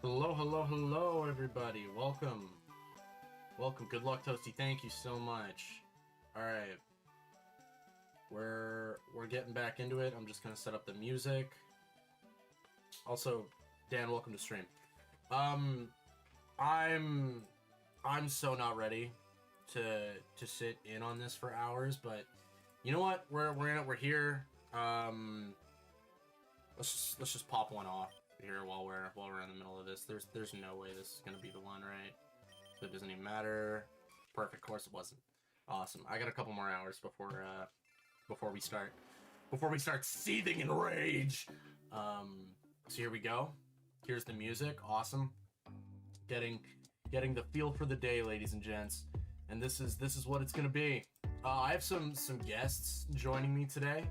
Hello, hello, hello, everybody. Welcome. Welcome. Good luck, Toasty. Thank you so much. Alright. We're getting back into it. I'm just gonna set up the music. Also, Dan, welcome to stream. I'm so not ready to sit in on this for hours, but you know what? We're in it, we're here. Let's just pop one off here while we're in the middle of this. There's no way this is gonna be the one, right? So it doesn't even matter. Perfect. Of course it wasn't. Awesome. I got a couple more hours before we start seething in rage. So here we go. Here's the music. Awesome. Getting the feel for the day, ladies and gents. And this is what it's gonna be. I have some guests joining me today.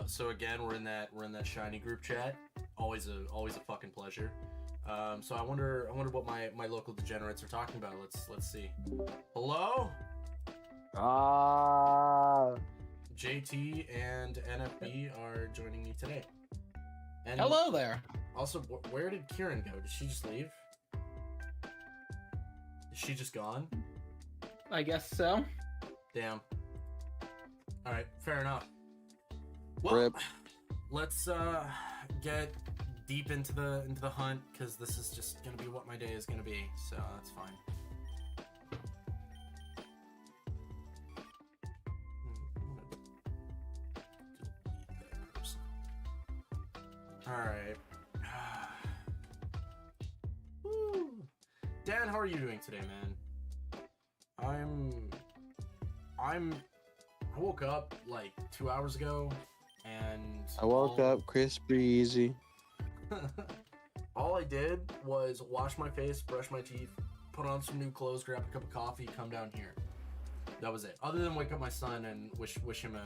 So again, we're in that shiny group chat. Always a fucking pleasure. So I wonder what my local degenerates are talking about. Let's see. Hello? JT and NFB are joining me today. And hello there. Also, where did Kieran go? Did she just leave? Is she just gone? I guess so. Damn. Alright, fair enough. Well, Rip. Let's get deep into the hunt, because this is just gonna be what my day is gonna be, so that's fine. Alright. Woo. Dan, how are you doing today, man? I woke up like 2 hours ago, and I woke up crispy easy. all I did was wash my face, brush my teeth, put on some new clothes, grab a cup of coffee, come down here. That was it. Other than wake up my son and wish him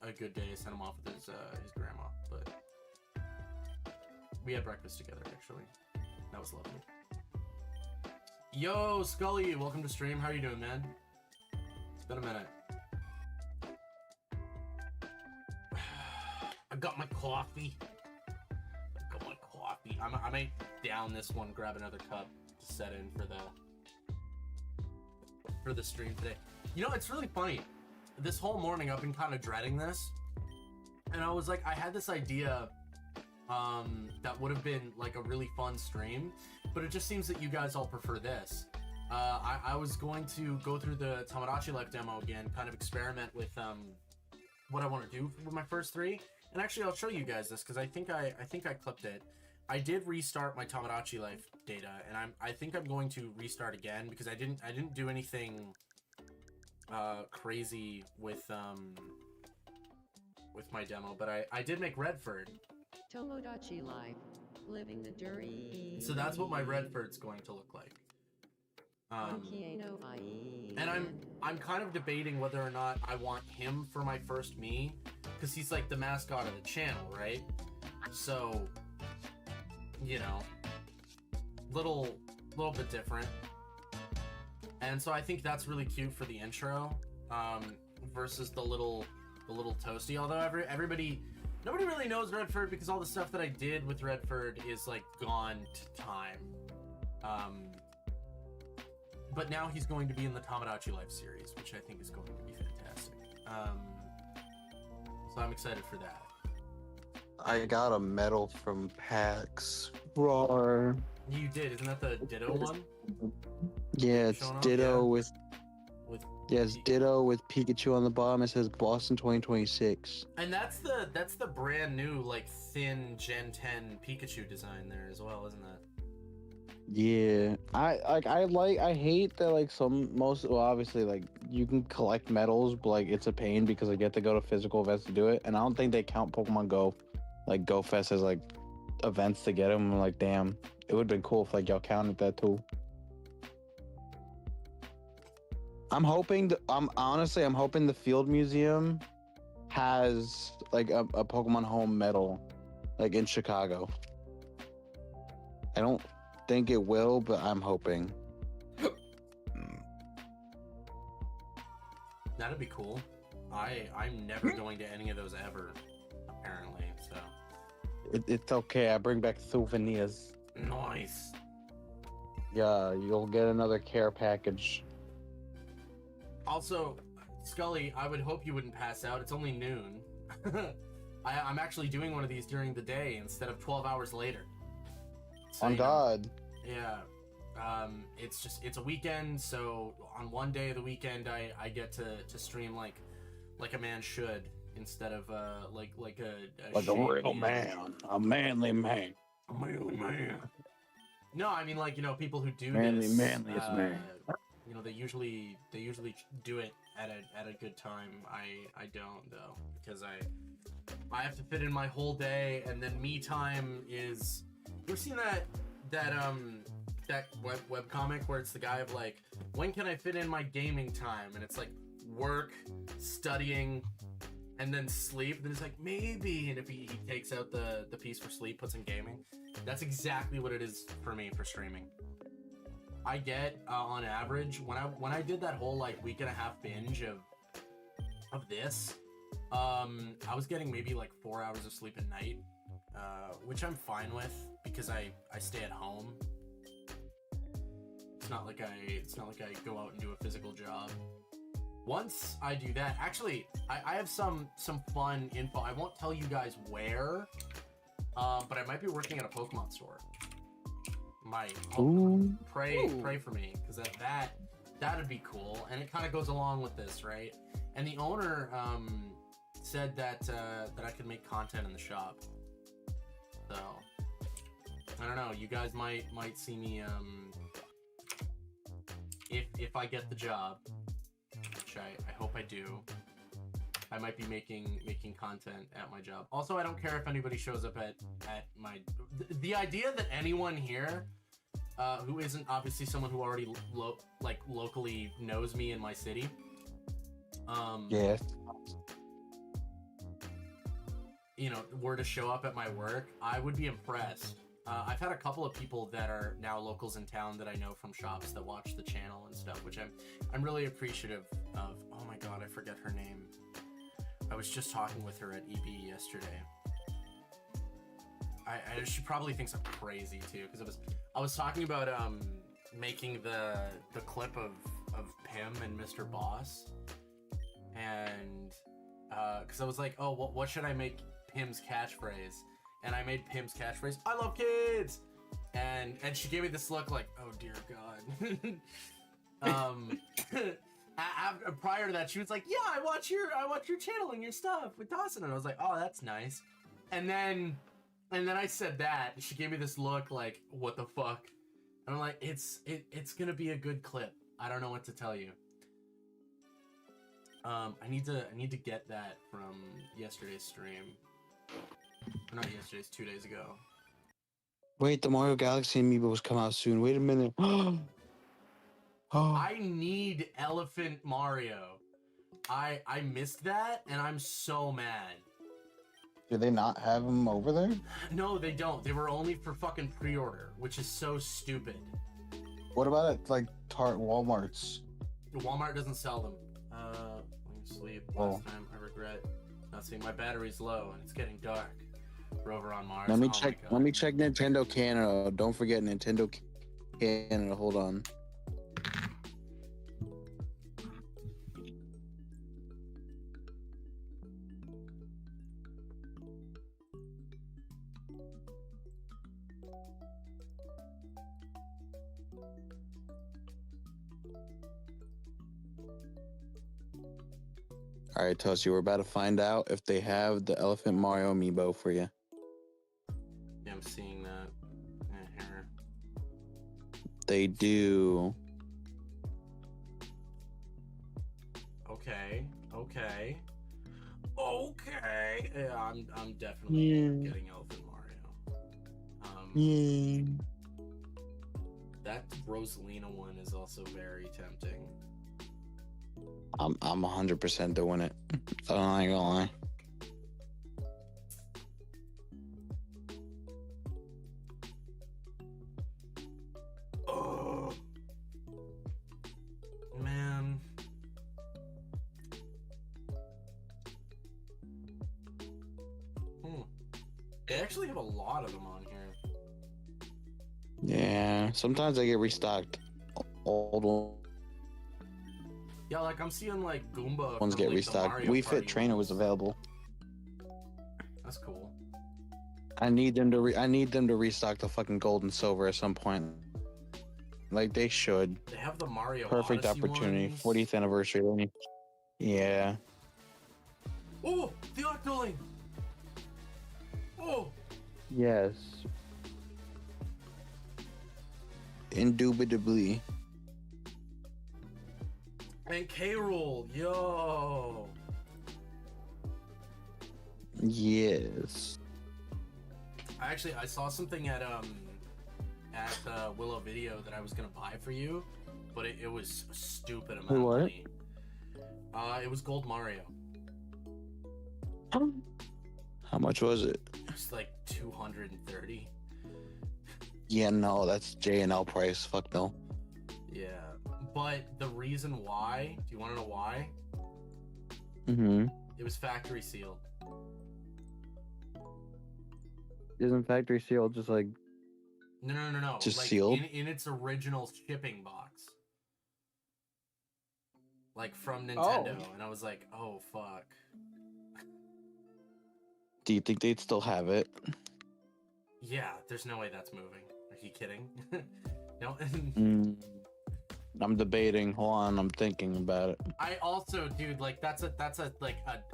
a good day, send him off with his grandma. But we had breakfast together, actually. That was lovely. Yo, Scully, welcome to stream. How are you doing, man? It's been a minute. I got my coffee. I might down this one, grab another cup to set in for the stream today. You know, it's really funny. This whole morning I've been kind of dreading this, and I was like, I had this idea that would have been like a really fun stream, but it just seems that you guys all prefer this. I was going to go through the Tamagotchi Life demo again, kind of experiment with what I want to do with my first three. And actually, I'll show you guys this because I think I clipped it. I did restart my Tamagotchi Life data, and I think I'm going to restart again because I didn't do anything crazy with my demo, but I did make Redford. Tomodachi Life, living the dream. So that's what my Redford's going to look like. And I'm kind of debating whether or not I want him for my first me, because he's like the mascot of the channel, right? So, you know, little bit different. And so I think that's really cute for the intro, versus the little toasty. Although nobody really knows Redford because all the stuff that I did with Redford is like gone to time. But now he's going to be in the Tamagotchi Life series, which I think is going to be fantastic. So I'm excited for that. I got a medal from PAX. Roar. You did, isn't that the Ditto one? Yeah, it's Ditto with Pi- Ditto with Pikachu on the bottom. It says Boston 2026. And that's the brand new like thin Gen 10 Pikachu design there as well, isn't it? Yeah, I hate that obviously like you can collect medals, but like it's a pain because I get to go to physical events to do it, and I don't think they count Pokemon Go, like Go Fest as like events to get them. I'm like, damn, it would have been cool if like y'all counted that too. I'm hoping the Field Museum has like a Pokemon Home medal, like in Chicago. I don't think it will, but I'm hoping. That'd be cool. I'm never going to any of those ever, apparently. So It's okay. I bring back souvenirs. Nice. Yeah, you'll get another care package. Also, Scully, I would hope you wouldn't pass out. It's only noon. I'm actually doing one of these during the day instead of 12 hours later. So, On you know, God. yeah. It's a weekend, so on one day of the weekend I get to stream like a man should instead of like a real man. A manly man. A manly man. No, I mean, like, you know, people who do Manly, this, manliest man. you know, they usually do it at a good time. I don't though, because I have to fit in my whole day, and then me time is. You've seen that web comic where it's the guy of like, when can I fit in my gaming time? And it's like work, studying, and then sleep. Then it's like maybe, and if he takes out the piece for sleep, puts in gaming. That's exactly what it is for me for streaming. I get on average when I did that whole like week and a half binge of this, I was getting maybe like 4 hours of sleep at night, which I'm fine with because I stay at home. It's not like I go out and do a physical job. Once I do that, actually, I have some fun info. I won't tell you guys where, but I might be working at a Pokemon store. Pray for me, because that'd be cool, and it kind of goes along with this, right? And the owner said that I could make content in the shop. So I don't know. You guys might see me if I get the job, which I hope I do. I might be making content at my job. Also, I don't care if anybody shows up at my. The idea that anyone here, who isn't obviously someone who already locally knows me in my city, Yes. you know, were to show up at my work, I would be impressed. I've had a couple of people that are now locals in town that I know from shops that watch the channel and stuff, which I'm really appreciative of. Oh my god, I forget her name. I was just talking with her at Eevee yesterday. She probably thinks I'm crazy too, because I was talking about making the clip of Pim and Mr. Boss, and because I was like, oh, what should I make Pim's catchphrase? And I made Pim's catchphrase, "I love kids," and she gave me this look like, oh dear god. Prior to that, she was like, "Yeah, I watch your channel and your stuff with Dawson," and I was like, "Oh, that's nice." And then I said that, and she gave me this look like, "What the fuck?" And I'm like, "It's gonna be a good clip. I don't know what to tell you." I need to get that from yesterday's stream. Or not yesterday's, 2 days ago. Wait, the Mario Galaxy amiibos come out soon. Wait a minute. Oh. I need Elephant Mario. I missed that, and I'm so mad. Do they not have them over there? No, they don't. They were only for fucking pre-order, which is so stupid. What about it, like Walmart's? Walmart doesn't sell them. Let me sleep. Last time, I regret not seeing my battery's low, and it's getting dark. We're over on Mars. Let me Oh check. my God. Let me check Nintendo Canada. Don't forget Nintendo Canada. Hold on. All right, Toasty, we're about to find out if they have the Elephant Mario amiibo for you. Yeah, I'm seeing that. Here. They do. Okay. Yeah, I'm definitely getting Elephant Mario. That Rosalina one is also very tempting. I'm 100% doing it. I ain't gonna lie. Oh man. They actually have a lot of them on here. Yeah, sometimes they get restocked. Old Yeah, like I'm seeing like Goomba ones from, get like, the restocked. Mario Wii Party Fit Trainer was ones. available. That's cool. I need them to. I need them to restock the fucking gold and silver at some point. Like they should. They have the Mario Perfect Odyssey opportunity. ones. 40th anniversary. They need- Yeah. Oh, the Octoling! Oh! Yes. Indubitably. And K-Rool, yo! Yes. I saw something at Willow Video that I was gonna buy for you, but it was a stupid amount of What? money. It was Gold Mario. How much was it? It's like 230. Yeah, no, that's J&L price. Fuck no. Yeah, but the reason why, do you want to know why? Mm-hmm. It was factory sealed. Isn't factory sealed just like No. Just like sealed? in its original shipping box. Like from Oh. Nintendo. And I was like, oh fuck. do you think they'd still have it? Yeah, there's no way that's moving. Are you kidding? No. Mm, I'm debating. Hold on, I'm thinking about it. I also, dude, like that's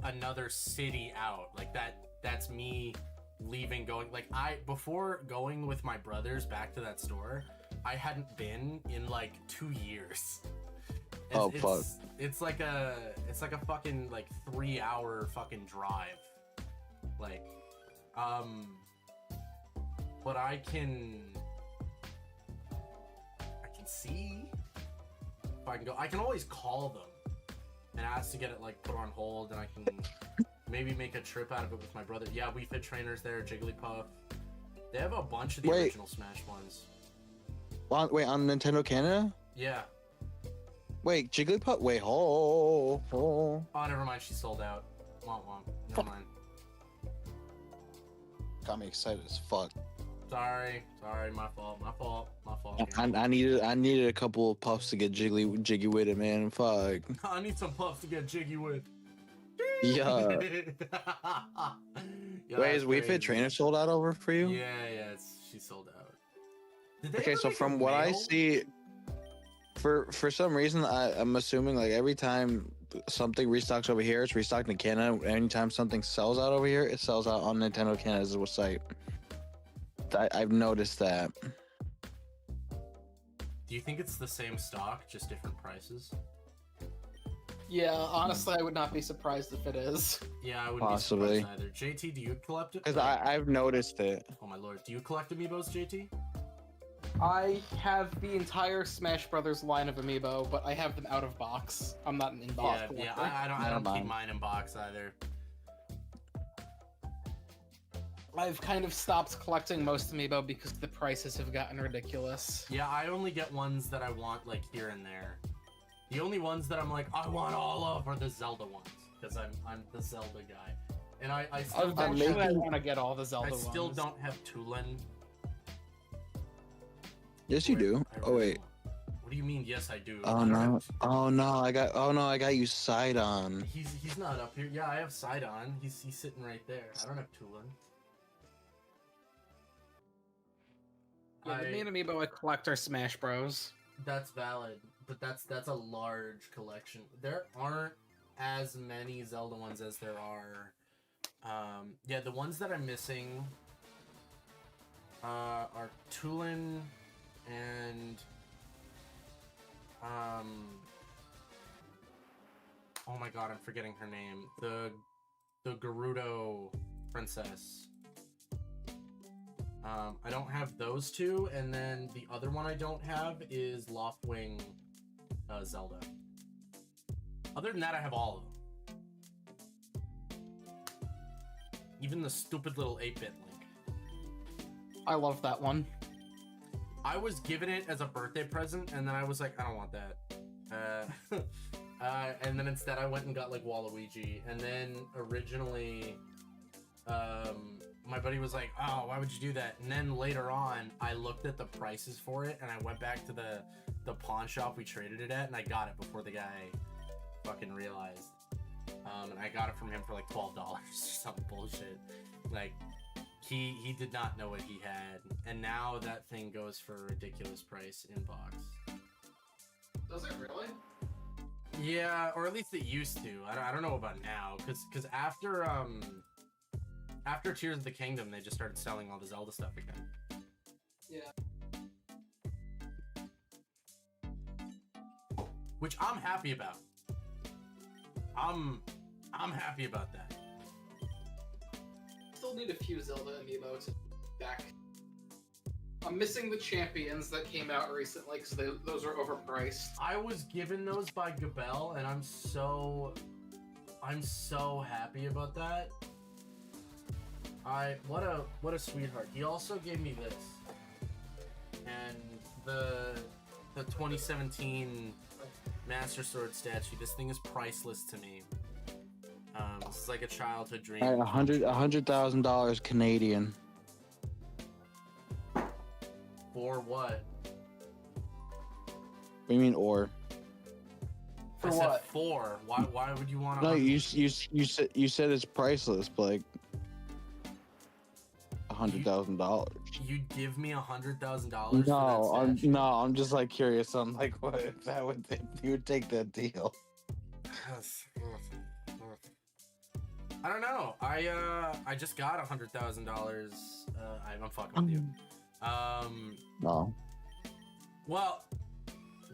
another city out. Like that's me leaving, going, like, before going with my brothers back to that store, I hadn't been in like 2 years. Fuck. It's like a fucking like 3-hour fucking drive. Like, but I can see if I can go. I can always call them and ask to get it like put on hold, and I can maybe make a trip out of it with my brother. Yeah, Wii Fit Trainer's there, Jigglypuff. They have a bunch of the Wait. original Smash ones. Wait, on Nintendo Canada? Yeah. Wait, Jigglypuff? Wait, oh. Oh, never mind. She sold out. Womp womp. Never mind. Got me excited as fuck. Sorry. My fault. I needed a couple of puffs to get jiggy with it, man. Fuck. I need some puffs to get jiggy with. Yeah. Yeah, Wait, that's is Wii Fit crazy. Trainer sold out over for you? Yeah, she sold out. Did they Okay, ever so make a from what I mail? see, for some reason, I'm assuming like every time something restocks over here, it's restocked in Canada. Anytime something sells out over here, it sells out on Nintendo Canada's site. I've noticed that. Do you think it's the same stock, just different prices? Yeah, honestly, I would not be surprised if it is. Yeah, I wouldn't Possibly. be surprised either. JT, do you collect it? Because I've noticed it. Oh my lord, do you collect amiibos, JT? I have the entire Smash Brothers line of amiibo, but I have them out of box. I'm not an in-box Yeah, collector. I don't Never keep mind. mine in box either. I've kind of stopped collecting most amiibo because the prices have gotten ridiculous. Yeah, I only get ones that I want, like, here and there. The only ones that I'm like, I want all of are the Zelda ones, because I'm the Zelda guy. And I still don't Eventually, I making- want to get all the Zelda I ones. still don't have Tulin. Yes, you Wait, do. I Oh really wait. want- What do you mean? Yes, I do. Oh I don't no. have- Oh no. I got you Sidon. He's not up here. Yeah, I have Sidon. He's sitting right there. I don't have Tulin. Yeah, the main amiibo I collect are Smash Bros. That's valid, but that's a large collection. There aren't as many Zelda ones as there are. Yeah, the ones that I'm missing are Tulin and oh my god, I'm forgetting her name. The Gerudo princess. I don't have those two, and then the other one I don't have is Loftwing Zelda. Other than that, I have all of them. Even the stupid little 8-bit Link. I love that one. I was given it as a birthday present, and then I was like, I don't want that. And then instead I went and got like Waluigi, and then originally, my buddy was like, "Oh, why would you do that?" And then later on, I looked at the prices for it, and I went back to the pawn shop we traded it at, and I got it before the guy fucking realized. And I got it from him for like $12 or some bullshit. Like, he did not know what he had, and now that thing goes for a ridiculous price in box. Does it really? Yeah, or at least it used to. I don't know about now, because after Tears of the Kingdom, they just started selling all the Zelda stuff again. Yeah. Which I'm happy about. I'm happy about that. Still need a few Zelda amiibo to back. I'm missing the champions that came out recently because those are overpriced. I was given those by Gabel, and I'm so happy about that. What a sweetheart. He also gave me this, and the 2017 Master Sword statue. This thing is priceless to me. This is like a childhood dream. All right, $100,000 Canadian. For what? What do you mean, or? For I said what? for. Why would you want to? No, you said it's priceless, but like $100,000. You'd give me $100,000. No, I'm just like curious. I'm like, what if that would you would take that deal? I don't know. I just got $100,000. I'm fucking with you. No. Well,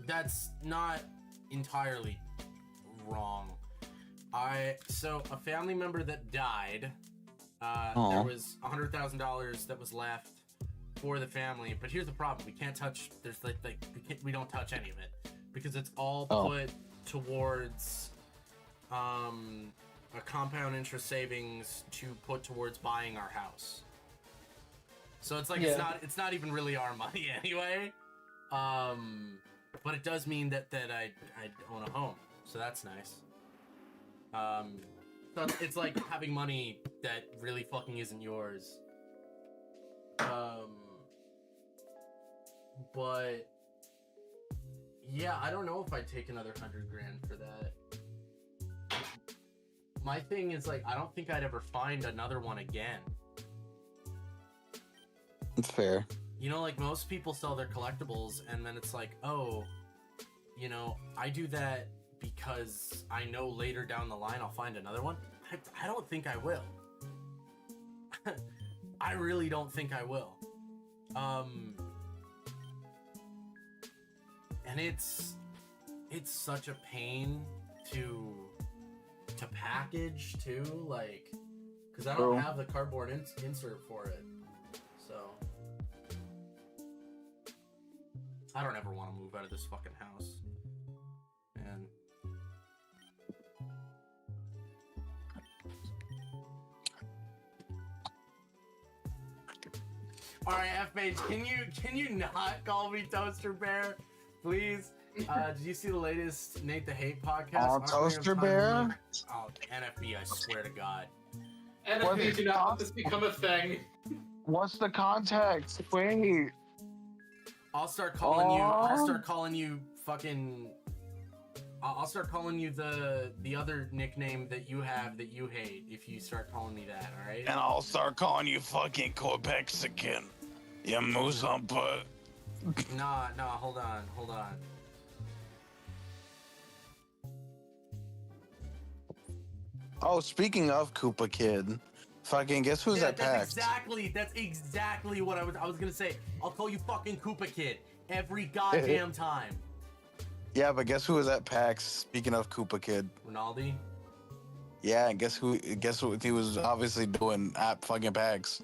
that's not entirely wrong. So a family member that died, there was $100,000 that was left for the family. But here's the problem: we can't touch. There's we don't touch any of it because it's all put towards a compound interest savings to put towards buying our house. So it's like it's not even really our money anyway. But it does mean that I own a home, so that's nice. So it's like having money that really fucking isn't yours. But yeah, I don't know if I'd take another $100,000 for that. My thing is like, I don't think I'd ever find another one again. It's fair. You know, like most people sell their collectibles and then it's like, oh, you know, I do that because I know later down the line I'll find another one. I don't think I will. I really don't think I will. And it's such a pain to package too, like, because I don't have the cardboard insert for it, so I don't ever want to move out of this fucking house, man. All right, F-Mage, can you not call me Toaster Bear, please? Did you see the latest Nate the Hate podcast? Toaster Bear? Oh, NFB, I swear to God. NFB, do not let this become a thing. What's the context? Wait. I'll start calling you fucking. I'll start calling you the other nickname that you have that you hate if you start calling me that, alright? And I'll start calling you fucking Quebexican. You moose on butt. Nah, hold on. Oh, speaking of Koopa Kid, fucking guess who's at PAX? That's exactly what I was gonna say. I'll call you fucking Koopa Kid every goddamn time. Yeah, but guess who was at PAX? Speaking of Koopa Kid. Ronaldo? Yeah, and guess what he was obviously doing at fucking PAX?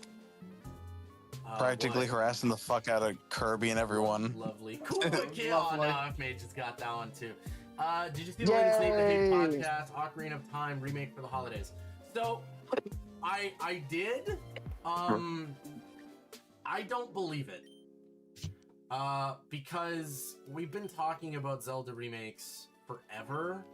Practically harassing the fuck out of Kirby and everyone. Lovely. Koopa Kid! Oh, no, F-Mage just got that one too. Did you see the latest Nate the Hate podcast, Ocarina of Time remake for the holidays? So, I did. I don't believe it. Because we've been talking about Zelda remakes forever.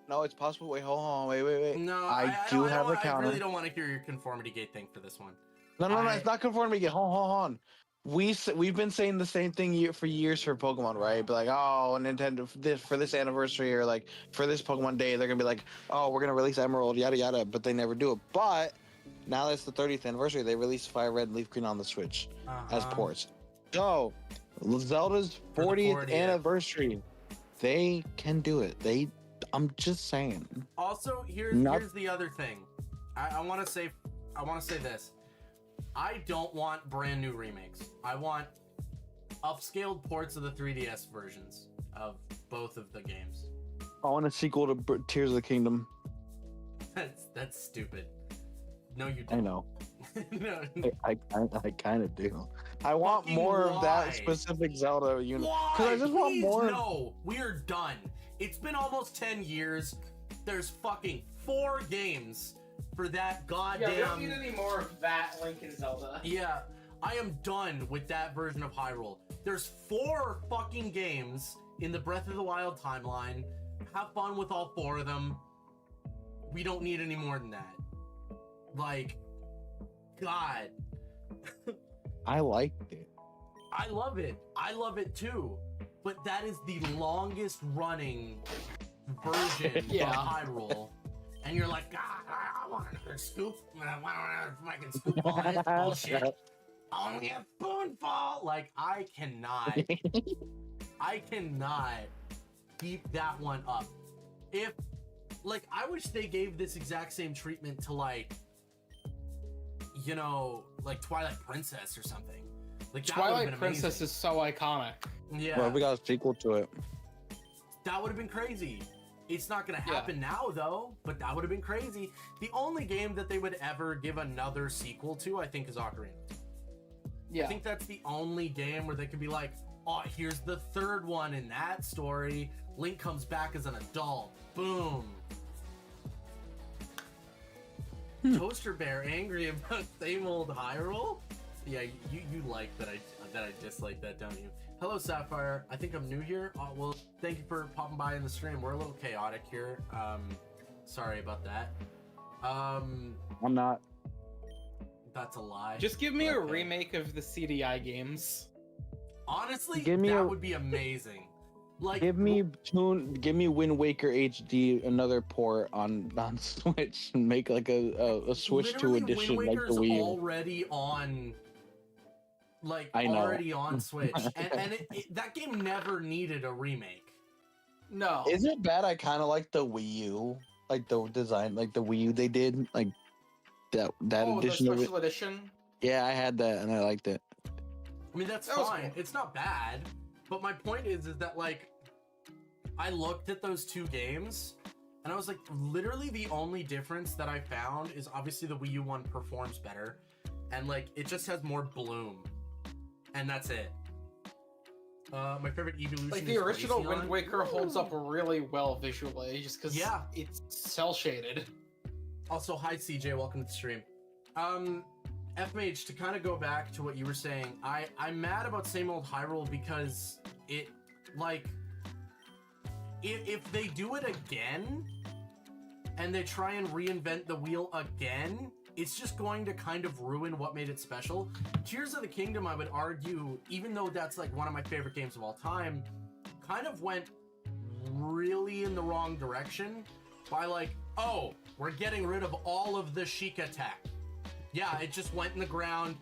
No, it's possible. Wait, hold on. Wait. No, I I do don't, have a I counter. really don't want to hear your conformity gate thing for this one. No, it's not conforming to get. Hold on. We've been saying the same thing for years for Pokemon, right? But like, oh, Nintendo for this anniversary or like for this Pokemon Day, they're gonna be like, oh, we're gonna release Emerald, yada yada, but they never do it. But now that's the 30th anniversary, they released Fire Red and Leaf Green on the Switch as ports. So Zelda's 40th anniversary, they can do it. I'm just saying. Also, here's the other thing. I want to say this. I don't want brand new remakes. I want upscaled ports of the 3DS versions of both of the games. I want a sequel to Tears of the Kingdom. That's stupid. No, you don't. I know. No. I kind of do. I want more of that specific Zelda universe. Because I just want more. No, we're done. It's been almost 10 years. There's fucking 4 games for that goddamn. Yeah, we don't need any more of that Link and Zelda. Yeah, I am done with that version of Hyrule. There's 4 fucking games in the Breath of the Wild timeline. Have fun with all 4 of them. We don't need any more than that. Like, God. I liked it. I love it. I love it too. But that is the longest running version of Hyrule. And you're like, God, I want another scoop. I want another fucking scoop on this bullshit. Only a spoonful. Like, I cannot keep that one up. If, like, I wish they gave this exact same treatment to, like, you know, like Twilight Princess or something. Like, Twilight Princess is so iconic. Yeah. Well, we got a sequel to it. That would have been crazy. It's not going to happen now, though, but that would have been crazy. The only game that they would ever give another sequel to, I think, is Ocarina. Yeah. I think that's the only game where they could be like, oh, here's the 3rd one in that story. Link comes back as an adult. Boom. Toaster Bear angry about same old Hyrule? Yeah, you like that I dislike that, don't you? Hello, Sapphire. I think I'm new here. Well, thank you for popping by in the stream. We're a little chaotic here. Sorry about that. I'm not. That's a lie. Just give me a remake of the CDI games. Honestly, that would be amazing. Like, give me Wind Waker HD, another port on Switch, and make like a Switch 2 edition Wind like the Wii U. Already on, like, already on Switch, and that game never needed a remake. No. Is it bad? I kind of like the Wii U, like the design, like the Wii U they did, like that edition the of it. special edition. Yeah, I had that and I liked it. I mean, that's That fine. cool. It's not bad, but my point is that, like, I looked at those 2 games, and I was like, literally the only difference that I found is obviously the Wii U one performs better, and, like, it just has more bloom, and that's it. My favorite evolution Like, the original Wind Waker holds up really well visually, just because it's cel-shaded. Also, hi CJ, welcome to the stream. FMH, to kind of go back to what you were saying, I'm mad about same old Hyrule because it, like, if they do it again and they try and reinvent the wheel again, it's just going to kind of ruin what made it special. Tears of the Kingdom, I would argue, even though that's like one of my favorite games of all time, kind of went really in the wrong direction by like, oh, we're getting rid of all of the Sheik attack. Yeah, it just went in the ground.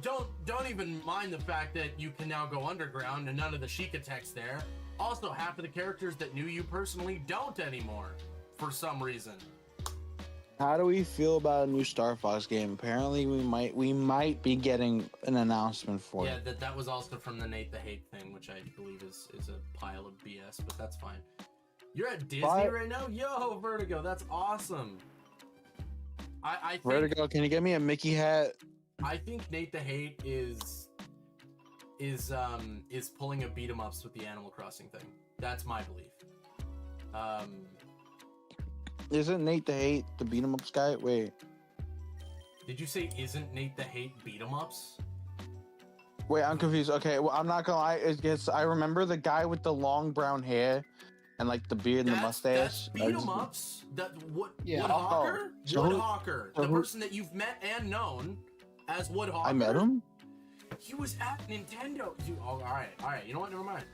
Don't even mind the fact that you can now go underground and none of the Sheik attacks there. Also, half of the characters that knew you personally don't anymore, for some reason. How do we feel about a new Star Fox game? Apparently, we might be getting an announcement for it. Yeah, that was also from the Nate the Hate thing, which I believe is a pile of BS, but that's fine. You're at Disney right now? Yo, Vertigo, that's awesome. I think, Vertigo, can you get me a Mickey hat? I think Nate the Hate is pulling a beat 'em ups with the Animal Crossing thing. That's my belief. Isn't Nate the Hate the beat 'em ups guy? Wait. Did you say isn't Nate the Hate beat 'em ups? Wait, I'm confused. Okay, well, I'm not gonna lie. I remember the guy with the long brown hair and like the beard and the mustache. That's beat 'em ups. That Yeah. Woodhawker? So who- Woodhawker, so the who- person that you've met and known as Woodhawker. I met him. He was at Nintendo. All right. You know what? Never mind.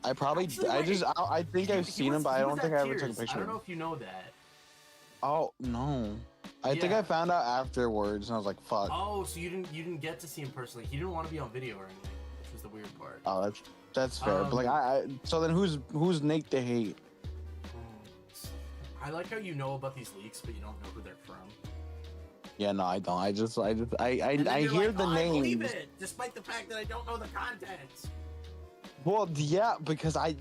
I probably, Actually, I wait. just, I think I've seen him, but I he don't was think at I ever took a Tears. picture I don't of know him. if you know that. Oh no, I think Yeah. I found out afterwards, and I was like, "Fuck." Oh, so you didn't get to see him personally. He didn't want to be on video or anything, which was the weird part. Oh, that's fair. But like, so then who's Nate to hate? I like how you know about these leaks, but you don't know who they're from. Yeah, no, I don't. I And then I you're hear like, the I believe names. it, despite the fact that I don't know the content. Well, yeah, because I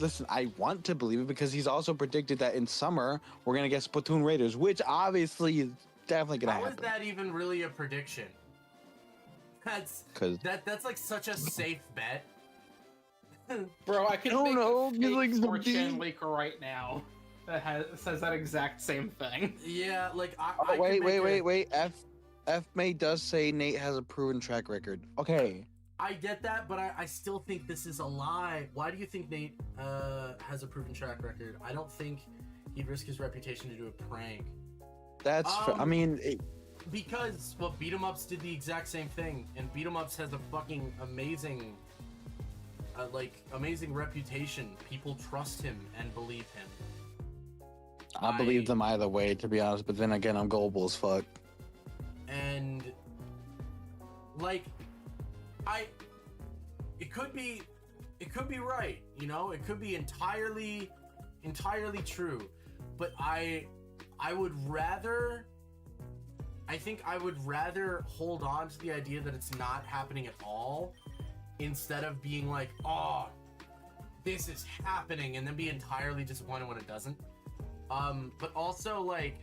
want to believe it because he's also predicted that in summer we're gonna get Splatoon Raiders, which obviously is definitely gonna How is happen. that even really a prediction? That's like such a safe bet. Bro, I could No, make no, a he's fake like the 4chan bee. leak right now that says that exact same thing. Yeah, like I Oh, could wait, make wait. F May does say Nate has a proven track record. Okay. I get that, but I still think this is a lie. Why do you think Nate has a proven track record? I don't think he'd risk his reputation to do a prank. That's I mean, Because Beat 'em Ups did the exact same thing, and Beat 'em Ups has a fucking amazing, amazing reputation. People trust him and believe him. I believe them either way, to be honest. But then again, I'm gullible as fuck. And it could be right, you know, it could be entirely true, but I think I would rather hold on to the idea that it's not happening at all instead of being like, oh, this is happening, and then be entirely disappointed when it doesn't. But also, like,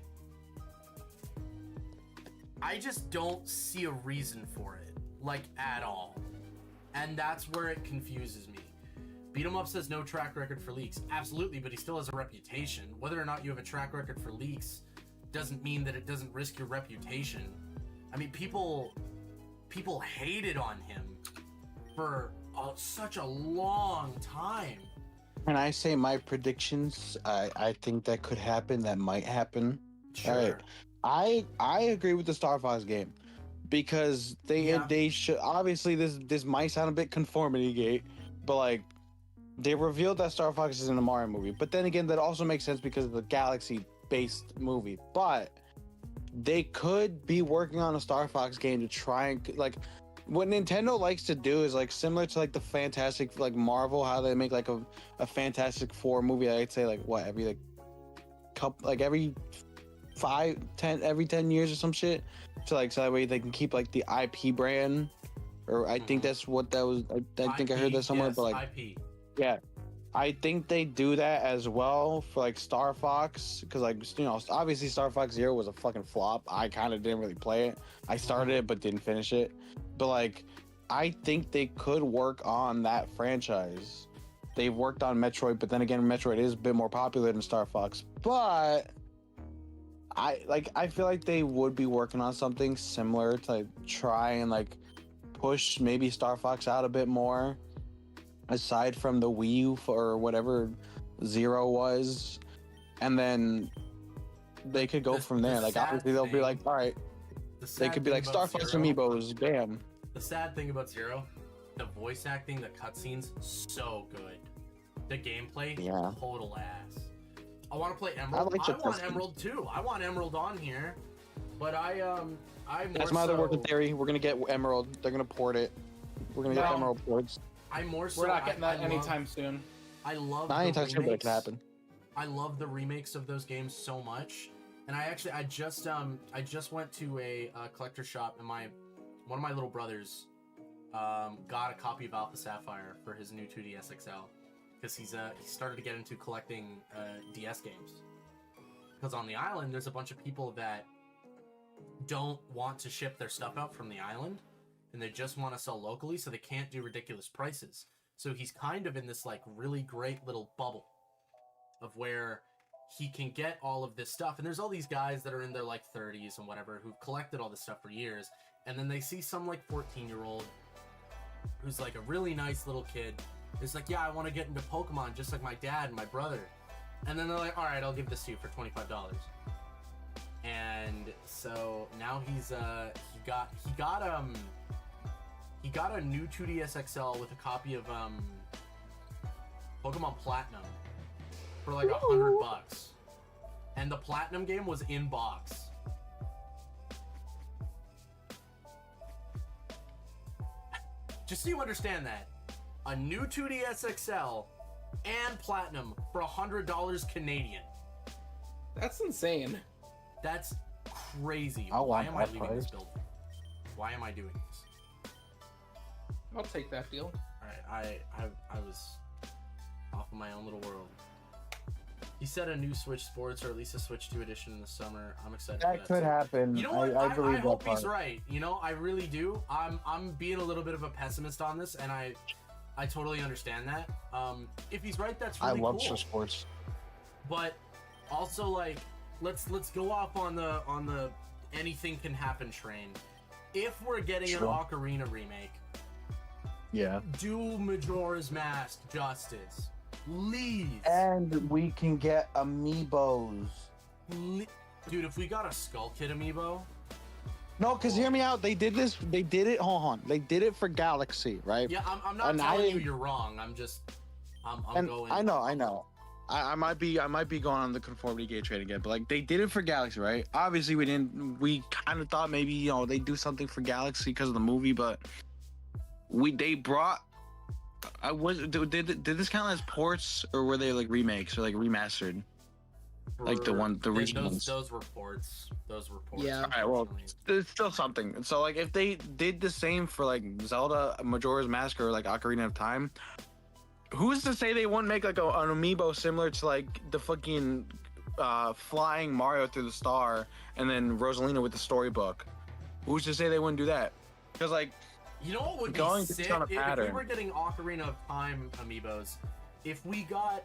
I just don't see a reason for it, like, at all. And that's where it confuses me. Beat 'em Up says no track record for leaks. Absolutely, but he still has a reputation. Whether or not you have a track record for leaks doesn't mean that it doesn't risk your reputation. I mean, people hated on him for such a long time. When I say my predictions, I think that could happen. That might happen. Sure. All right. I agree with the Star Fox game because they should obviously this might sound a bit conformity gate, but like they revealed that Star Fox is in a Mario movie. But then again, that also makes sense because of the Galaxy-based movie. But they could be working on a Star Fox game to try and like what Nintendo likes to do is like similar to like the Fantastic like Marvel, how they make like a Fantastic Four movie. I'd say like what every every 10 years or some shit. So that way they can keep like the IP brand, or I think that's what that was. I think I heard that somewhere, yes, but like IP. yeah, I think they do that as well for like Star Fox because like you know obviously Star Fox Zero was a fucking flop. I kind of didn't really play it. I started it but didn't finish it. But like I think they could work on that franchise. They've worked on Metroid, but then again, Metroid is a bit more popular than Star Fox. But I feel like they would be working on something similar to like, try and like push maybe Star Fox out a bit more, aside from the Wii U or whatever Zero was, and then they could go from there. Like obviously they'll be like, all right, they could be like Star Fox Amiibos, bam. The sad thing about Zero, the voice acting, the cutscenes, so good. The gameplay, Yeah. total ass. I want to play Emerald. like the I want cutscenes. Emerald too. I want Emerald on here, but I That's my other working theory. We're gonna get Emerald. They're gonna port it. We're gonna get No. Emerald ports. I'm more so. We're not getting that I anytime soon. I love. Not the anytime soon, but it remakes. can happen. I love the remakes of those games so much, and I just went to a collector shop, and one of my little brothers got a copy of Alpha Sapphire for his new 2DS XL because he started to get into collecting DS games. Because on the island, there's a bunch of people that don't want to ship their stuff out from the island, and they just want to sell locally, so they can't do ridiculous prices. So he's kind of in this like really great little bubble of where he can get all of this stuff. And there's all these guys that are in their like 30s and whatever who've collected all this stuff for years, and then they see some like 14-year-old who's like a really nice little kid It's like, yeah, I want to get into Pokemon just like my dad and my brother. And then they're like, all right, I'll give this to you for $25. And so now he got a new 2DS XL with a copy of Pokemon Platinum for like $100. And the Platinum game was in box. Just so you understand that. A new 2DS XL and Platinum for $100 Canadian. That's insane. That's crazy. I Why want am I that leaving this price. building? Why am I doing this? I'll take that deal. Alright, I was off of my own little world. He said a new Switch Sports or at least a Switch 2 edition in the summer. I'm excited for That that could too. happen. You know what? I believe I hope that he's part. right. You know, I really do. I'm being a little bit of a pessimist on this, and I totally understand that. If he's right, that's I really love cool. Switch Sports. But also, like, let's go off on the anything can happen train. If we're getting an Sure. Ocarina remake, Yeah. do Majora's Mask justice. Please. And we can get amiibos. Dude, if we got a Skull Kid amiibo, No, because hear me out. They did this. They did it. Hold on. They did it for Galaxy, right? yeah, I'm not And telling you I- you're wrong. I'm And going. I know. I might be going on the conformity gate train again, but like they did it for Galaxy, right? Obviously, we kind of thought maybe they do something for Galaxy because of the movie, but they brought. Did this count as ports or were they like remakes or like remastered? Like the recent ones. Those were ports. Those were ports. Yeah. All right, well, unfortunately. it's still something. And so like if they did the same for like Zelda, Majora's Mask, or like Ocarina of Time, who's to say they wouldn't make like an amiibo similar to like the fucking flying Mario through the star and then Rosalina with the storybook? Who's to say they wouldn't do that? Because like You know what would be going to sick on a if we pattern. were getting Ocarina of Time amiibos? If we got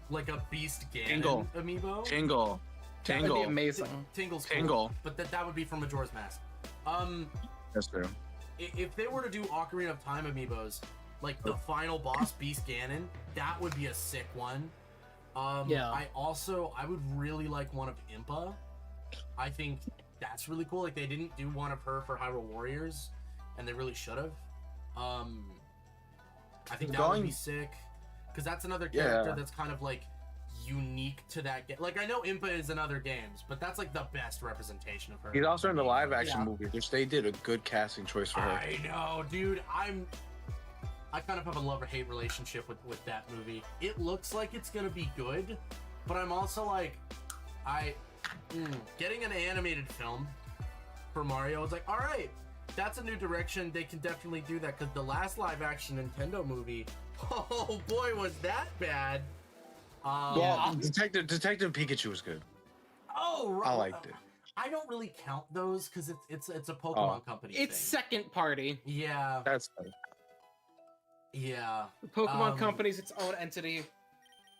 like a Beast Ganon Tingle. amiibo. Tingle, That would be amazing. Tingle's cool, Tingle. but that would be from Majora's Mask. That's true. If they were to do Ocarina of Time amiibos, like the final boss Beast Ganon, that would be a sick one. Yeah. I would really like one of Impa. I think that's really cool. Like they didn't do one of her for Hyrule Warriors, and they really should have. I think that would be sick, because that's another character that's kind of like unique to that game. Like I know Impa is in other games, but that's like the best representation of her. He's also in the live action Yeah. movie, which they did a good casting choice for her. I know, dude. I kind of have a love-or-hate relationship with that movie. It looks like it's gonna be good, but I'm also like, getting an animated film for Mario is like, all right, that's a new direction. They can definitely do that, because the last live-action Nintendo movie, oh boy, was that bad. Well, Detective Pikachu was good. Oh, right. I liked it. I don't really count those because it's a Pokemon company. It's thing. second party. Yeah, That's funny. yeah, The Pokemon Um, company's its own entity,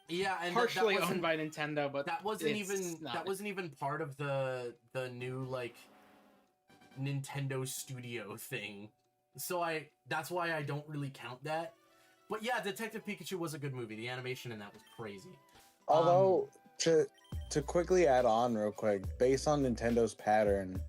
yeah, and partially that wasn't- owned by Nintendo, but that wasn't it's even not. that wasn't even part of the new like Nintendo Studio thing. So that's why I don't really count that. But yeah, Detective Pikachu was a good movie. The animation in that was crazy. Although to quickly add on real quick, based on Nintendo's pattern,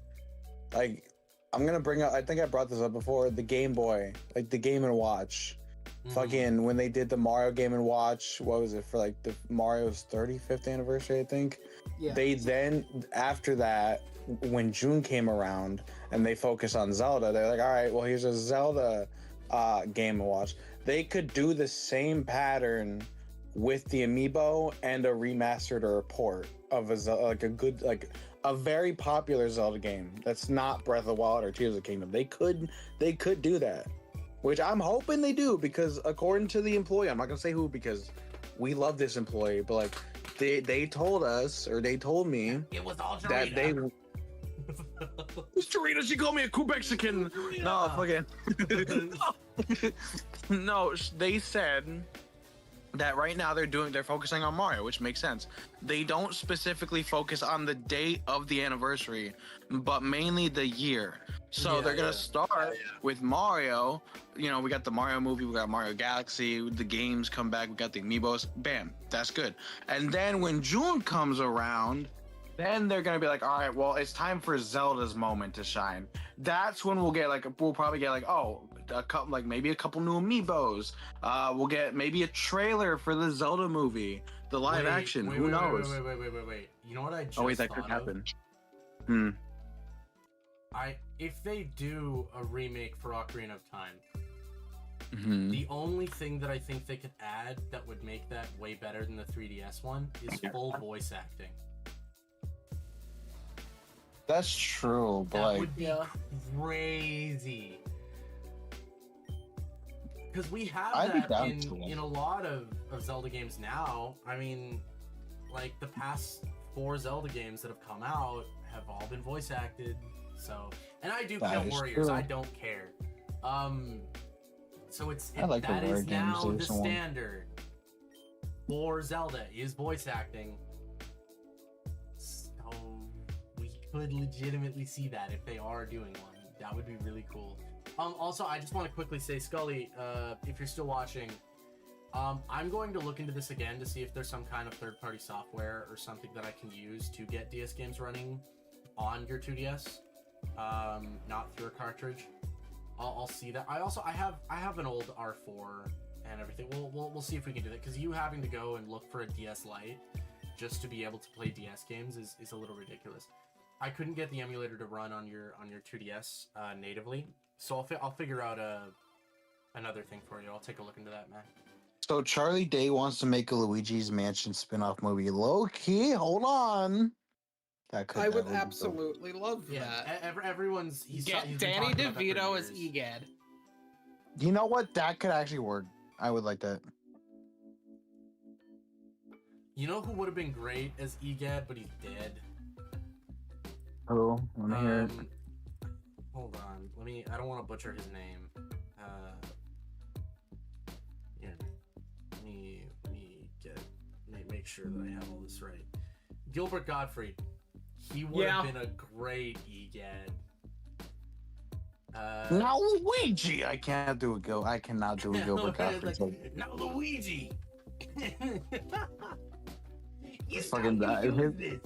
like I'm gonna bring up. I think I brought this up before. The Game Boy, like the Game and Watch. Mhm. Fucking when they did the Mario Game and Watch, what was it for like the Mario's 35th anniversary? I think. Yeah. They then after that, when June came around and they focused on Zelda, they're like, all right, well here's a Zelda Game and Watch. They could do the same pattern with the amiibo and a remastered or a port of a very popular Zelda game that's not Breath of the Wild or Tears of the Kingdom. They could do that, which I'm hoping they do, because according to the employee, I'm not gonna say who because we love this employee, but like they told us, or they told me It was all that they. Jarita. It's Jarita. She called me a Quebexican. No, fucking. No, they said that right now they're focusing on Mario, which makes sense. They don't specifically focus on the date of the anniversary, but mainly the year. So they're gonna start with Mario. You know, we got the Mario movie, we got Mario Galaxy, the games come back, we got the Amiibos. Bam, that's good. And then when June comes around, then they're gonna be like, all right, well, it's time for Zelda's moment to shine. That's when we'll probably get like, oh, a couple, like maybe a couple new Amiibos. We'll get maybe a trailer for the Zelda movie, the live action. Who knows? Wait. You know what I just Oh wait, that thought could of? happen. If they do a remake for Ocarina of Time, Mm-hmm. the only thing that I think they could add that would make that way better than the 3DS one is full voice acting. That's true, but That like, would be crazy. Because we have I'd be that down to it. in a lot of Zelda games now. I mean, like the past 4 Zelda games that have come out have all been voice acted. So, and I do That kill is warriors. true. I don't care. So I like the that warrior is now games, the there's one. standard for Zelda is voice acting. So we could legitimately see that if they are doing one. That would be really cool. Also, I just want to quickly say, Scully, if you're still watching, I'm going to look into this again to see if there's some kind of third-party software or something that I can use to get DS games running on your 2DS, not through a cartridge. I'll see that. I have an old R4 and everything. We'll see if we can do that, because you having to go and look for a DS Lite just to be able to play DS games is a little ridiculous. I couldn't get the emulator to run on your 2DS natively, so I'll figure out another thing for you. I'll take a look into that, man. so Charlie Day wants to make a Luigi's Mansion spin-off movie. Low key, hold on. I would absolutely love that. Everyone's Get he's been Danny talking about that for DeVito as years. Egad. You know what? That could actually work. I would like that. You know who would have been great as Egad, but he's dead? Oh, let me hear it. Hold on. I don't want to butcher his name. Here. Let me make sure that I have all this right. Gilbert Gottfried. He would have been a great Egad. Now Luigi, I cannot do a Gilbert Gottfried. Like, now Luigi. He's Fucking not that. used this.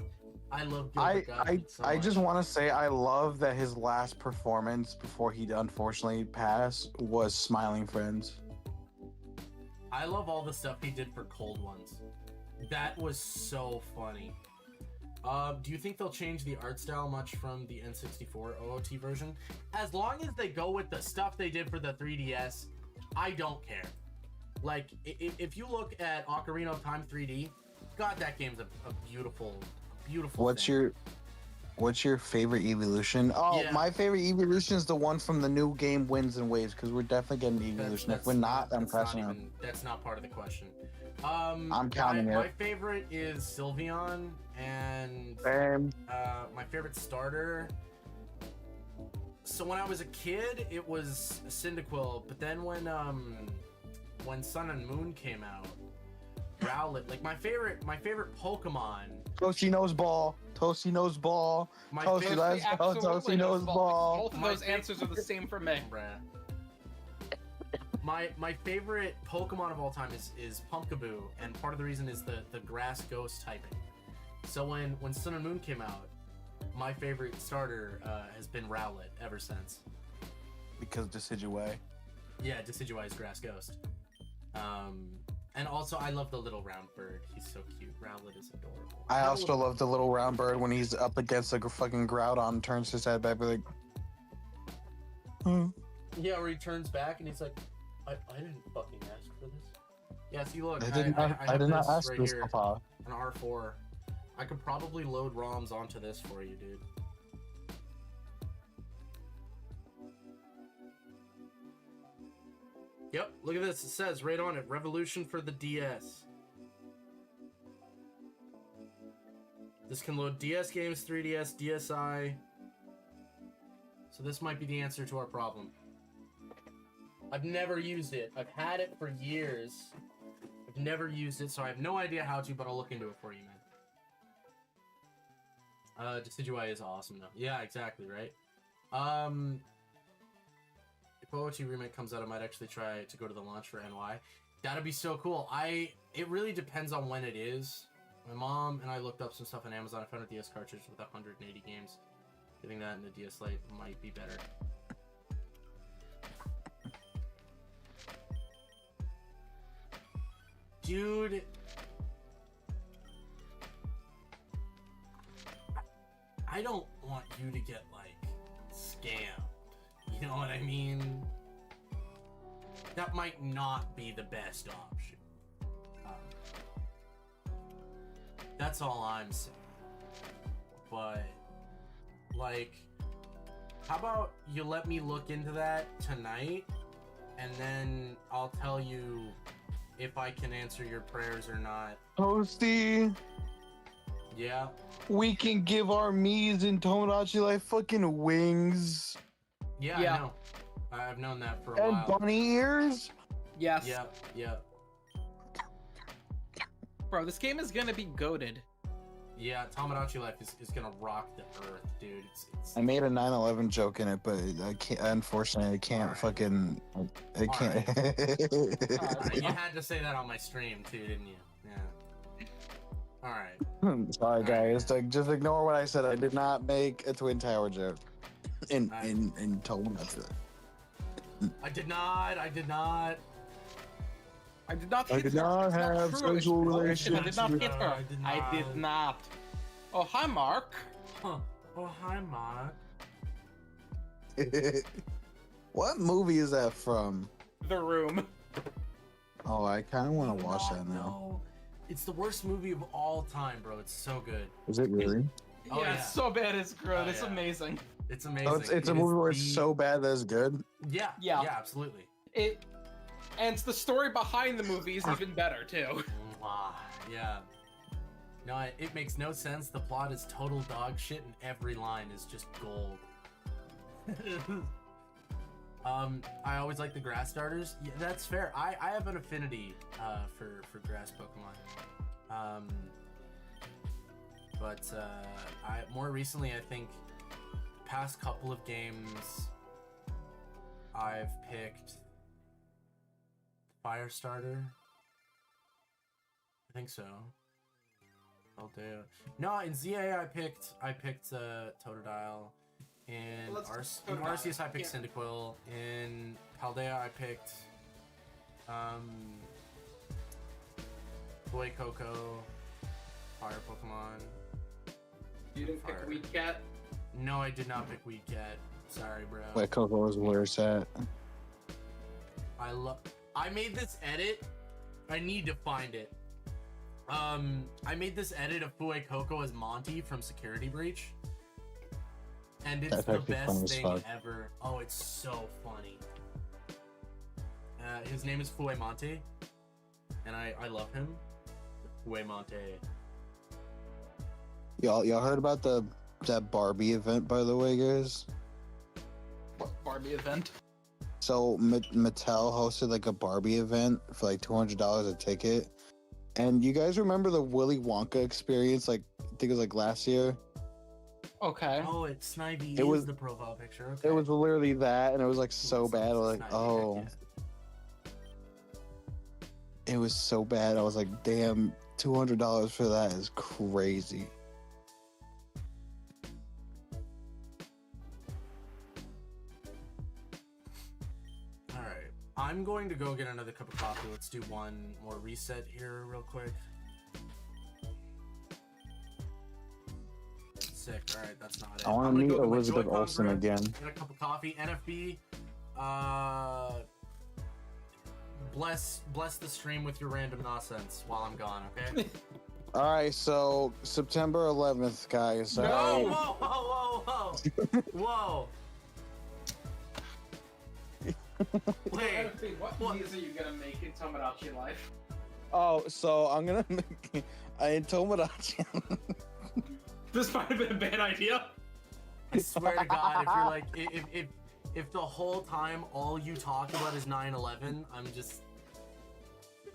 I love Gilbert Gottfried so I much. just want to say I love that his last performance before he unfortunately passed was Smiling Friends. I love all the stuff he did for Cold Ones. That was so funny. Do you think they'll change the art style much from the N64 OOT version? As long as they go with the stuff they did for the 3DS, I don't care. Like, if you look at Ocarina of Time 3D, God, that game's a beautiful thing. What's your favorite evolution? Oh, Yeah. my favorite evolution is the one from the new game Winds and Waves, because we're definitely getting the evolution. If we're not, I'm pressing on. That's not part of the question. I'm counting my it. favorite is Sylveon, and my favorite starter. So when I was a kid, it was Cyndaquil, but then when Sun and Moon came out, Rowlet, like my favorite Pokemon. Toasty Nose Ball. Toasty Nose Ball. My Toasty, favorite- let's go. Absolutely Toasty no Nose fault. Ball. Both of My those favorite- answers are the same for me. Bruh. My favorite Pokemon of all time is Pumpkaboo, and part of the reason is the grass ghost typing. So when Sun and Moon came out, my favorite starter has been Rowlet ever since. Because Decidueye. Yeah, Decidueye's grass ghost. And also I love the little round bird. He's so cute. Rowlet is adorable. I also love the little round bird when he's up against a fucking Groudon, turns his head back, like, Yeah, where he turns back and he's like, I didn't fucking ask for this. Yeah, see, look, I I did have not this ask right this, here, Papa. an R4. I could probably load ROMs onto this for you, dude. Yep, look at this. It says right on it, Revolution for the DS. This can load DS games, 3DS, DSi. So this might be the answer to our problem. I've never used it. I've had it for years. I've Never used it, so I have no idea how to, but I'll look into it for you, man. Decidueye is awesome, though. Yeah, exactly, right? If OOT Remake comes out, I might actually try to go to the launch for NY. That'd be so cool. It really depends on when it is. My mom and I looked up some stuff on Amazon. I found a DS cartridge with 180 games. Getting that in the DS Lite might be better. Dude. I don't want you to get, like, scammed. You know what I mean? That might not be the best option. That's all I'm saying. But, like, how about you let me look into that tonight, and then I'll tell you if I can answer your prayers or not. Toasty, Yeah? we can give our Miis in Tomodachi Life fucking wings Yeah, Yeah. I know. I've known that for a and while. bunny ears. Yes. Yeah. Bro, this game is gonna be goated. Yeah, Tomodachi Life is gonna rock the earth, dude. It's I made a 9/11 joke in it, but I can't. Unfortunately, I can't Alright. fucking. I can't. Alright, you had to say that on my stream too, didn't you? Yeah. Alright. Sorry, guys. Like, just ignore what I said. I did not make a Twin Tower joke in Tomodachi Life. I did not. I did not I hit did her. not It's have true. sexual Bullshit. I did not relations hit with her. her. I did not. Oh, hi, Mark. Huh. Oh, hi, Mark. What movie is that from? The Room. Oh, I kind of want to watch that now. No. It's the worst movie of all time, bro. It's so good. Is it really? Oh, yeah, yeah. it's so bad it's good. Oh, It's yeah. amazing. It's amazing. Oh, it's a It movie is where it's the- so bad that it's good. Yeah. Yeah. Yeah, absolutely. And the story behind the movie is even better too. Mwah. Yeah. No, it makes no sense. The plot is total dog shit, and every line is just gold. I always like the grass starters. Yeah, that's fair. I have an affinity for grass Pokemon. But I more recently, I think, the past couple of games, I've picked Fire Starter. I think so. Paldea. No, in ZA I picked Totodile. In, Let's go in Totodile. Arceus I picked Yeah. Cyndaquil. In Paldea I picked Boy Coco. Fire Pokemon. You didn't pick Fire. Weed Cat. No, I did not pick Weed Cat. Sorry, bro. Wait, Coco is where it's at. I made this edit. I need to find it. I made this edit of Fue Coco as Monty from Security Breach. And it's That's the actually funny best as thing fuck. ever. Oh, it's so funny. His name is Fue Monte. And I love him. Fue Monte. Y'all heard about that Barbie event, by the way, guys? What Barbie event? So Mattel hosted like a Barbie event for like $200 a ticket. And you guys remember the Willy Wonka experience? Like, I think it was like last year. Okay. Oh, it's Snivy. It was- is the profile picture. Okay. It was literally that, and it was like so bad. I was like, Snivy, oh, heck it was so bad. I was like, damn, $200 for that is crazy. yeah. Alright. I'm going to go get another cup of coffee. Let's do one more reset here real quick. Sick. Alright, that's not it. I want I'm to gonna meet go get my Elizabeth Joy-Con Olsen grip, again. Get a cup of coffee. NFB. Bless the stream with your random nonsense while I'm gone, okay? All right, so September 11th, guys. No! all right? Whoa! Whoa! Wait. What What? movies are you gonna make in Tomodachi Life? Oh, so I'm gonna make in Tomodachi. This might have been a bad idea. I swear to God, if you're like, if the whole time all you talk about is 9/11, I'm just,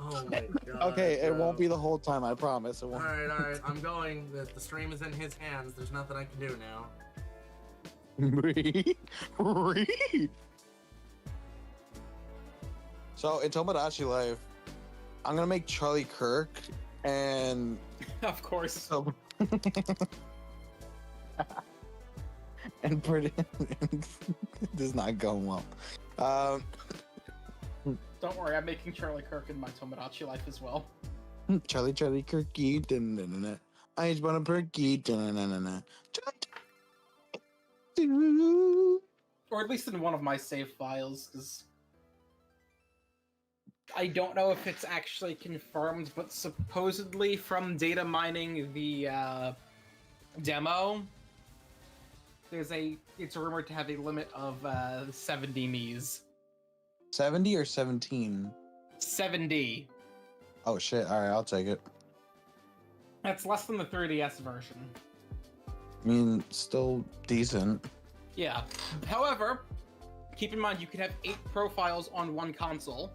Oh my god. Okay, it won't be bro. the whole time. I promise. It won't. Alright, I'm going. The stream is in his hands. There's nothing I can do now. So in Tomodachi Life, I'm gonna make Charlie Kirk and Of course. some and pretty this is not going well. Don't worry, I'm making Charlie Kirk in my Tomodachi Life as well. Charlie Kirky, dun-dun-dun-dun. I just want a perky, dun-dun-dun-dun-dun. Or at least in one of my save files, because I don't know if it's actually confirmed, but supposedly from data mining the demo, it's rumored to have a limit of 70 Miis. 70 or 17? 70. Oh shit! All right, I'll take it. That's less than the 3DS version. I mean, still decent. Yeah. However, keep in mind you could have 8 profiles on one console,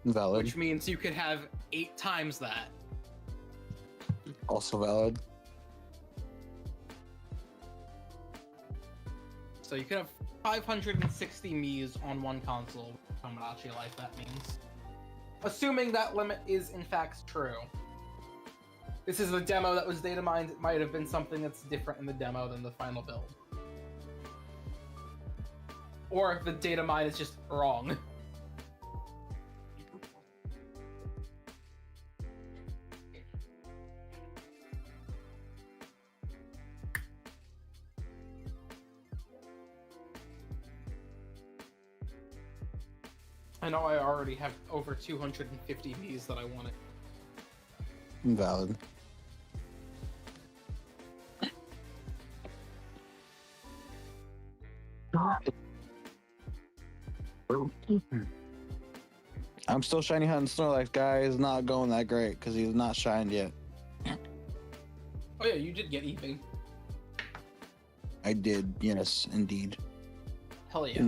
Valid. which means you could have 8 times that. Also valid. So you could have 560 Miis on one console. Tomodachi Life, that means. Assuming that limit is in fact true. This is the demo that was data mined. It might have been something that's different in the demo than the final build. Or the data mine is just wrong. I know I already have over 250 Miis that I wanted. Valid. I'm still shiny hunting Snorlax, guys. Not going that great because he's not shined yet. Oh yeah, you did get Eevee. I did, yes, indeed. Hell yeah.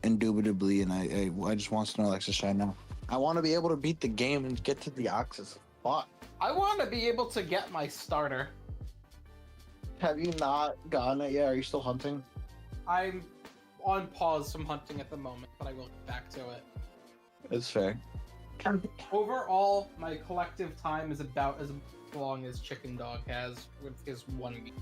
Indubitably, and I just want Snorlax to shine now. I want to be able to beat the game and get to the Oxus. Fuck. I want to be able to get my starter. Have you not gotten it yet? Are you still hunting? I'm on pause from hunting at the moment, but I will get back to it. It's fair. Overall, my collective time is about as long as Chicken Dog has with his 1 week.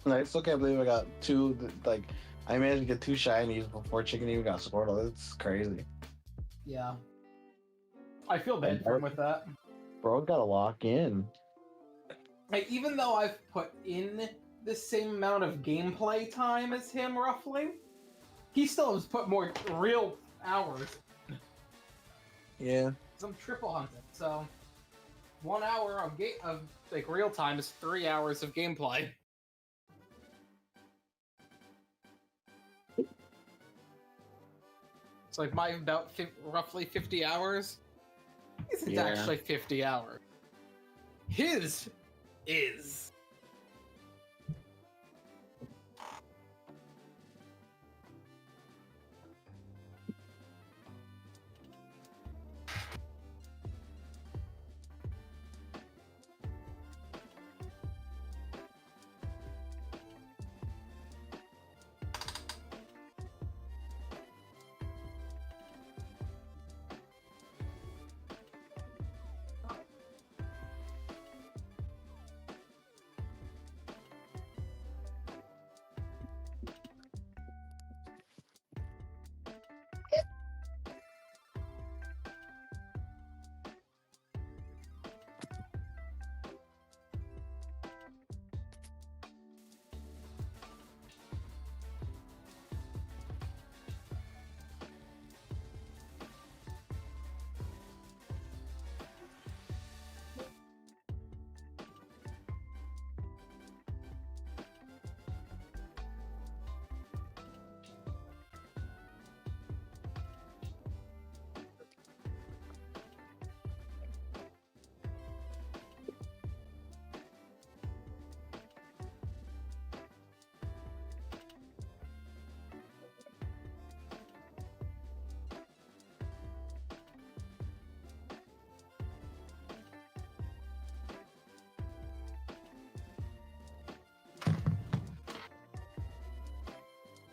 I still can't believe I got 2. Like, I managed to get 2 shinies before Chicken even got Squirtle. It's crazy. Yeah. I feel bad for him with that. Bro, gotta lock in. Like, even though I've put in the same amount of gameplay time as him, roughly, he still has put more real hours. Yeah. Because I'm triple hunting, so 1 hour of like real time is 3 hours of gameplay. It's like my about roughly 50 hours isn't actually 50 hours. His is.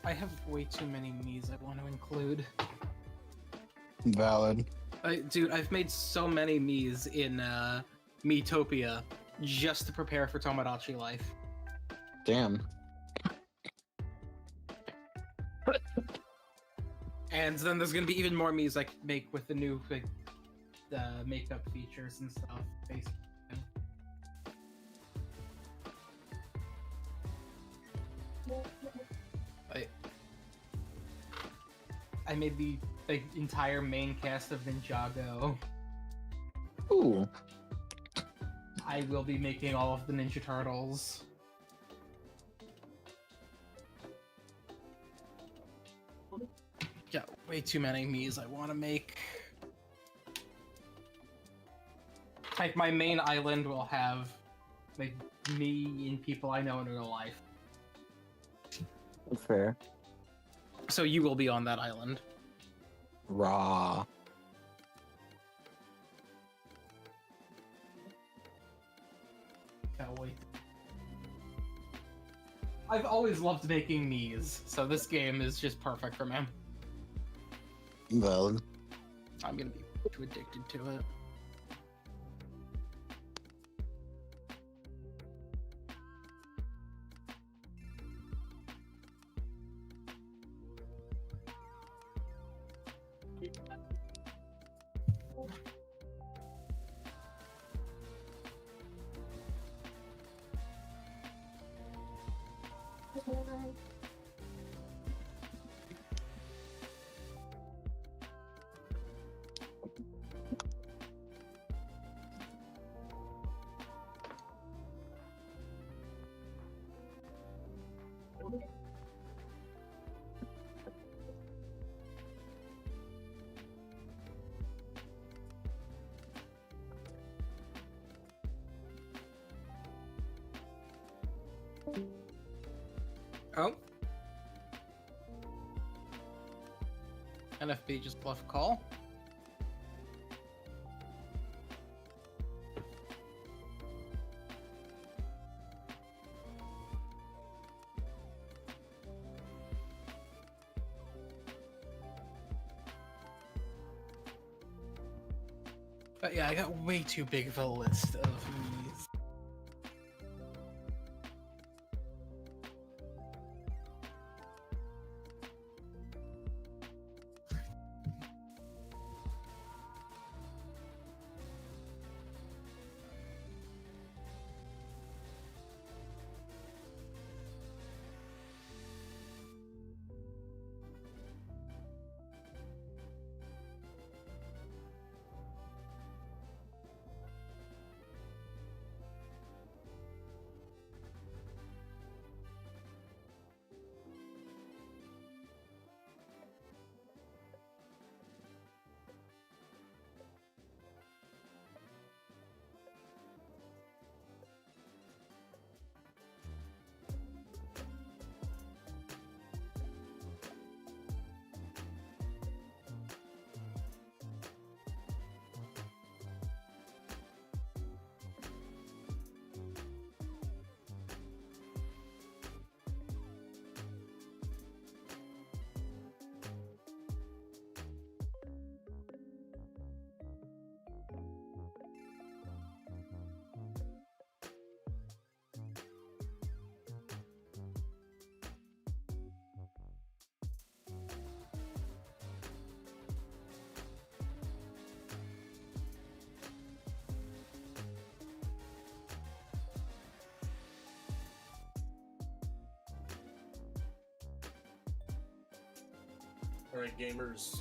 I have way too many Miis I want to include. Valid. Dude, I've made so many Miis in Miitopia just to prepare for Tomodachi Life. Damn. And then there's gonna be even more Miis I can make with the new like makeup features and stuff. Basically. I made the entire main cast of Ninjago. Ooh. I will be making all of the Ninja Turtles. Yeah, way too many Miis I want to make. Like, my main island will have, like, me and people I know in real life. Fair. So you will be on that island. Raw. Can't wait. I've always loved making Miis, so this game is just perfect for me. Valid. I'm gonna be too addicted to it. Oh. NFB just bluff call. But yeah, I got way too big of a list of Miis. Alright, gamers.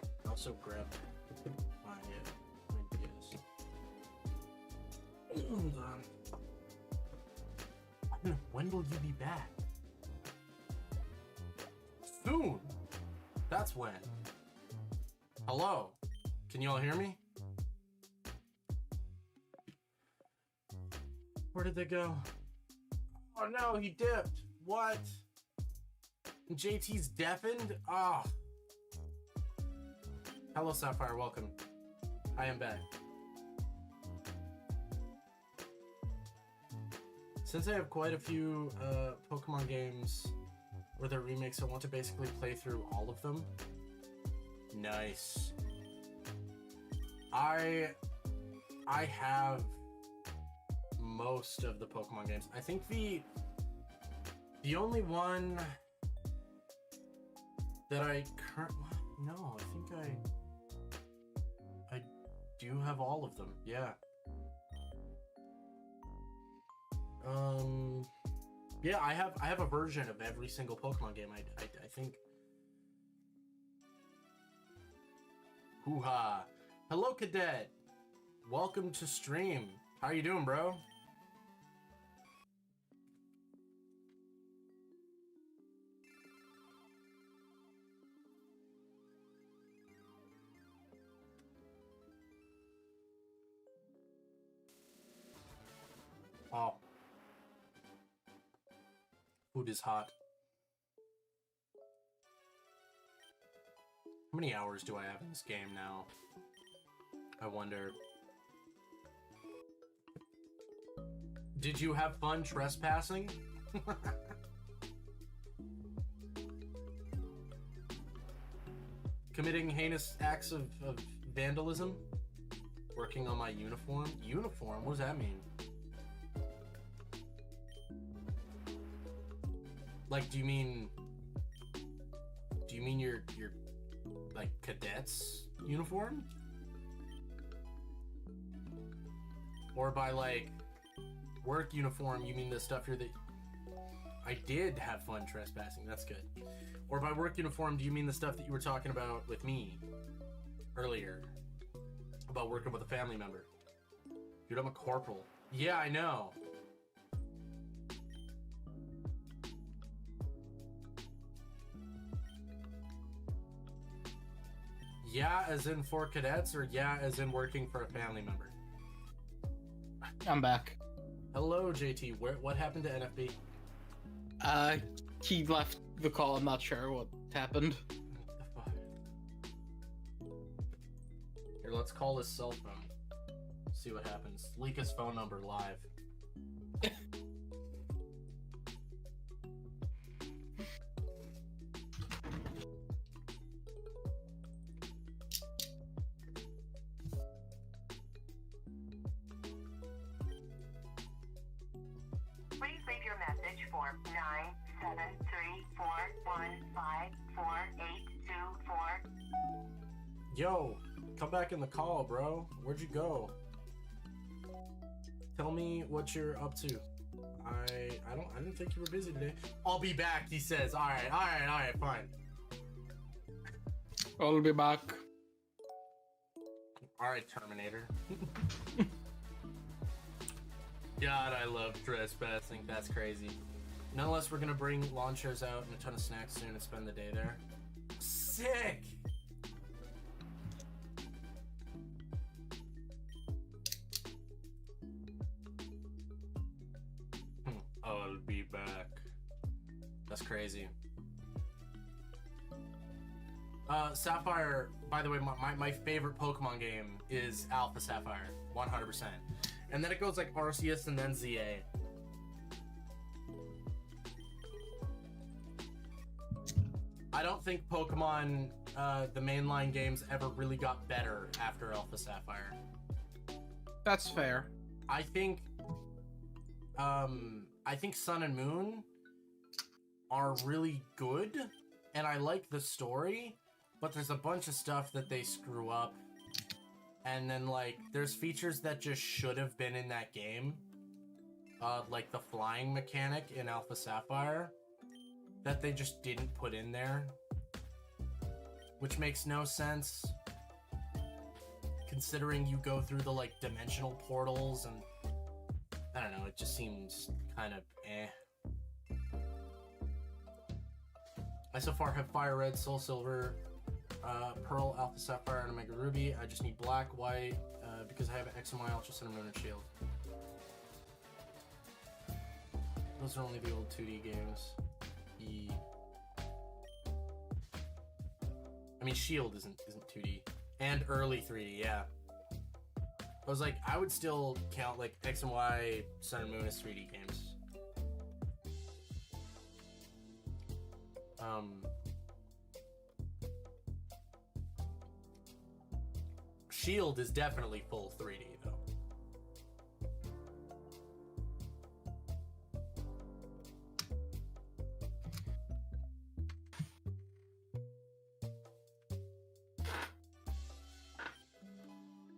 I also grabbed my ideas. When will you be back? Soon! That's when. Hello? Can you all hear me? Where did they go? Oh no, he dipped. What? JT's deafened? Ah. Hello, Sapphire. Welcome. I am back. Since I have quite a few Pokemon games where they're remakes, I want to basically play through all of them. Nice. I have most of the Pokemon games. I think the only one that I no, I think I do have all of them. Yeah. Yeah, I have a version of every single Pokemon game. I think. Hoo-ha. Hello, Cadet. Welcome to stream. How you doing, bro? Oh. Food is hot. How many hours do I have in this game now? I wonder. Did you have fun trespassing? Committing heinous acts of vandalism? Working on my uniform? Uniform? What does that mean? Like, do you mean your like cadet's uniform? Or by like work uniform, you mean the stuff you're I did have fun trespassing, that's good. Or by work uniform, do you mean the stuff that you were talking about with me earlier? About working with a family member? Dude, I'm a corporal. Yeah, I know. Yeah, as in for cadets, or yeah, as in working for a family member? I'm back. Hello, JT. What happened to NFB? He left the call. I'm not sure what happened. Here, let's call his cell phone. See what happens. Leak his phone number live. Please leave your message for 97341548224. Yo, come back in the call, bro. Where'd you go? Tell me what you're up to. I didn't think you were busy today. I'll be back, he says. All right, fine. I'll be back. All right, Terminator. God, I love trespassing. That's crazy. Nonetheless, we're gonna bring lawn chairs out and a ton of snacks soon and spend the day there. Sick! I'll be back. That's crazy. Sapphire, by the way, my favorite Pokemon game is Alpha Sapphire, 100%. And then it goes like Arceus and then ZA. I don't think Pokemon, the mainline games, ever really got better after Alpha Sapphire. That's fair. I think Sun and Moon are really good, and I like the story, but there's a bunch of stuff that they screw up. And then, like, there's features that just should have been in that game. Like the flying mechanic in Alpha Sapphire. That they just didn't put in there. Which makes no sense. Considering you go through the, like, dimensional portals and... I don't know, it just seems kind of eh. I so far have Fire Red, Soul Silver... Pearl, Alpha Sapphire, and Omega Ruby. I just need black, white, because I have X and Y, Ultra Sun, Moon, and Shield. Those are only the old 2D games. I mean, Shield isn't 2D. And early 3D, yeah. I was like, I would still count, like, X and Y, Sun and Moon as 3D games. Shield is definitely full 3D though.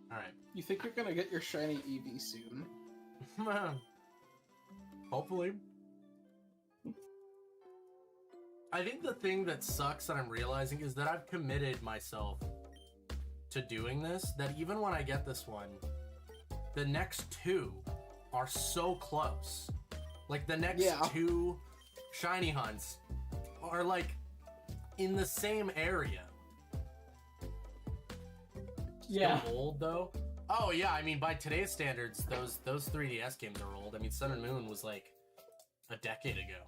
All right. You think you're gonna get your shiny Eevee soon? Hopefully. I think the thing that sucks that I'm realizing is that I've committed myself to doing this, that even when I get this one, the next two are so close. Like, the next two shiny hunts are, like, in the same area. Yeah. Still old, though. Oh, yeah, I mean, by today's standards, those 3DS games are old. I mean, Sun and Moon was, like, a decade ago.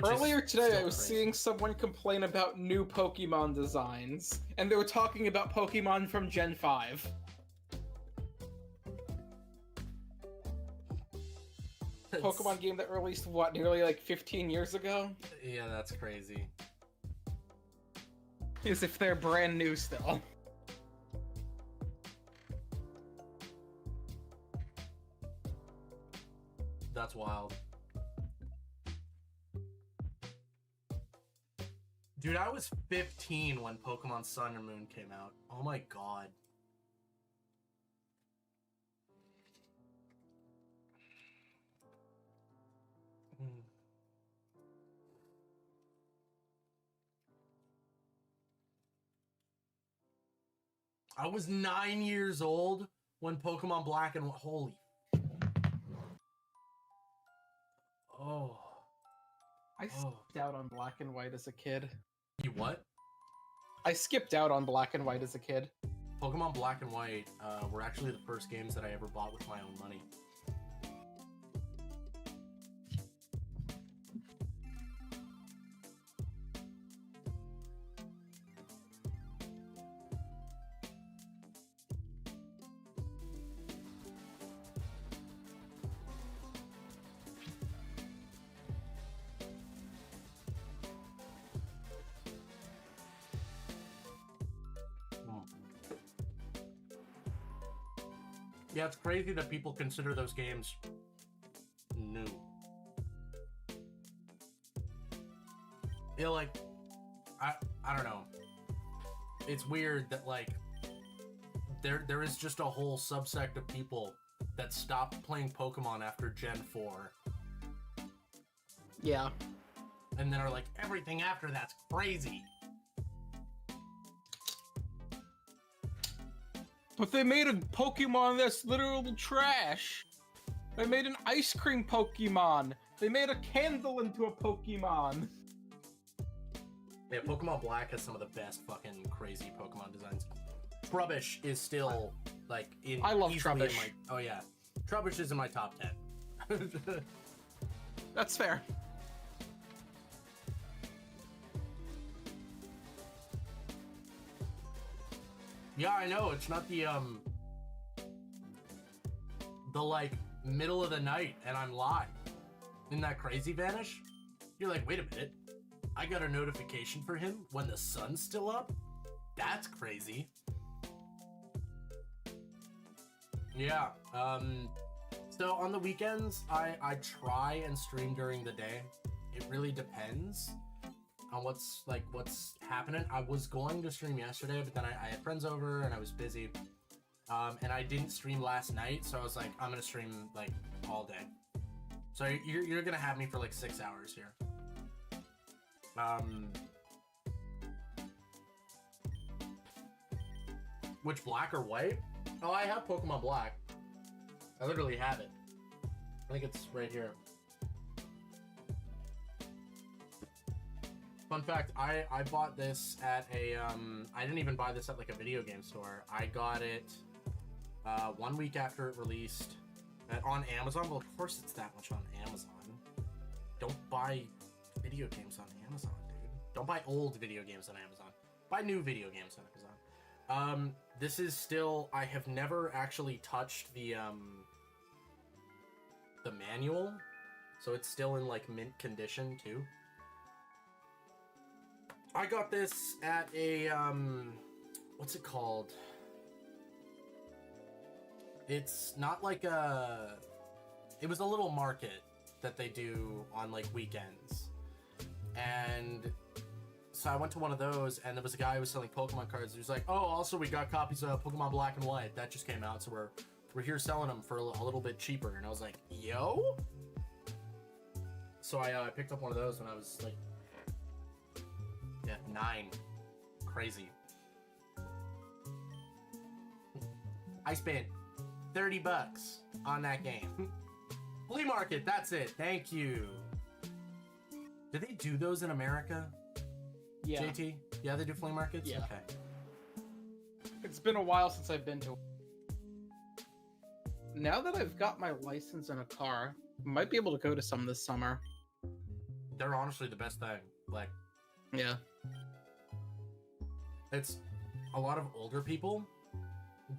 Earlier today, I was seeing someone complain about new Pokemon designs, and they were talking about Pokemon from Gen 5. Pokemon game that released, what, nearly like 15 years ago? Yeah, that's crazy. As if they're brand new still. That's wild. Dude, I was 15 when Pokemon Sun and Moon came out. Oh my god. I was 9 years old when Pokemon Black and White. Holy. Oh. I skipped out on Black and White as a kid. You what? I skipped out on Black and White as a kid. Pokemon Black and White were actually the first games that I ever bought with my own money. Yeah, it's crazy that people consider those games new. Yeah, like, I don't know. It's weird that, like, there is just a whole subsect of people that stopped playing Pokemon after Gen 4. Yeah. And then are like, everything after that's crazy. But they made a Pokemon that's literal trash. They made an ice cream Pokemon. They made a candle into a Pokemon. Yeah, Pokemon Black has some of the best fucking crazy Pokemon designs. Trubbish is still, like, in... I love easily Trubbish. In my, oh yeah. Trubbish is in my top 10. That's fair. Yeah, I know, it's not the, like, middle of the night, and I'm live. Isn't that crazy, Vanish? You're like, wait a minute. I got a notification for him when the sun's still up? That's crazy. Yeah, so on the weekends, I try and stream during the day. It really depends on what's happening. I was going to stream yesterday, but then I had friends over and I was busy. And I didn't stream last night, so I was like, I'm gonna stream like all day. So you're gonna have me for like 6 hours here. Which, Black or White? Oh, I have Pokemon Black. I literally have it. I think it's right here. Fun fact, I bought this at a, I didn't even buy this at like a video game store. I got it 1 week after it released on Amazon. Well, of course it's that much on Amazon. Don't buy video games on Amazon, dude. Don't buy old video games on Amazon. Buy new video games on Amazon. This is still, I have never actually touched the manual So it's still in like mint condition too. I got this at a what's it called? It's not like it was a little market that they do on like weekends. And so I went to one of those, and there was a guy who was selling Pokemon cards. He was like, "Oh, also we got copies of Pokemon Black and White that just came out, so we're here selling them for a little bit cheaper." And I was like, "Yo!" So I picked up one of those when I was like, 9. Crazy. I spent $30 on that game. Flea market, that's it. Thank you. Do they do those in America? Yeah. JT? Yeah, they do flea markets? Yeah. Okay. It's been a while since I've been to. Now that I've got my license in a car, I might be able to go to some this summer. They're honestly the best thing. Like, Yeah. it's a lot of older people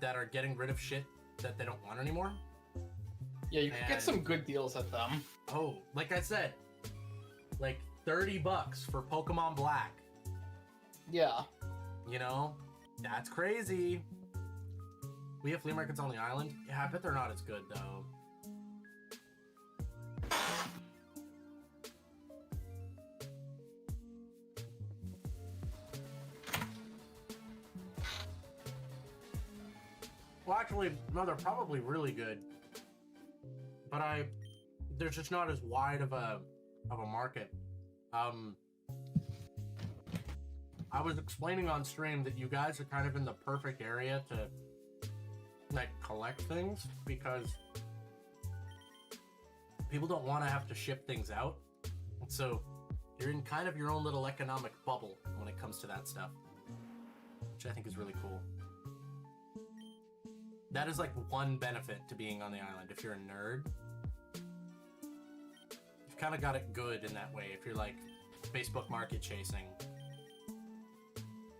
that are getting rid of shit that they don't want anymore. Yeah, you can get And- some good deals at them. Oh, like I said, like $30 for Pokemon Black. Yeah. You know, that's crazy. We have flea markets on the island. Yeah, I bet they're not as good though. Well, actually, no, they're probably really good. But there's just not as wide of a market. I was explaining on stream that you guys are kind of in the perfect area to like collect things because people don't want to have to ship things out. And so you're in kind of your own little economic bubble when it comes to that stuff, which I think is really cool. That is like one benefit to being on the island. If you're a nerd, you've kind of got it good in that way. If you're like Facebook market chasing,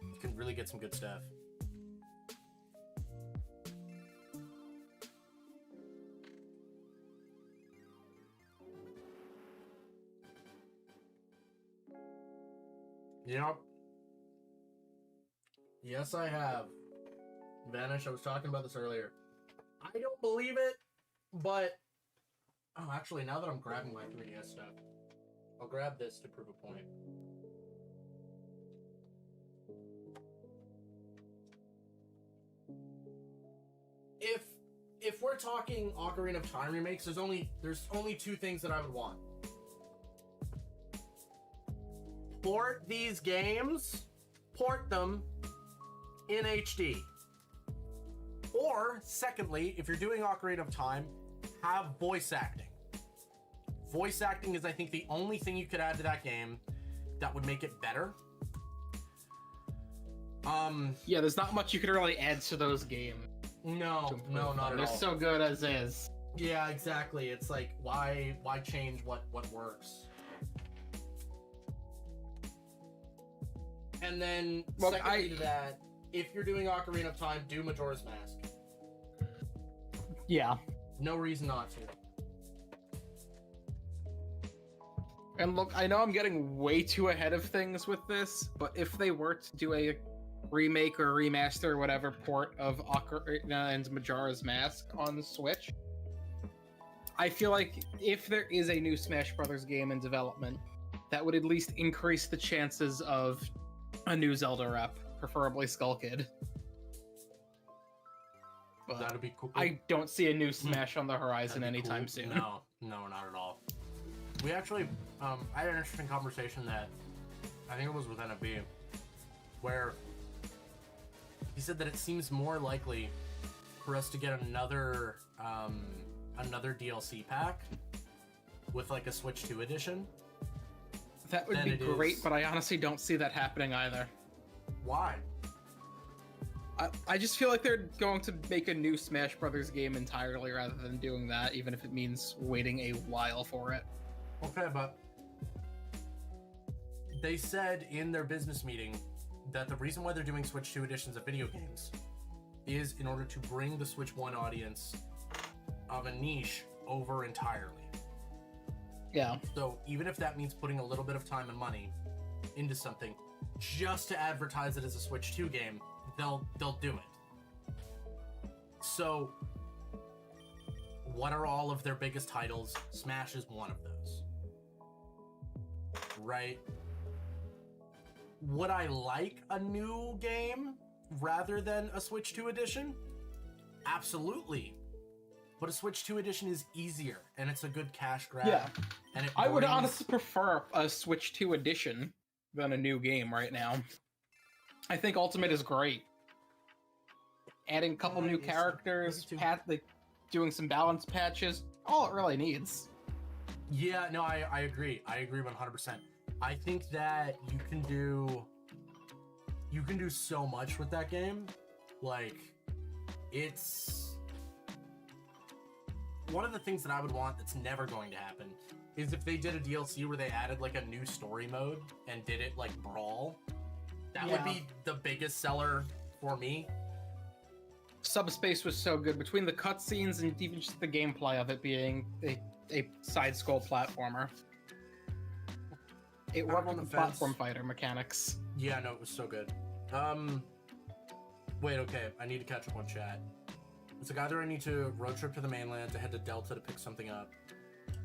you can really get some good stuff. Yep. Yes, I have. Vanish, I was talking about this earlier. I don't believe it, but... Oh, actually, now that I'm grabbing my 3DS stuff, I'll grab this to prove a point. If we're talking Ocarina of Time remakes, there's only two things that I would want. Port these games, port them in HD. Or, secondly, if you're doing Ocarina of Time, have voice acting. Voice acting is, I think, the only thing you could add to that game that would make it better. Yeah, there's not much you could really add to those games. No, not at all. They're so good as is. Yeah, exactly. It's like, why change what works? And then, Well, secondly to that, if you're doing Ocarina of Time, do Majora's Mask. Yeah. No reason not to. And look, I know I'm getting way too ahead of things with this, but if they were to do a remake or remaster or whatever port of Ocarina and Majora's Mask on Switch, I feel like if there is a new Smash Brothers game in development, that would at least increase the chances of a new Zelda rep, preferably Skull Kid. But That'd be cool. I don't see a new Smash on the horizon That'd be anytime cool. soon. No, not at all. We actually, I had an interesting conversation that I think it was with NFB, where he said that it seems more likely for us to get another DLC pack with like a Switch 2 edition. That would Then be it great, is- but I honestly don't see that happening either. Why? I just feel like they're going to make a new Smash Brothers game entirely rather than doing that, even if it means waiting a while for it. Okay, but they said in their business meeting that the reason why they're doing Switch 2 editions of video games is in order to bring the Switch 1 audience of a niche over entirely. Yeah. So even if that means putting a little bit of time and money into something just to advertise it as a Switch 2 game, they'll do it. So what are all of their biggest titles? Smash is one of those. Right? Would I like a new game rather than a Switch 2 edition? Absolutely. But a Switch 2 edition is easier, and it's a good cash grab. Yeah. And it I would brings- honestly prefer a Switch 2 edition than a new game right now. I think Ultimate is great. Adding a couple new Yes, characters, me too. doing some balance patches, all it really needs. Yeah, no, I agree. I agree 100%. I think that you can do so much with that game. Like, it's one of the things that I would want that's never going to happen is if they did a DLC where they added like a new story mode and did it like Brawl. That would Yeah. be the biggest seller for me. Subspace was so good between the cutscenes and even just the gameplay of it being a side-scroll platformer. It I'm worked on with the the platform fighter mechanics. Yeah, no, it was so good. Wait, okay, I need to catch up on chat. It's like either I need to road trip to the mainland to head to Delta to pick something up,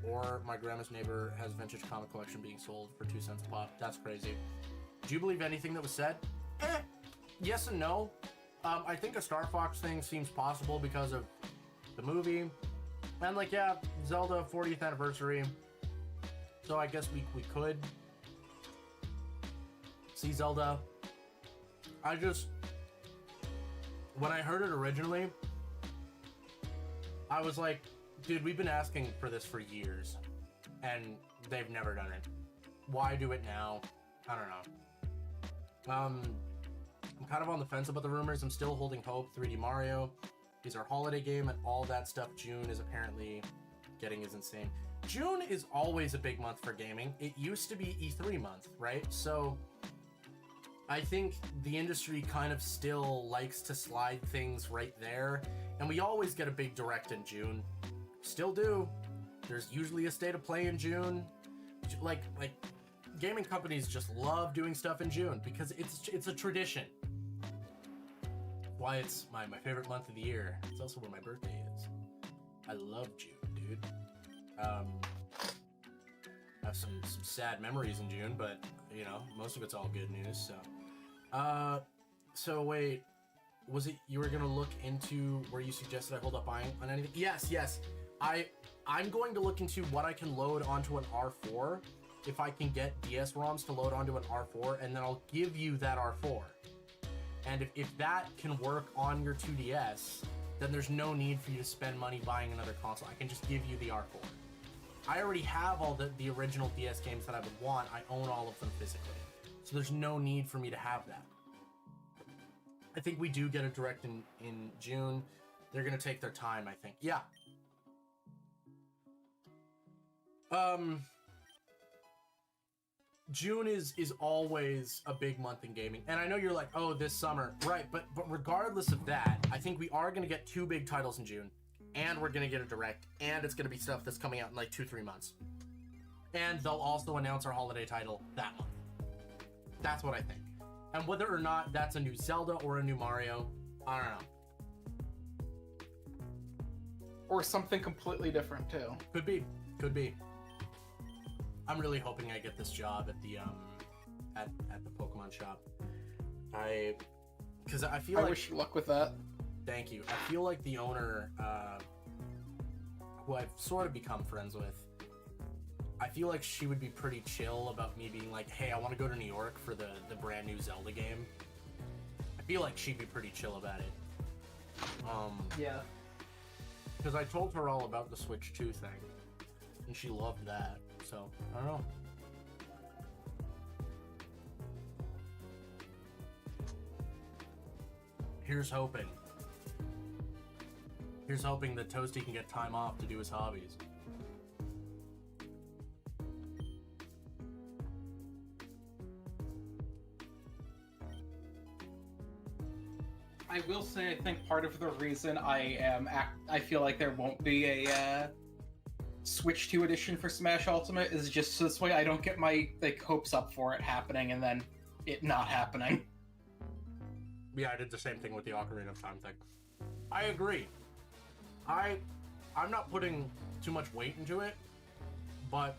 or my grandma's neighbor has vintage comic collection being sold for 2 cents a pop. That's crazy. Do you believe anything that was said? Yes and no. I think a Star Fox thing seems possible because of the movie. And like, yeah, Zelda 40th anniversary. So I guess we could see Zelda. When I heard it originally, I was like, dude, we've been asking for this for years, and they've never done it. Why do it now? I don't know. I'm kind of on the fence about the rumors. I'm still holding hope. 3D Mario is our holiday game, and all that stuff June is apparently getting is insane. June is always a big month for gaming. It used to be E3 month, right? So I think the industry kind of still likes to slide things right there, and we always get a big direct in June. Still do. There's usually a state of play in June. Like gaming companies just love doing stuff in June because it's a tradition. Why it's my favorite month of the year. It's also when my birthday is. I love June, dude. I have some sad memories in June, but you know, most of it's all good news. So wait, was it you were gonna look into where you suggested I hold up buying on anything? Yes. I'm going to look into what I can load onto an R4 if I can get DS ROMs to load onto an R4, and then I'll give you that R4. And if that can work on your 2DS, then there's no need for you to spend money buying another console. I can just give you the R4. I already have all the original DS games that I would want. I own all of them physically. So there's no need for me to have that. I think we do get a direct in June. They're going to take their time, I think. Yeah. June is always a big month in gaming. And I know you're like, oh, this summer. Right, but regardless of that, I think we are going to get 2 big titles in June. And we're going to get a direct. And it's going to be stuff that's coming out in like 2-3 months. And they'll also announce our holiday title that month. That's what I think. And whether or not that's a new Zelda or a new Mario, I don't know. Or something completely different too. Could be. I'm really hoping I get this job at the at the Pokemon shop. Because I feel I like, wish you luck with that. thank you. I feel like the owner, who I've sort of become friends with, I feel like she would be pretty chill about me being like, hey, I want to go to New York for the brand new Zelda game. I feel like she'd be pretty chill about it. Yeah. Because I told her all about the Switch 2 thing, and she loved that. So, I don't know. Here's hoping. Here's hoping that Toasty can get time off to do his hobbies. I will say, I think part of the reason I feel like there won't be Switch 2 edition for Smash Ultimate is just so this way I don't get my hopes up for it happening and then it not happening. Yeah, I did the same thing with the Ocarina of Time thing. I agree. I'm not putting too much weight into it, but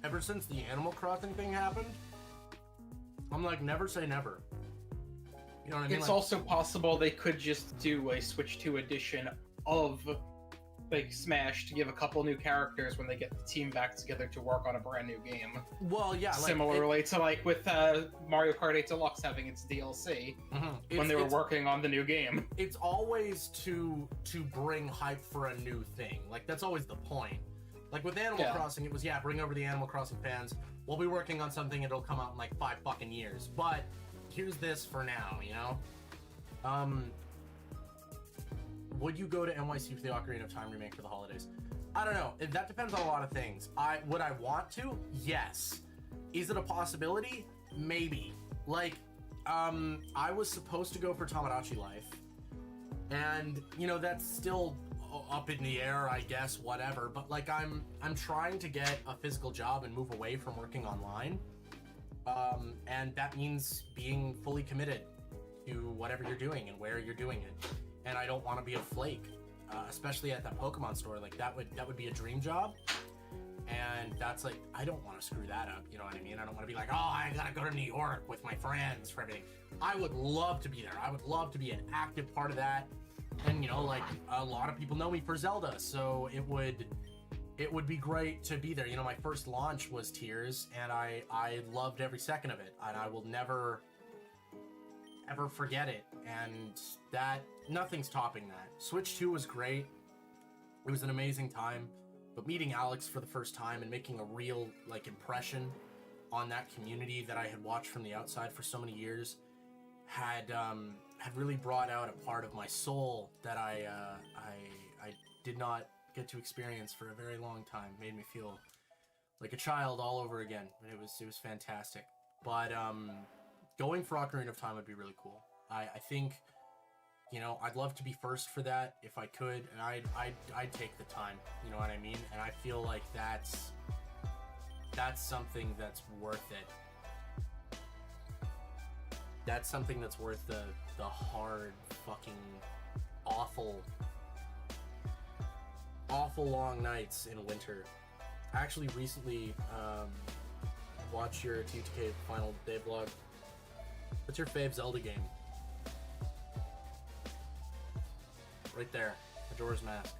ever since the Animal Crossing thing happened, I'm like, never say never. You know what I mean? It's Like, also possible they could just do a Switch 2 edition of Smash to give a couple new characters when they get the team back together to work on a brand new game. well, yeah, like, Similarly to with Mario Kart 8 Deluxe having its DLC when they were working on the new game. It's always to bring hype for a new thing. Like, that's always the point. Like with Animal Crossing, it was, bring over the Animal Crossing fans. We'll be working on something, it'll come out in like 5 fucking years. But here's this for now, you know? Would you go to NYC for the Ocarina of Time remake for the holidays? I don't know. That depends on a lot of things. Would I want to? Yes. Is it a possibility? Maybe. Like, I was supposed to go for Tamagotchi Life, and you know that's still up in the air, I guess. Whatever. But like, I'm trying to get a physical job and move away from working online, and that means being fully committed to whatever you're doing and where you're doing it. And I don't want to be a flake, especially at that Pokemon store. Like that would be a dream job, and that's like, I don't want to screw that up. You know what I mean? I don't want to be like, oh, I gotta go to New York with my friends for everything. I would love to be there. I would love to be an active part of that. And you know, like a lot of people know me for Zelda, so it would be great to be there. You know, my first launch was Tears, and I loved every second of it, and I will never ever forget it. And that, nothing's topping that. Switch 2 was great. It was an amazing time, but meeting Alex for the first time and making a real like impression on that community that I had watched from the outside for so many years had really brought out a part of my soul that I did not get to experience for a very long time. Made me feel like a child all over again. It was fantastic. But going for Ocarina of Time would be really cool. I think, you know, I'd love to be first for that if I could, and I'd take the time, you know what I mean? And I feel like that's something that's worth it. That's something that's worth the hard, fucking, awful long nights in winter. I actually recently watched your TTK Final Day vlog. What's your fave Zelda game? Right there, Majora's Mask.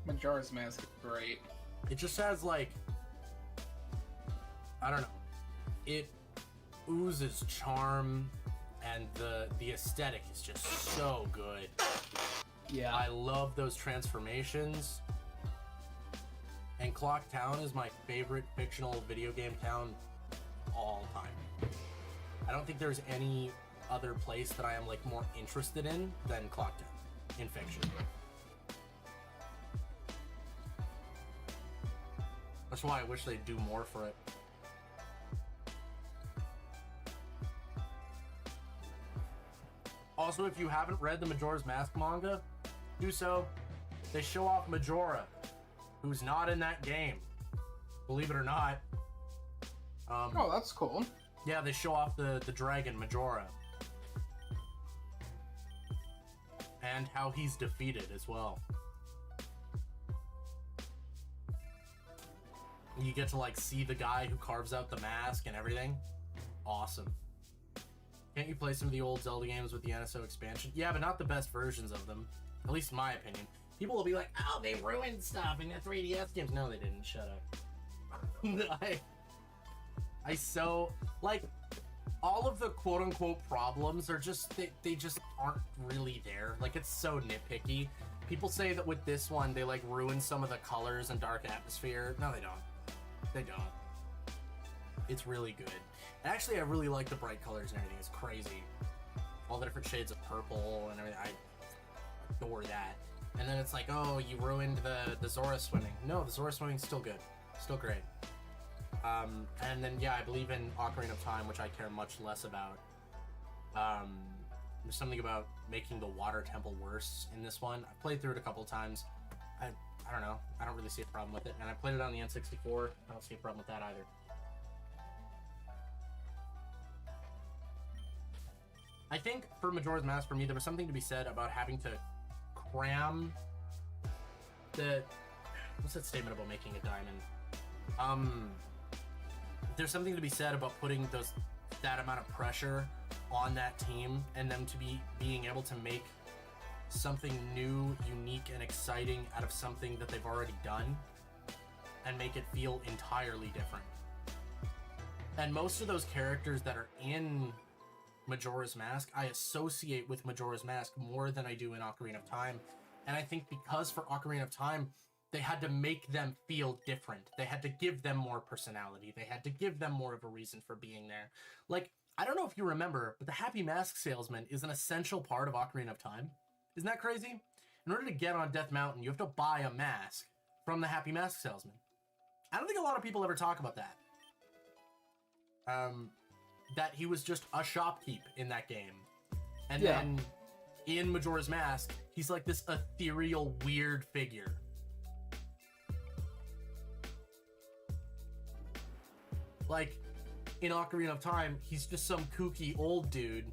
Majora's Mask is great. It just has like, I don't know, it oozes charm, and the aesthetic is just so good. Yeah. I love those transformations. And Clock Town is my favorite fictional video game town of all time. I don't think there's any other place that I am like more interested in than Clock Town in fiction. That's why I wish they'd do more for it. Also, if you haven't read the Majora's Mask manga, do so. They show off Majora, who's not in that game. Believe it or not. Oh, that's cool. Yeah, they show off the dragon Majora. And how he's defeated as well. You get to like see the guy who carves out the mask and everything. Awesome. Can't you play some of the old Zelda games with the NSO expansion? Yeah, but not the best versions of them. At least in my opinion. People will be like, oh, they ruined stuff in the 3DS games. No, they didn't. Shut up. I so... Like, all of the quote-unquote problems are just... They just aren't really there. Like, it's so nitpicky. People say that with this one, they, like, ruin some of the colors and dark atmosphere. No, they don't. They don't. It's really good. And actually, I really like the bright colors and everything. It's crazy. All the different shades of purple and everything. I adore that. And then it's like, oh, you ruined the Zora swimming. No, the Zora swimming's still good. Still great. And then, yeah, I believe in Ocarina of Time, which I care much less about. There's something about making the water temple worse in this one. I played through it a couple times. I don't know. I don't really see a problem with it. And I played it on the N64. I don't see a problem with that either. I think for Majora's Mask, for me, there was something to be said about having to cram the... What's that statement about making a diamond? There's something to be said about putting that amount of pressure on that team and them to being able to make something new, unique, and exciting out of something that they've already done and make it feel entirely different. And most of those characters that are in Majora's Mask, I associate with Majora's Mask more than I do in Ocarina of Time. And I think because for Ocarina of Time, they had to make them feel different. They had to give them more personality. They had to give them more of a reason for being there. Like, I don't know if you remember, but the Happy Mask Salesman is an essential part of Ocarina of Time. Isn't that crazy? In order to get on Death Mountain, you have to buy a mask from the Happy Mask Salesman. I don't think a lot of people ever talk about that. That he was just a shopkeep in that game. And then in Majora's Mask, he's like this ethereal, weird figure. Like, in Ocarina of Time, he's just some kooky old dude.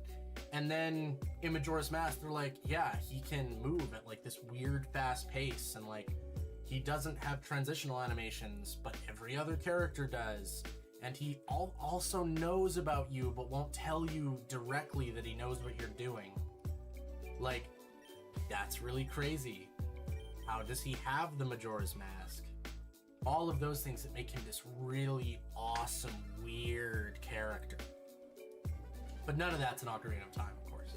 And then in Majora's Mask, they're like, yeah, he can move at like this weird fast pace. And like, he doesn't have transitional animations, but every other character does. And he also knows about you, but won't tell you directly that he knows what you're doing. Like, that's really crazy. How does he have the Majora's Mask? All of those things that make him this really awesome, weird character. But none of that's in Ocarina of Time, of course.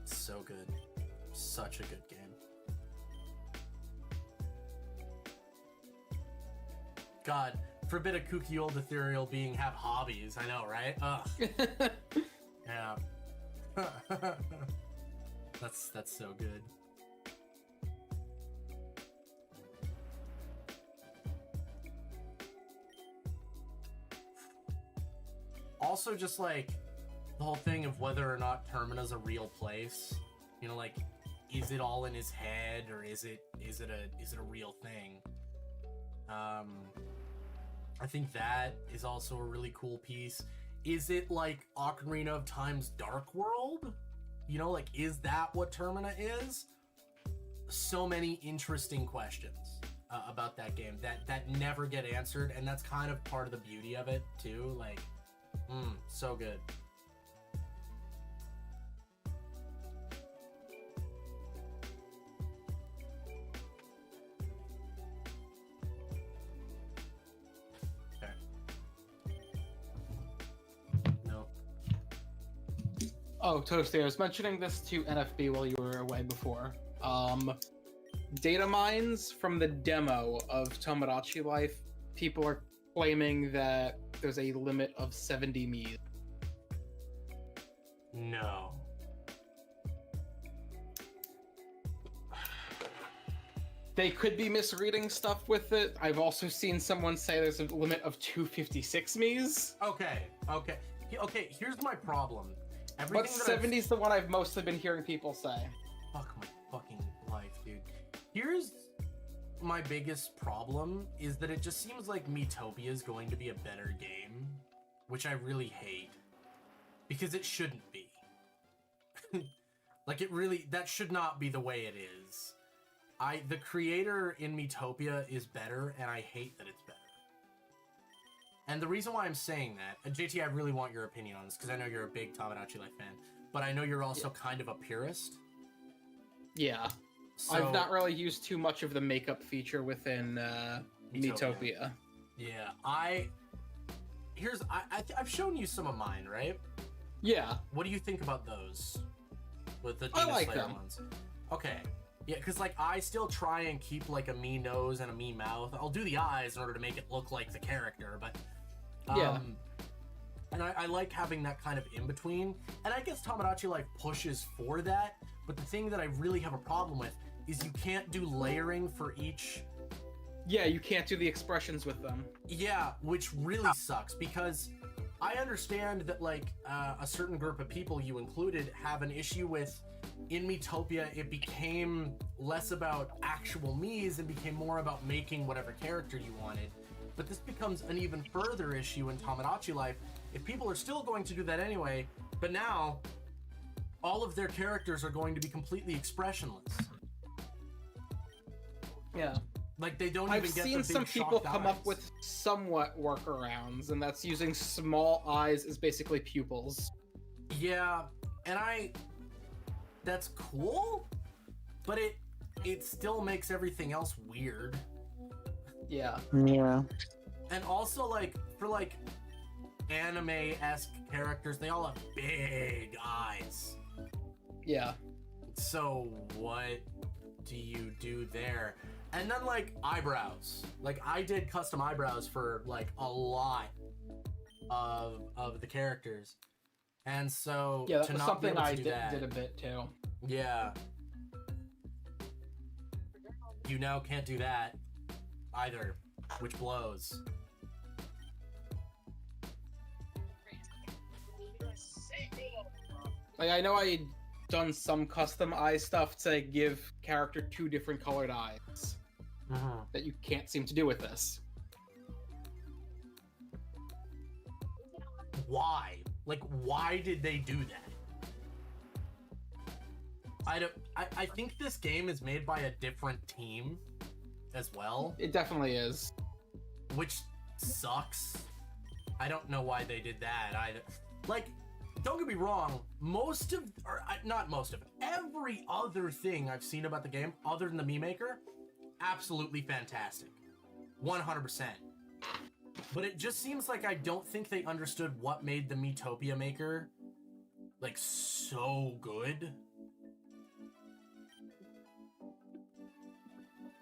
So good. Such a good game. God, forbid a kooky old ethereal being have hobbies. I know, right? Ugh. Yeah. That's so good. Also, just like the whole thing of whether or not Termina's a real place. You know, like, is it all in his head or is it a real thing? I think that is also a really cool piece. Is it like Ocarina of Time's Dark World? You know, like, is that what Termina is? So many interesting questions about that game that never get answered, and that's kind of part of the beauty of it too. Like, so good. Okay. No. Oh, Toasty, I was mentioning this to NFB while you were away before. Data mines from the demo of Tomodachi Life, people are claiming that there's a limit of 70 Miis. No. They could be misreading stuff with it. I've also seen someone say there's a limit of 256 Miis. Okay. Here's my problem. But 70 is the one I've mostly been hearing people say. Fuck my fucking life, dude. Here's my biggest problem is that it just seems like Miitopia is going to be a better game, which I really hate, because it shouldn't be. Like, that should not be the way it is. The creator in Miitopia is better, and I hate that it's better. And the reason why I'm saying that, JT, I really want your opinion on this, because I know you're a big Tomodachi Life fan, but I know you're also kind of a purist. Yeah. So, I've not really used too much of the makeup feature within Miitopia. Yeah, I've shown you some of mine, right? Yeah. What do you think about those? With the I Demon like Slayer them. ones? Okay. Yeah, because, like, I still try and keep, like, a me nose and a me mouth. I'll do the eyes in order to make it look like the character, but... yeah. And I like having that kind of in between. And I guess Tomodachi Life pushes for that. But the thing that I really have a problem with is you can't do layering for each. Yeah, you can't do the expressions with them. Yeah, which really sucks because I understand that like a certain group of people you included have an issue with in Miitopia. It became less about actual Miis and became more about making whatever character you wanted. But this becomes an even further issue in Tomodachi Life if people are still going to do that anyway, but now all of their characters are going to be completely expressionless. Yeah. Like they don't I've even get seen the big some people shocked come eyes. up with somewhat workarounds, and that's using small eyes as basically pupils. Yeah, and that's cool, but it still makes everything else weird. Yeah. Yeah. And also like for like anime-esque characters, they all have big eyes. Yeah. So what do you do there? And then like eyebrows. Like I did custom eyebrows for like a lot of the characters. And so Yeah, that to was not be something able to I do did that, a bit too. yeah. You now can't do that either, which blows. Like, I know I done some custom eye stuff to give character 2 different colored eyes that you can't seem to do with this. Why? Like, why did they do that? I think this game is made by a different team as well, It definitely is. which sucks. I don't know why they did that either. Like, don't get me wrong, not most of, every other thing I've seen about the game, other than the Mii Maker, absolutely fantastic. 100%. But it just seems like I don't think they understood what made the Miitopia Maker, like, so good.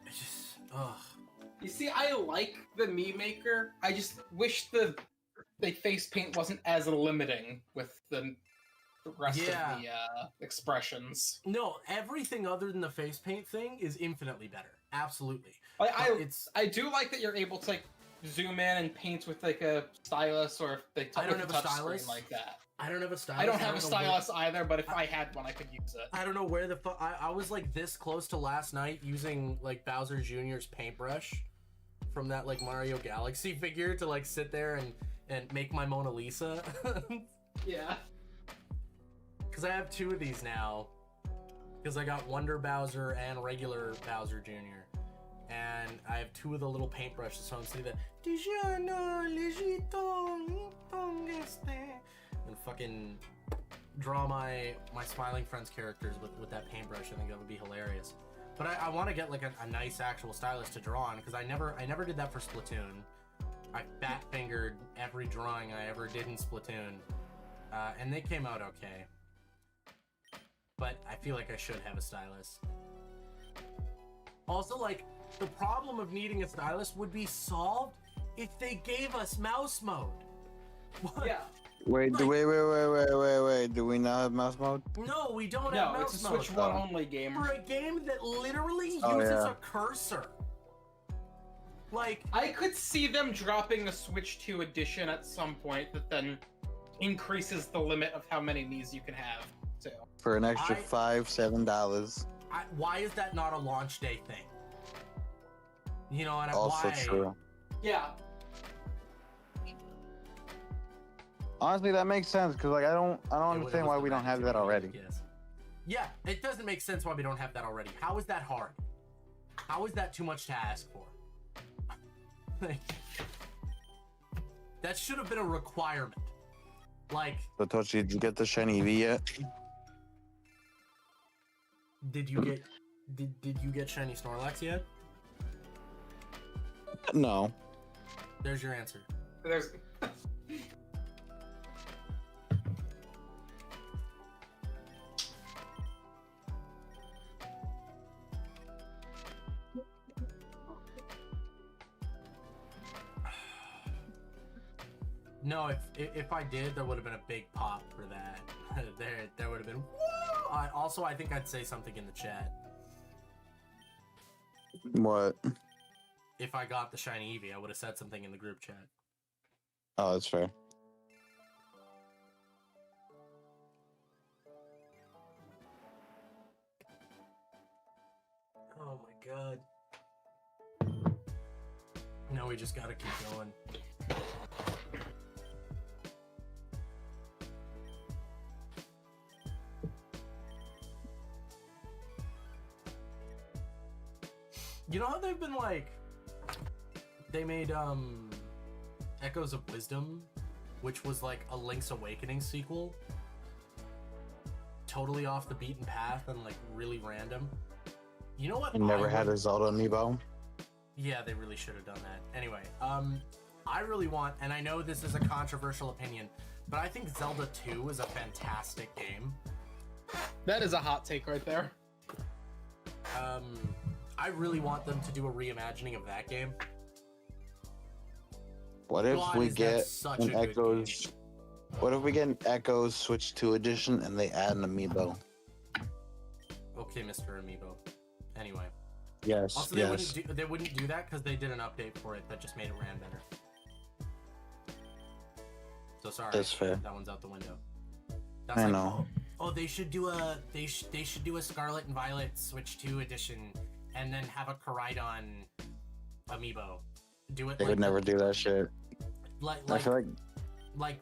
It's just, ugh. You see, I like the Mii Maker. I just wish the face paint wasn't as limiting with the rest Yeah. of the expressions. No, everything other than the face paint thing is infinitely better. Absolutely. It's I do like that you're able to like zoom in and paint with like a stylus or if they I don't with have a touch stylus. screen like that. I don't have a stylus. I don't have a know where- stylus either, but if I had one, I could use it. I don't know where the fuck. I was like this close to last night using like Bowser Jr.'s paintbrush from that like Mario Galaxy figure to like sit there and make my Mona Lisa. Yeah. Because I have 2 of these now. Because I got Wonder Bowser and regular Bowser Jr. And I have 2 of the little paintbrushes, so I'm saying that and fucking draw my Smiling Friends characters with that paintbrush. I think that would be hilarious. But I want to get like a nice actual stylus to draw on because I never did that for Splatoon. I fat fingered every drawing I ever did in Splatoon, and they came out okay. But I feel like I should have a stylus. Also, like, the problem of needing a stylus would be solved if they gave us mouse mode. What? Yeah. Wait, Like- wait. Do we not have mouse mode? No, we don't No, have mouse it's a mode. Switch 1 only game. For a game that literally Oh, uses yeah. a cursor. Like, I could see them dropping a Switch 2 edition at some point that then increases the limit of how many Miis you can have. So For an extra I- $5-7. why is that not a launch day thing? You know, and Also why? true. yeah, Honestly, that makes sense because like I don't It understand was why the we don't have magnitude that of it, already. yes. Yeah, it doesn't make sense why we don't have that already. How is that hard? How is that too much to ask for? Like, that should have been a requirement. Like, So Tochi, did you get the shiny Eevee yet? did you get shiny Snorlax yet? No. There's your answer. there's. No, if I did, there would have been a big pop for that. there would have been. Woo! Also, I think I'd say something in the chat. What? If I got the shiny Eevee, I would have said something in the group chat. Oh, that's fair. Oh my god. No, we just gotta keep going. You know how they've been like, they made Echoes of Wisdom, which was like a Link's Awakening sequel, totally off the beaten path and like really random. You know what? You never had a Zelda amiibo? Yeah, they really should have done that. Anyway, I really want, and I know this is a controversial opinion, but I think Zelda 2 is a fantastic game. That is a hot take right there. I really want them to do a reimagining of that game. What if God, we is that get such an a good Echoes? What if we get an Echoes Switch 2 edition and they add an amiibo? Okay, Mr. Amiibo. Anyway. Yes. Also, they wouldn't do that because they did an update for it that just made it ran better. So sorry. That's fair. That one's out the window. That's I like, know. Oh, they should do a Scarlet and Violet Switch 2 edition, and then have a Koraidon amiibo. Do it. They like would never do that shit. I feel like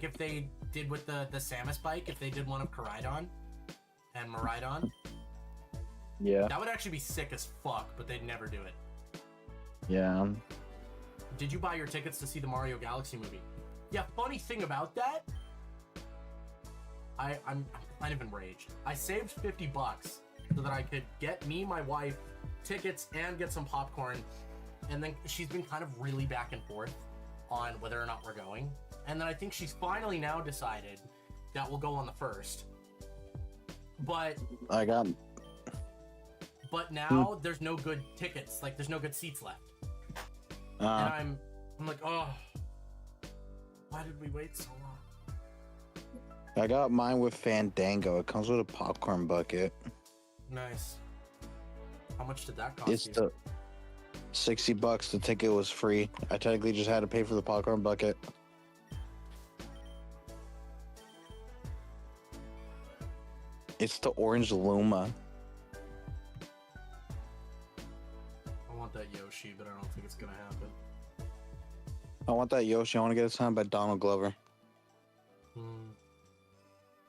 if they did with the Samus bike, if they did one of Koraidon and Miraidon, yeah. that would actually be sick as fuck. But they'd never do it. Yeah. Did you buy your tickets to see the Mario Galaxy movie? Yeah. Funny thing about that, I'm kind of enraged. I saved $50 so that I could get me, my wife, tickets and get some popcorn. And then she's been kind of really back and forth on whether or not we're going. And then I think she's finally now decided that we'll go on the 1st. But now there's no good tickets. Like there's no good seats left. And I'm like, oh, why did we wait so long? I got mine with Fandango. It comes with a popcorn bucket. Nice. How much did that cost It's you? the $60. The ticket was free. I technically just had to pay for the popcorn bucket. It's the orange Luma. I want that Yoshi, but I don't think it's gonna happen. I want that Yoshi. I want to get it signed by Donald Glover.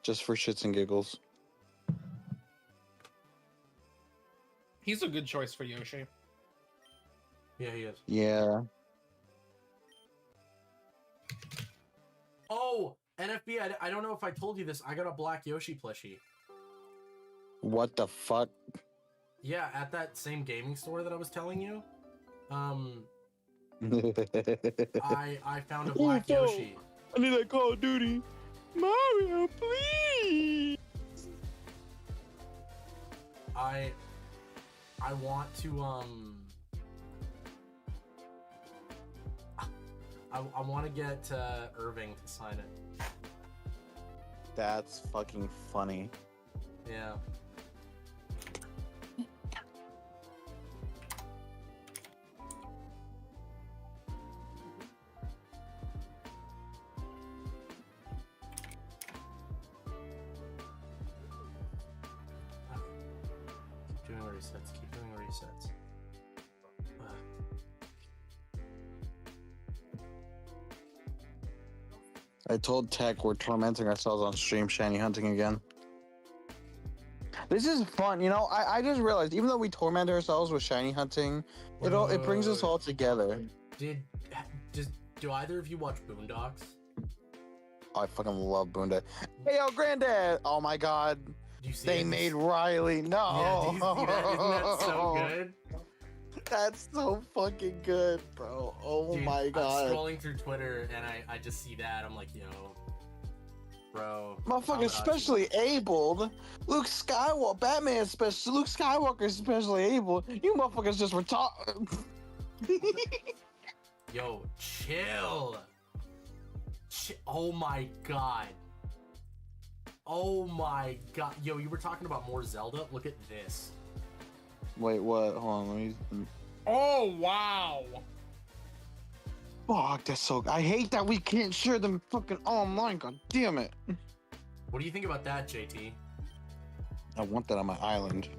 Just for shits and giggles. He's a good choice for Yoshi. Yeah, he is. Yeah. Oh, NFB, I don't know if I told you this. I got a black Yoshi plushie. What the fuck? Yeah, at that same gaming store that I was telling you. I found a black Yoshi. I need that Call of Duty. Mario, please. I want to I want to get Irving to sign it. That's fucking funny. Yeah. Keep doing resets. Keep doing resets. I told Tech we're tormenting ourselves on stream shiny hunting again. This is fun, you know. I just realized even though we torment ourselves with shiny hunting, it brings us all together. Do either of you watch Boondocks? I fucking love Boonda. Hey yo, Granddad! Oh my god, Do you see they it? made Riley. No, Yeah, do you see that? Isn't that so good? That's so fucking good, bro. Oh Dude, my god. I'm scrolling through Twitter and I just see that. I'm like, yo, bro. Motherfucker, specially abled. Luke Skywalker, Batman special. Luke Skywalker specially able. You motherfuckers just retarded. Yo, chill. Oh my god. Oh my god. Yo, you were talking about more Zelda? Look at this. Wait, what? Hold on, let me. Oh wow! Fuck, that's so. I hate that we can't share them fucking online. God damn it! What do you think about that, JT? I want that on my island.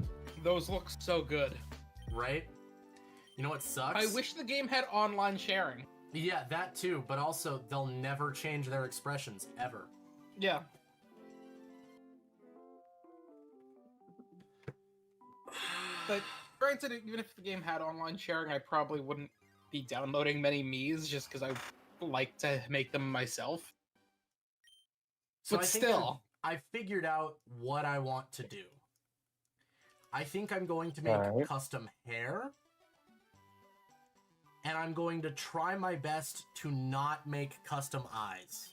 Those look so good. Right? You know what sucks? I wish the game had online sharing. Yeah, that too, but also they'll never change their expressions, ever. Yeah. But granted, even if the game had online sharing, I probably wouldn't be downloading many Miis just because I like to make them myself. So But I think still. I figured out what I want to do. I think I'm going to make Alright. custom hair. And I'm going to try my best to not make custom eyes.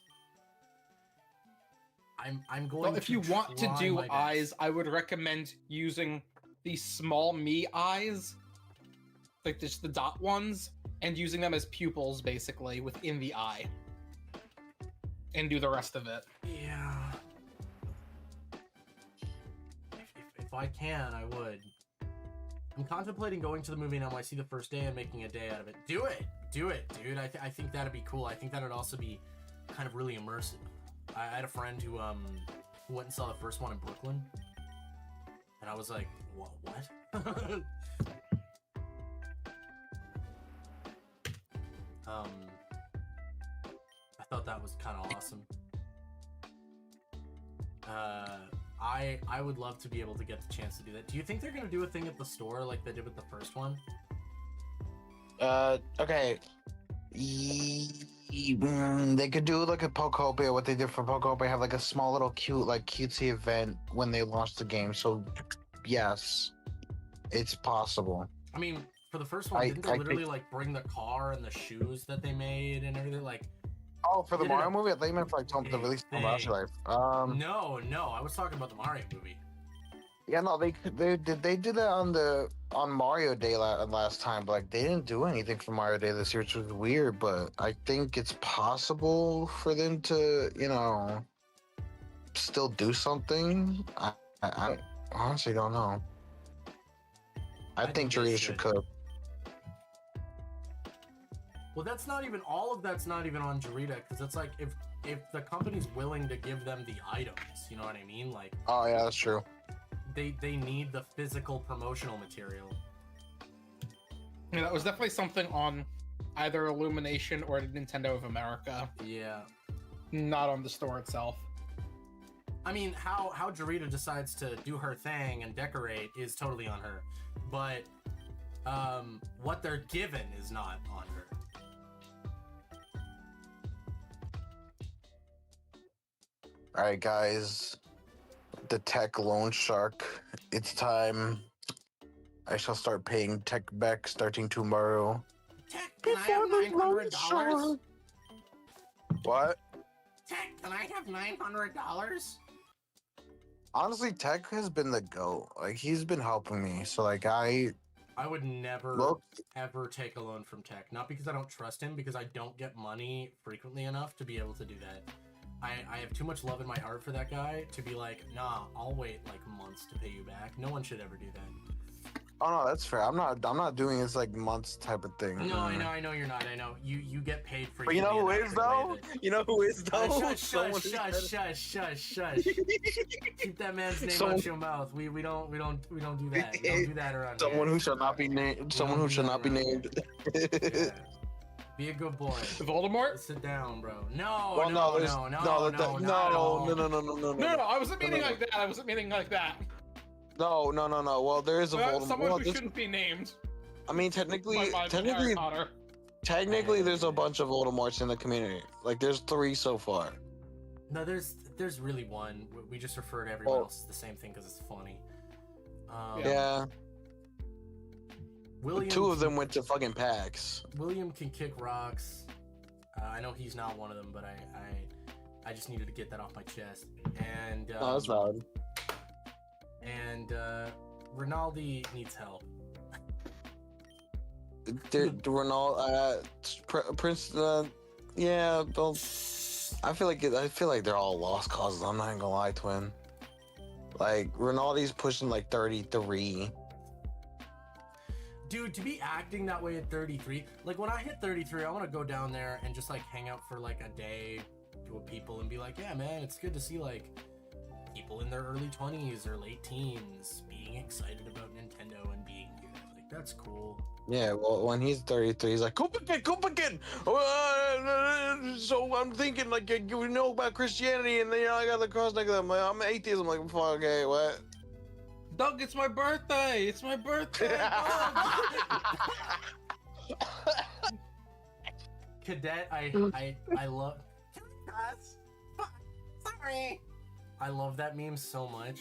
I'm going Well, if to you want to try do my best. eyes, I would recommend using the small Mii eyes, like just the dot ones, and using them as pupils basically within the eye, and do the rest of it. Yeah. If I can, I would. I'm contemplating going to the movie in NYC the first day and making a day out of it. Do it, dude. I think that'd be cool. I think that'd also be kind of really immersive. I had a friend who went and saw the first one in Brooklyn, and I was like, what? I thought that was kind of awesome. I would love to be able to get the chance to do that. Do you think they're gonna do a thing at the store like they did with the first one? Okay. They could do like a Pokopia, what they did for Pokopia, have like a small little cutesy event when they launched the game. So, yes, it's possible. I mean, for the first one, didn't they I literally think- like bring the car and the shoes that they made and everything? Like, Oh, for the No, no, Mario no. movie, I think you meant for like the release of Afterlife. no, I was talking about the Mario movie. Yeah, no, they did that on Mario Day last time, but like they didn't do anything for Mario Day this year, which was weird. But I think it's possible for them to, still do something. I honestly don't know. I think they Dorita should cook. Well, that's not even all of that's not even on Jarita, because it's like if the company's willing to give them the items, you know what I mean? Like, Oh yeah, that's true. they need the physical promotional material. Yeah, that was definitely something on either Illumination or Nintendo of America, Yeah. not on the store itself. I mean, how Jarita decides to do her thing and decorate is totally on her, but what they're given is not on her. All right, guys, the tech loan shark. It's time. I shall start paying tech back starting tomorrow. Tech, can I have $900? What? Tech, can I have $900? Honestly, Tech has been the GOAT. Like, he's been helping me. So, like, I would never look. ever take a loan from Tech. Not because I don't trust him, because I don't get money frequently enough to be able to do that. I have too much love in my heart for that guy to be like, nah, I'll wait like months to pay you back. No one should ever do that. Oh no, that's fair. I'm not doing this like months type of thing. No, I know you're not. I know you get paid for. But you know who is though? You know who is though? Shush. Keep that man's name out your mouth. We don't do that. We don't do that around Someone here. who shall not be named. Someone who shall not be named. Yeah. Be a good boy. Voldemort? Sit down, bro. No, Well, no. No, I wasn't meaning like that. I wasn't meaning like that. No. Well, there is a Well, Voldemort. someone Well, who this- shouldn't be named. I mean, technically, By Harry Potter. there's a bunch of Voldemorts in the community. Like, there's 3 so far. No, there's really one. We just refer to everyone Oh. else as the same thing because it's funny. Yeah. William. 2 of them went to fucking PAX. William can kick rocks. I know he's not one of them, but I just needed to get that off my chest. And No, that's valid. and Rinaldi needs help. Ronald, Prince, yeah, don't. I feel like they're all lost causes. I'm not even gonna lie, twin. Like Ronaldo's pushing like 33. Dude, to be acting that way at 33, like when I hit 33, I want to go down there and just like hang out for like a day with people and be like, yeah, man, it's good to see like people in their early 20s or late teens being excited about Nintendo and being here. Like, that's cool. Yeah, well, when he's 33, he's like, Copenhagen! So I'm thinking, like, you know about Christianity, and then I got the cross next to them. I'm atheist. I'm like, fuck, okay, what? Doug, it's my birthday! It's my birthday! Cadet, I love. Sorry. I love that meme so much.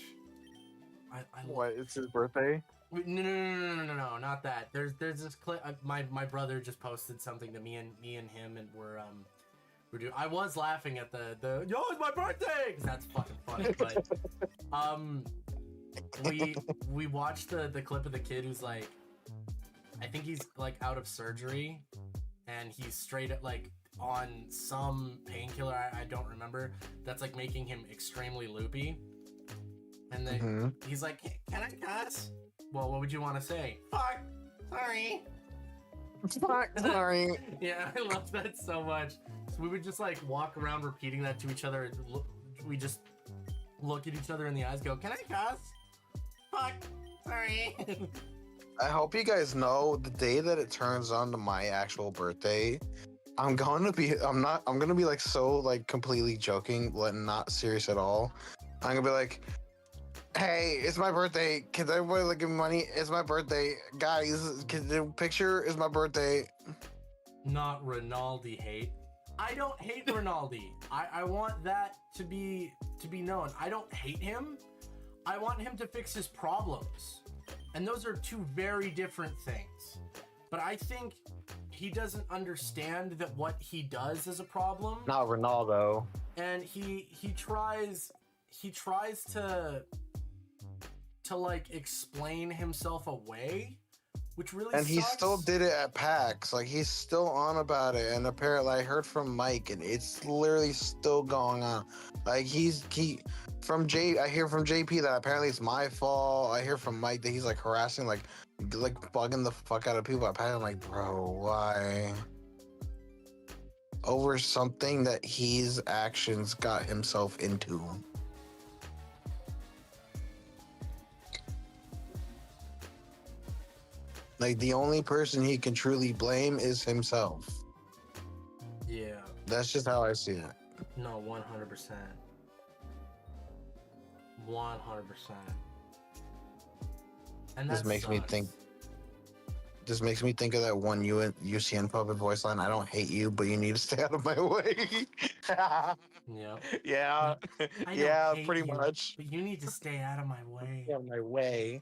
I What? It's his birthday? No, not that. There's this clip. My brother just posted something to me and him, and we're doing. I was laughing at the yo, it's my birthday, 'cause that's fucking funny. But we watched the clip of the kid who's like, I think he's like out of surgery, and he's straight up like on some painkiller. I don't remember. That's like making him extremely loopy. And then he's like, "Can I cuss?" Well, what would you want to say? Fuck. Sorry. Fuck, sorry. Yeah, I love that so much. So we would just like walk around repeating that to each other. And we just look at each other in the eyes, go, "Can I cuss?" Fuck. Sorry. I hope you guys know the day that it turns on to my actual birthday, I'm gonna be like so like completely joking, but not serious at all. I'm gonna be like, hey, it's my birthday. Can everybody like give me money? It's my birthday. Guys, can the picture is my birthday. Not Ronaldo hate. I don't hate Ronaldo. I want that to be known. I don't hate him. I want him to fix his problems. And those are two very different things. But I think he doesn't understand that what he does is a problem. Not Ronaldo. And he tries to like explain himself away, which really And he sucks. still did it at PAX. Like he's still on about it. And apparently I heard from Mike and it's literally still going on. Like I hear from JP that apparently it's my fault. I hear from Mike that he's like harassing, like bugging the fuck out of people at PAX. I'm like, bro, why? Over something that his actions got himself into. Like the only person he can truly blame is himself. Yeah. That's just how I see it. No, 100%. 100%. And This that makes me sucks. think. This makes me think of that one UCN public voice line. I don't hate you, but you need to stay out of my way. Yep. Yeah. I don't Yeah, hate pretty you, much. But you need to stay out of my way. Out of my way.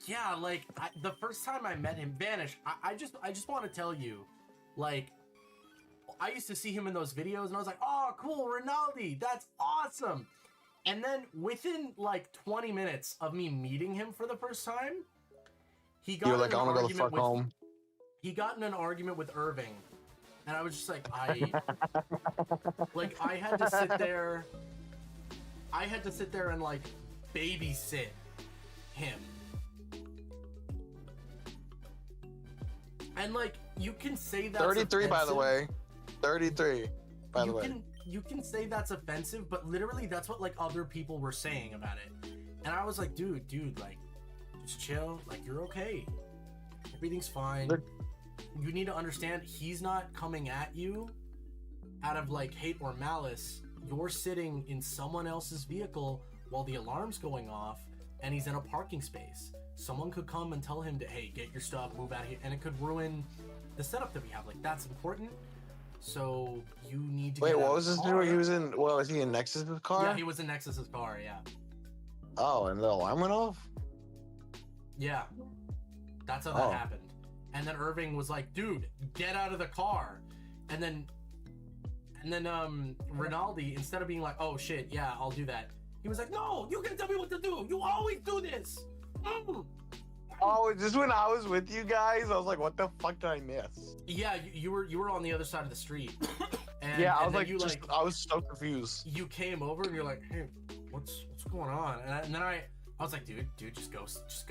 Yeah, like the first time I met him, Vanish. I just want to tell you, like, I used to see him in those videos, and I was like, "Oh, cool, Ronaldo, that's awesome." And then within like 20 minutes of me meeting him for the first time, he got You're like, in I an want to go the argument fuck home. He got in an argument with Irving, and I was just like, I had to sit there. I had to sit there and like babysit him. And like you can say that's 33, by the offensive. way. 33, by the way. You can say that's offensive, but literally that's what like other people were saying about it. And I was like, dude, like, just chill. Like, you're okay. Everything's fine. You need to understand he's not coming at you out of like hate or malice. You're sitting in someone else's vehicle while the alarm's going off and he's in a parking space. Someone could come and tell him to, hey, get your stuff, move out of here, and it could ruin the setup that we have. Like, that's important. So you need to. Wait, what was his name? He was in. What was he in Nexus's car? Yeah, he was in Nexus's car. Yeah. Oh, and the alarm went off. Yeah, that's how that happened. And then Irving was like, "Dude, get out of the car," and then Ronaldo, instead of being like, "Oh shit, yeah, I'll do that," he was like, "No, you can tell me what to do. You always do this." Oh, is this when I was with you guys? I was like, what the fuck did I miss? Yeah, you were on the other side of the street. And, Yeah, I and was then like, you I was so confused. you came over and you're like, hey, what's going on? And then I was like, dude, just go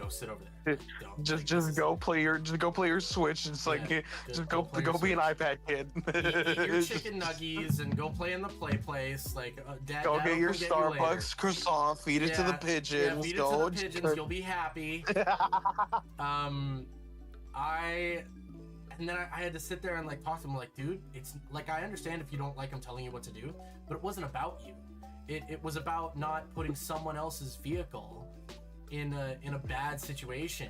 sit over there. Don't, like, this is- Go play your Switch. It's like Yeah, just go go play your be an Switch. iPad kid. Eat your chicken nuggies and go play in the play place. Like, Dad, Go Dad'll get your come get you later. Starbucks croissant, feed it to the Yeah, pigeons. Yeah, feed it go to the pigeons. You'll be happy. And then I had to sit there and like talk to him, like, dude, it's like, I understand if you don't like him telling you what to do, but it wasn't about you. It was about not putting someone else's vehicle in a bad situation,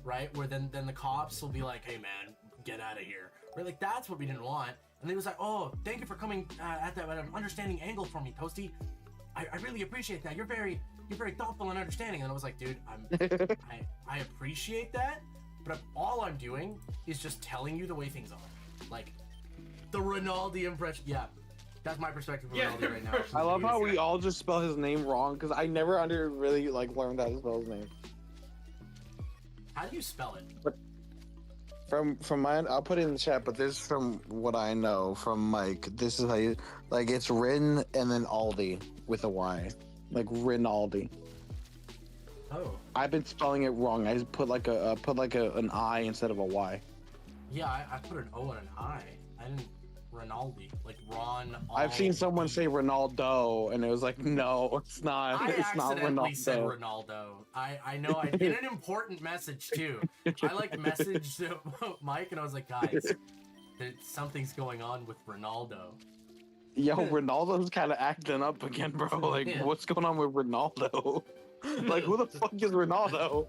right? Where then the cops will be like, hey man, get out of here. Right? Like, that's what we didn't want. And they was like, oh, thank you for coming at an understanding angle for me, Toasty. I really appreciate that. You're very thoughtful and understanding. And I was like, dude, I appreciate that, but all I'm doing is just telling you the way things are. Like, the Rinaldi impression. Yeah, that's my perspective of Rinaldi right now. I love how we all just spell his name wrong because I never really like learned how to spell his name. How do you spell it? From mine, I'll put it in the chat. But this, from what I know from Mike, this is how you like. It's Rin and then Aldi with a Y, like Rinaldi. Oh. I've been spelling it wrong. I just put an I instead of a Y. Yeah, I put an O and an I. I didn't Rinaldi, like Ron. I've seen someone say Ronaldo, and it was like, no, it's not. I It's not accidentally Ronaldo. said Ronaldo. I know I in an important message too. I like messaged Mike, and I was like, guys, something's going on with Ronaldo. Yo, Ronaldo's kind of acting up again, bro. Like, Yeah. what's going on with Ronaldo? Like, who the fuck is Ronaldo?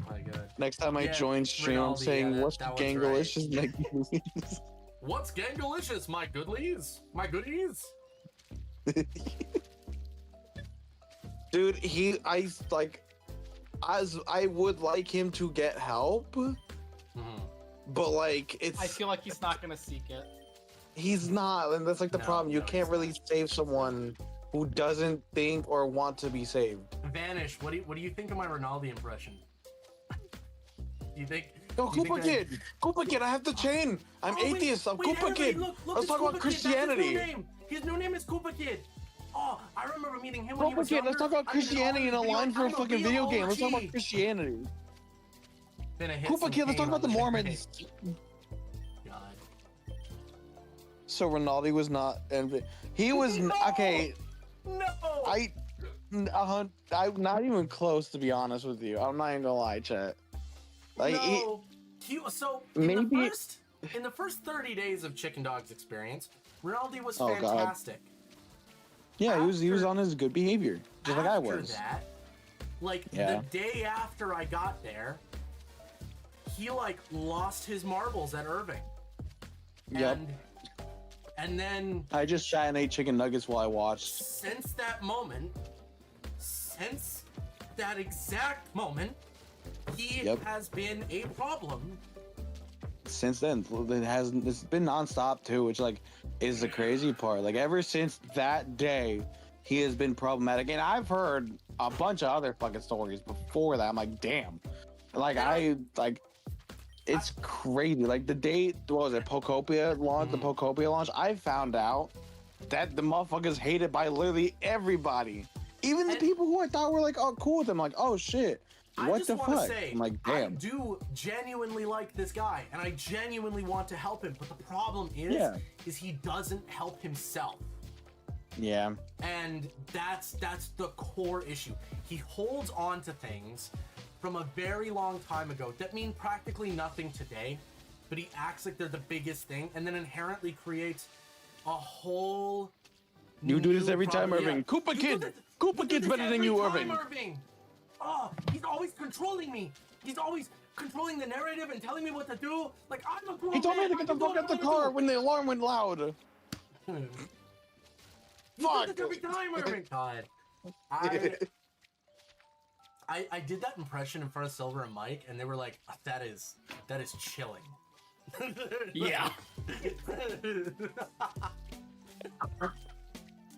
My God. Next time I Yeah, join stream, I'm Rinaldi, saying, yeah, what's that one's Gangalicious make movies? What's Gangalicious, my goodlies? My goodies? Dude, I would like him to get help, Mm-hmm. but like, I feel like he's not gonna seek it. he's not, and that's like the No, problem. You no, can't he's really not. save someone who doesn't think or want to be saved. Vanish. What do you think of my Rinaldi impression? Do you think? Yo, do you Koopa think Kid! Koopa Kid, I have the chain! I'm Oh, wait, atheist, I'm wait, Koopa everybody, Kid! Look, Let's it's talk about Koopa Kid, that's Christianity! His new name is Koopa Kid. Oh, I remember meeting him when he Koopa was Kid, let's talk younger. about Christianity in a line for a fucking video game. Let's talk about Christianity. Koopa Kid, let's talk about the Mormons. God. So Rinaldi was not, he was, okay, No. I'm not even close, to be honest with you. I'm not even gonna lie, chat. Like, No. So Maybe- in the first 30 days of Chicken Dog's experience, Rinaldi was Oh, God. fantastic. yeah, he was after- on his good behavior, just like I After was. that, like Yeah. the day after I got there, he like lost his marbles at Irving. Yep. And then I just sat and ate chicken nuggets while I watched. since that exact moment, he Yep. has been a problem. Since then, it's been nonstop too, which like is the crazy part. Like ever since that day, he has been problematic. And I've heard a bunch of other fucking stories before that. I'm like, damn. Like it's crazy. Like the day, what was it, Pokopia launch, the Pokopia launch, I found out that the motherfuckers hated by literally everybody. Even the And- people who I thought were like, oh, cool with them. Like, oh shit. I What just the want to fuck? say, I'm like, I damn. do genuinely like this guy, and I genuinely want to help him. But the problem is he doesn't help himself. Yeah. And that's the core issue. He holds on to things from a very long time ago that mean practically nothing today, but he acts like they're the biggest thing, and then inherently creates a whole. You do this new every time, problem. Irving. Koopa You Kid! do this- Koopa you do Kid's this better than every you, time, Irving. Oh, he's always controlling me. He's always controlling the narrative and telling me what to do. Like, I'm a grown He told me man, to I get the can do fuck what out the I wanna car do. when the alarm went loud. You Fuck. do this every time, Irving. God. I did that impression in front of Silver and Mike, and they were like, that is chilling. Yeah.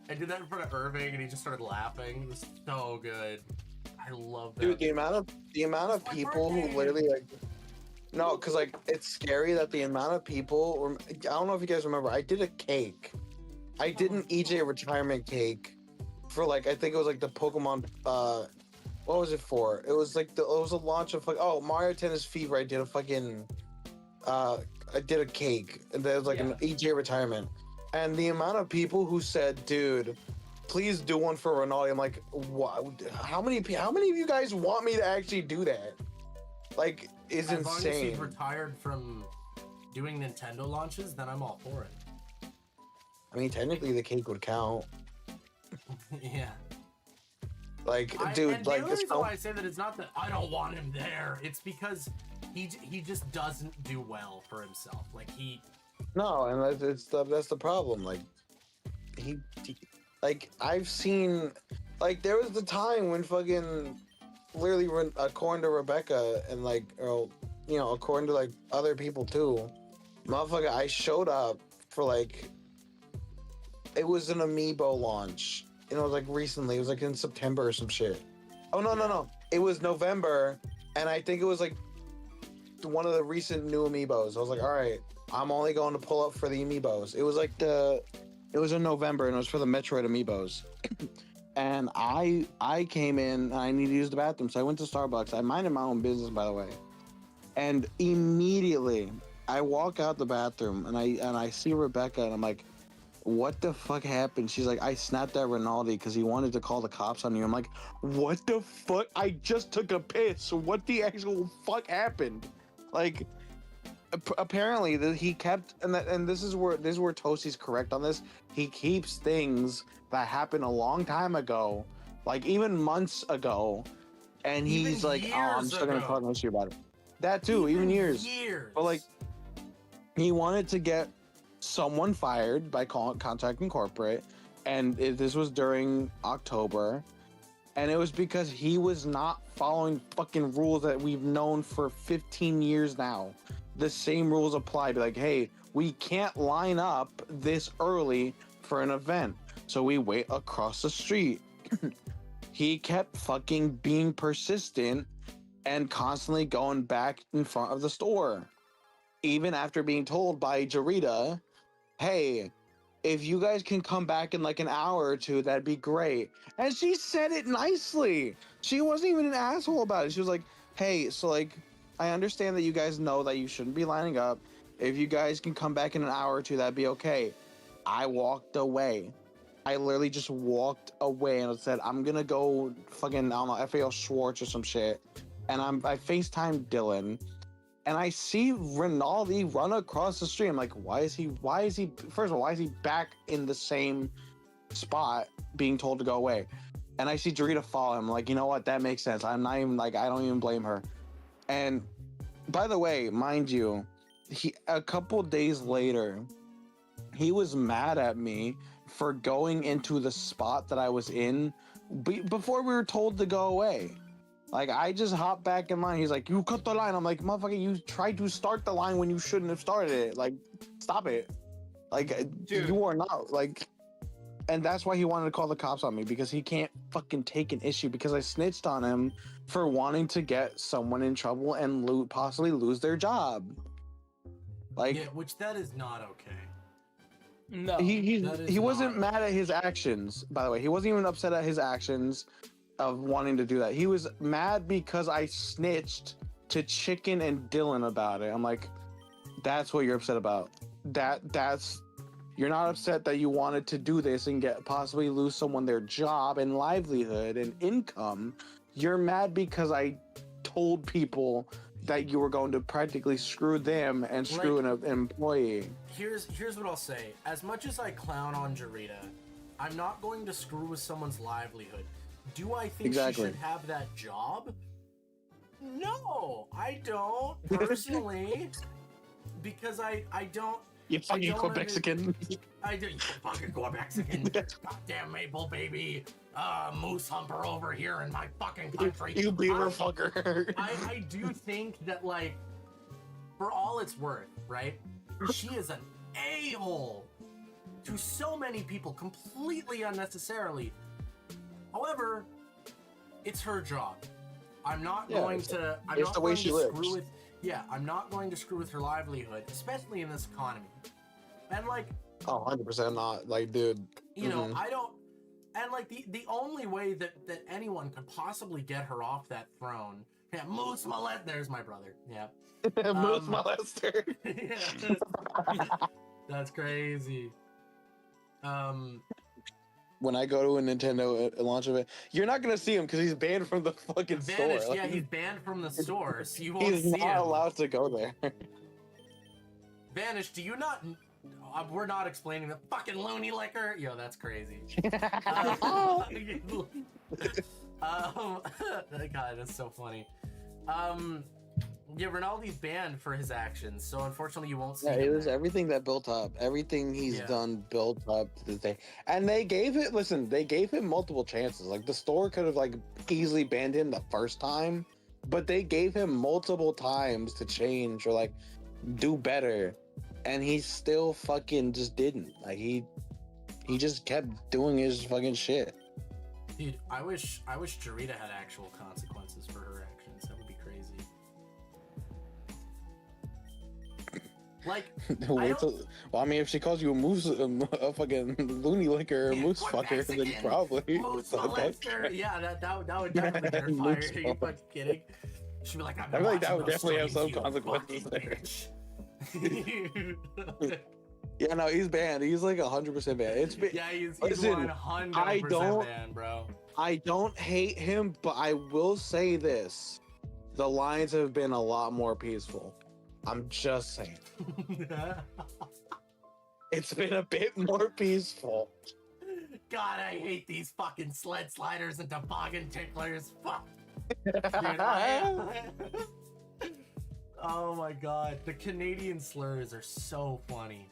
I did that in front of Irving, and he just started laughing. It was so good. I love that. Dude, the amount of It's my people who birthday. literally like, no, because like it's scary that the amount of people. I don't know if you guys remember. I did a cake. I did an EJ retirement cake for like I think it was like the Pokemon. What was it for? It was like it was a launch of like Mario Tennis Fever. I did a fucking I did a cake and there was like an EJ retirement, and the amount of people who said, "Dude, please do one for Ronaldo." I'm like, what? How many of you guys want me to actually do that? Like, it's as long as he's insane. retired from doing Nintendo launches, then I'm all for it. I mean, technically, the cake would count. Yeah. Like, And dude, the like, only reason why I say that it's not that I don't want him there. It's because he just doesn't do well for himself. Like no, and that's the problem. Like, he like I've seen, like there was the time when fucking literally according to Rebecca and like, according to like other people too, motherfucker, I showed up for like, it was an amiibo launch. It was like recently. It was like in September or some shit. Oh no. It was November, and I think it was like one of the recent new amiibos. I was like, all right, I'm only going to pull up for the amiibos. It was like it was in November, and it was for the Metroid amiibos. And I came in, and I needed to use the bathroom, so I went to Starbucks. I minded my own business, by the way. And immediately, I walk out the bathroom, and I see Rebecca, and I'm like, what the fuck happened? She's like, I snapped at Rinaldi because he wanted to call the cops on you. I'm like, what the fuck? I just took a piss. What the actual fuck happened? Like, apparently he kept, and this is where Toasty's correct on this. He keeps things that happened a long time ago, like even months ago, and he's like, oh, I'm still gonna talk to you about it. That too, even years. But like, he wanted to get someone fired by contacting corporate, and this was during October, and it was because he was not following fucking rules that we've known for 15 years now. The same rules apply. Be like, hey, we can't line up this early for an event, so we wait across the street. He kept fucking being persistent and constantly going back in front of the store, even after being told by Jarita, hey, if you guys can come back in like an hour or two, that'd be great. And she said it nicely. She wasn't even an asshole about it. She was like, hey, so like, I understand that you guys know that you shouldn't be lining up. If you guys can come back in an hour or two, that'd be okay. I walked away. I literally just walked away and said, I'm gonna go fucking, I don't know, FAO Schwartz or some shit. And I FaceTime Dylan. And I see Rinaldi run across the street. I'm like, why is he, first of all, why is he back in the same spot being told to go away? And I see Jarita follow him. I'm like, you know what? That makes sense. I'm not even like, I don't even blame her. And by the way, mind you, a couple days later, he was mad at me for going into the spot that I was in before we were told to go away. Like, I just hopped back in line. He's like, you cut the line. I'm like, motherfucker, you tried to start the line when you shouldn't have started it. Like, stop it. Like, dude, you are not, like... And that's why he wanted to call the cops on me, because he can't fucking take an issue, because I snitched on him for wanting to get someone in trouble and possibly lose their job. Like... Yeah, which that is not okay. No. He wasn't mad at his actions, by the way. He wasn't even upset at his actions of wanting to do that. He was mad because I snitched to Chicken and Dylan about it. I'm like, that's what you're upset about. You're not upset that you wanted to do this and possibly lose someone their job and livelihood and income. You're mad because I told people that you were going to practically screw them and screw an employee. Here's what I'll say. As much as I clown on Jarita, I'm not going to screw with someone's livelihood. Do I think she should have that job? No, I don't, personally. Because I don't... You fucking Quebexican. I do. You fucking Quebexican. Goddamn maple baby. Moose humper over here in my fucking country. You beaver fucker. I do think that, like, for all it's worth, right? She is an a-hole to so many people completely unnecessarily. However, it's her job. I'm not going to. I'm it's not the way going she to lives. screw with. Yeah, I'm not going to screw with her livelihood, especially in this economy. And like, Oh, 100% not. Like, dude. you know, I don't. And like the only way that anyone could possibly get her off that throne. Yeah, Moose Molest. There's my brother. Yeah. Moose molester. Yeah. That's crazy. When I go to a Nintendo launch event, you're not gonna see him because he's banned from the fucking Vanished. store. Yeah, Like, he's banned from the store, so you won't he's see not him. allowed to go there. Vanished. Do you not? We're not explaining the fucking loony liquor. Yo, that's crazy. God, that's so funny. Yeah, Rinaldi's banned for his actions, so unfortunately you won't see Yeah, him it was there. everything that built up. Everything he's Yeah. done built up to this day. And they gave it, listen, they gave him multiple chances. Like, the store could have, like, easily banned him the first time, but they gave him multiple times to change or, like, do better. And he still fucking just didn't. Like, he just kept doing his fucking shit. Dude, I wish Jarita had actual consequences for her actions. That would be crazy. Like, Well, I mean, if she calls you a moose, a fucking loony licker or Yeah, moose what fucker, then Mexican probably. Moose So that's- molester. Yeah, that would definitely get her Moose fired. Are you molester. fucking kidding? She'd be like, I feel like that would definitely have some you consequences fucking there. bitch. Yeah, no, he's banned. He's like 100% banned. It's been, Yeah, he's Listen, 100% I don't- banned, bro. I don't hate him, but I will say this: the lines have been a lot more peaceful. I'm just saying, it's been a bit more peaceful. God, I hate these fucking sled sliders and toboggan ticklers. Fuck. Dude, oh my god, the Canadian slurs are so funny.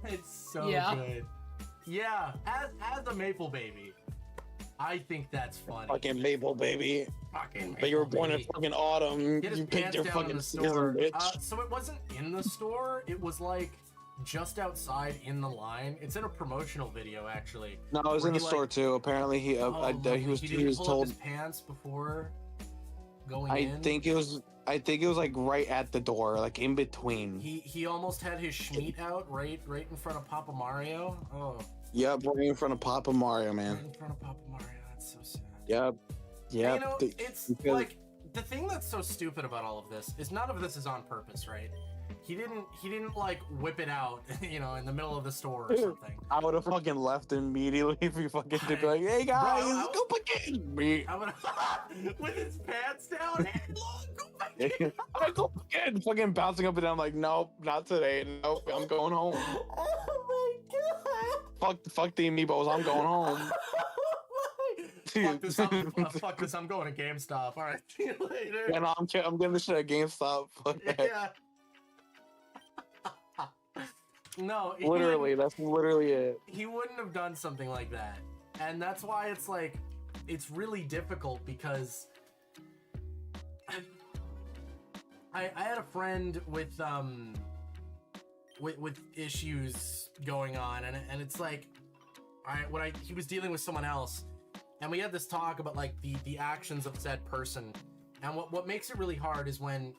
It's so Yeah. good. Yeah, as a Maple Baby, I think that's funny. Fucking Maple baby, Fucking but you were Maple born in Baby. fucking autumn. Get his You picked pants your down in fucking the season, store. bitch. So it wasn't in the store. It was like just outside in the line. It's in a promotional video, actually. No, I was where in the he, store like- too. Apparently, he lovely. he was didn't pull up told. his pants before going I in. think it was like right at the door, like in between. He almost had his schmeat out right in front of Papa Mario. Oh, Yep, right in front of Papa Mario, right man. in front of Papa Mario. That's so sad. Yep, And, yep. you know, it's because- like the thing that's so stupid about all of this is none of this is on purpose, right? He didn't like whip it out, you know, in the middle of the store or something. I would have fucking left immediately if you fucking did be like, hey guys, Bro, go back in. Me. I would with his pants down. Hey, look, go back in. I go back in, fucking bouncing up and down like, nope, not today. Nope, I'm going home. Oh my god. Fuck the amiibos, I'm going home. Fuck this, I'm going to GameStop. All right, see you later. And I'm getting the shit at GameStop. Fuck that. Yeah. No, he Literally, that's literally it. he wouldn't have done something like that, and that's why it's like it's really difficult because I had a friend with issues going on, and it's like he was dealing with someone else, and we had this talk about like the actions of said person, and what makes it really hard is when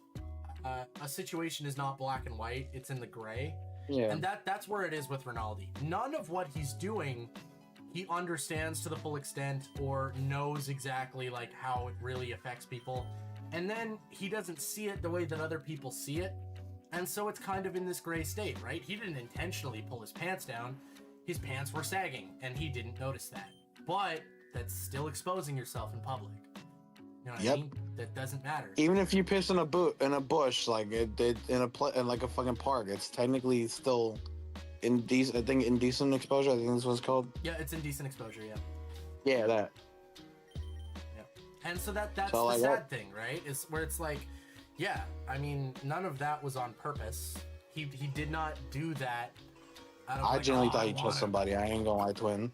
a situation is not black and white, it's in the gray. Yeah. And that's where it is with Rinaldi. None of what he's doing he understands to the full extent or knows exactly like how it really affects people. And then he doesn't see it the way that other people see it. And so it's kind of in this gray state, right? He didn't intentionally pull his pants down. His pants were sagging and he didn't notice that. But that's still exposing yourself in public. You know what I mean? That doesn't matter. Even if you piss in a bush, like in like a fucking park, it's technically still indecent exposure. I think this one's called. Yeah, it's indecent exposure, yeah. Yeah, that. And so that's So, the like, sad thing, right? Is where it's like, yeah, I mean, none of that was on purpose. He did not do that. Out of, I like, genuinely "Oh, thought I you trust wanna-" somebody. I ain't gonna lie, twin.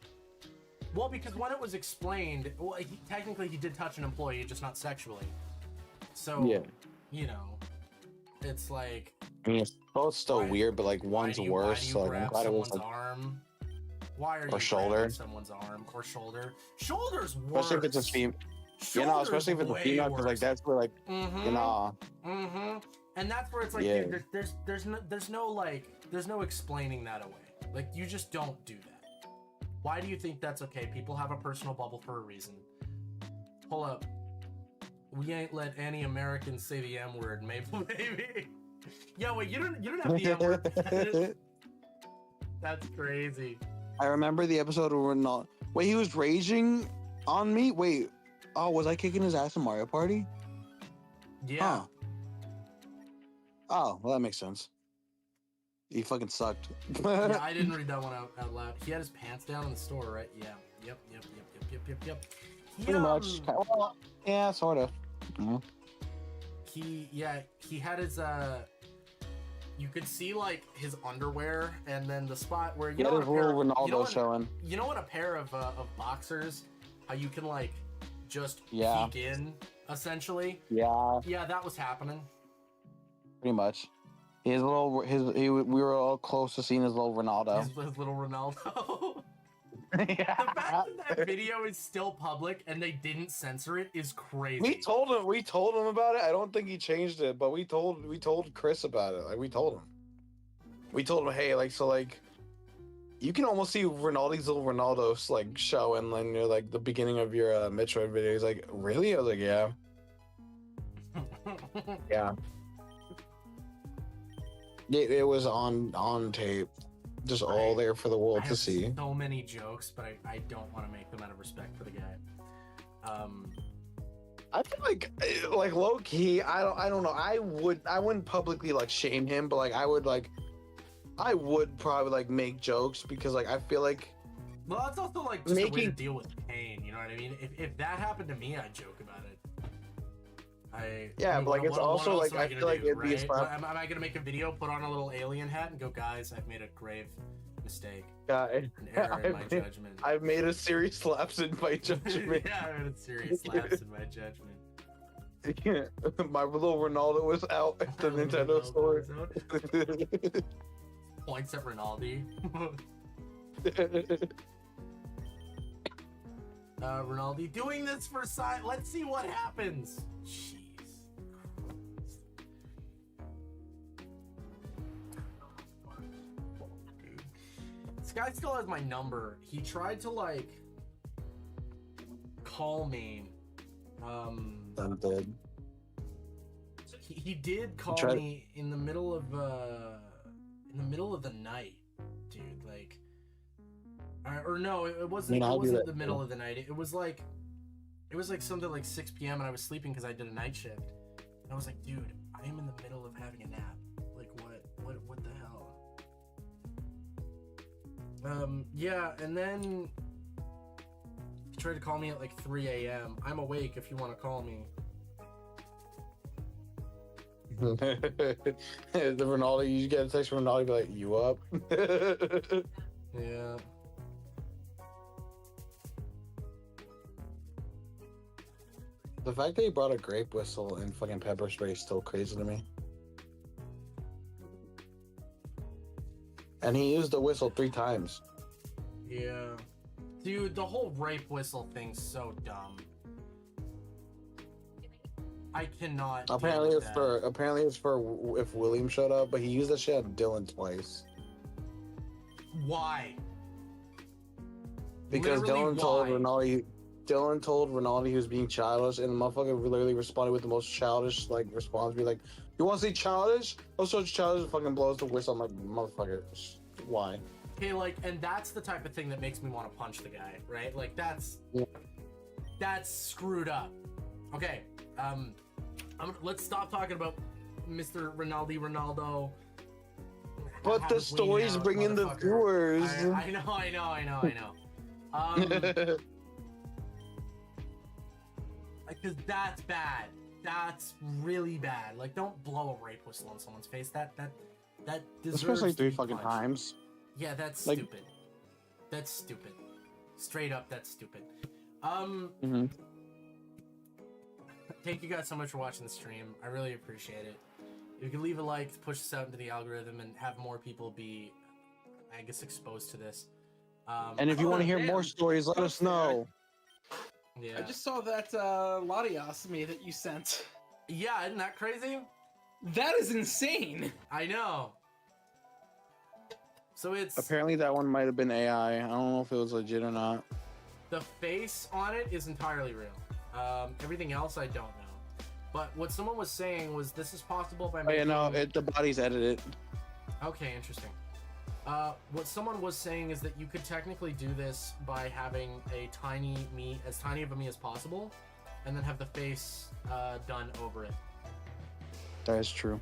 Well, because when it was explained, well, technically he did touch an employee, just not sexually. So, Yeah. you know, it's like, I mean, it's both still Why- weird, but like one's why worse. do you So like, I'm grab glad it was someone's like, arm? Why are or you shoulder. grabbing someone's arm or shoulder? Shoulder's worse. especially if it's a female. You know, especially if it's a female, because like that's where like you know. And that's where it's like, Yeah. dude, there's no explaining that away. Like, you just don't do that. Why do you think that's okay? People have a personal bubble for a reason. Pull up. We ain't let any Americans say the M word, Maple baby. Yo, wait, you don't have the M word. That's crazy. I remember the episode where not. Wait, he was raging on me. Wait, oh, was I kicking his ass in Mario Party? Yeah. Huh. Oh, well, that makes sense. He fucking sucked. Yeah, I didn't read that one out loud. He had his pants down in the store, right? Yeah. Yep. Pretty much. Well, yeah, sort of. He had his you could see like his underwear and then the spot where you Yeah, know there's on a pair little of- Ronaldo you know on- showing. You know, in a pair of boxers, how you can like just Yeah. peek in essentially. Yeah, Yeah, that was happening. pretty much. We were all close to seeing his little Ronaldo. His little Ronaldo. Yeah. The fact that video is still public and they didn't censor it is crazy. We told him about it. I don't think he changed it, but we told Chris about it. Like we told him, hey, like so like you can almost see Ronaldo's little Ronaldo's like showing like near like the beginning of your Metroid video. He's like, really? I was like, yeah. Yeah. It was on tape. Just all there for the world I to have see. so many jokes, but I don't want to make them out of respect for the guy. I feel like low key, I don't know. I wouldn't publicly like shame him, but like I would probably like make jokes because like I feel like Well, that's also like just a way to Making- deal with pain. You know what I mean? If that happened to me, I'd joke about it. Yeah, but, like, it's also, else like, am I gonna feel like do, it'd be a right? spot- Am I gonna make a video, put on a little alien hat, and go, guys, I've made a grave mistake, an an error in my judgment. I've made a serious lapse in my judgment. Yeah, I made a serious lapse in my judgment. My little Ronaldo was out at the Nintendo store. Points at Ronaldo. Ronaldo doing this for side. Let's see what happens. Jeez. Christ. Dude. This guy still has my number. He tried to like call me. I'm dead. He did call tried- me in the middle of the night, dude. Like, or no, it wasn't. I mean, It I'll do wasn't that the middle of the night. It was like something like 6 p.m. and I was sleeping because I did a night shift. And I was like, dude, I am in the middle of having a nap. Like, what the hell? Yeah, and then he tried to call me at like 3 a.m. I'm awake if you want to call me. The Ronaldo, you get a text from Ronaldo, be like, "You up?" Yeah. The fact that he brought a grape whistle and fucking pepper spray is still crazy to me. And he used the whistle 3 times. Yeah. Dude, the whole rape whistle thing's so dumb. I cannot. Apparently deal it's with for that. if William showed up, but he used that shit on Dylan twice. Why? Because Literally, Dylan told Ronaldo he was being childish, and the motherfucker literally responded with the most childish like response, be like, "You want to see childish? I'll show you childish." And fucking blows the whistle. I'm like, motherfucker, why? Okay, like, and that's the type of thing that makes me want to punch the guy, right? Like, that's screwed up. Okay, let's stop talking about Mr. Ronaldo. But Have the it bleed story's out, bringing the motherfucker. viewers. I know. Because that's bad. That's really bad. Like, don't blow a rape whistle on someone's face. That deserves Especially to 3 be fucking punched. times. Yeah, that's Like- stupid. That's stupid. Straight up, that's stupid. Mhm. Thank you guys so much for watching the stream. I really appreciate it. You can leave a like to push this out into the algorithm and have more people be, I guess, exposed to this. And if you want to hear damn. more stories, let us know. Yeah. I just saw that Latias me that you sent. Yeah, isn't that crazy? That is insane. I know. So it's Apparently that one might have been AI. I don't know if it was legit or not. the face on it is entirely real. Everything else I don't know. But what someone was saying was this is possible by Oh yeah, making... no, the body's edited. Okay, interesting. What someone was saying is that you could technically do this by having a tiny me, as tiny of a me as possible, and then have the face done over it. That is true.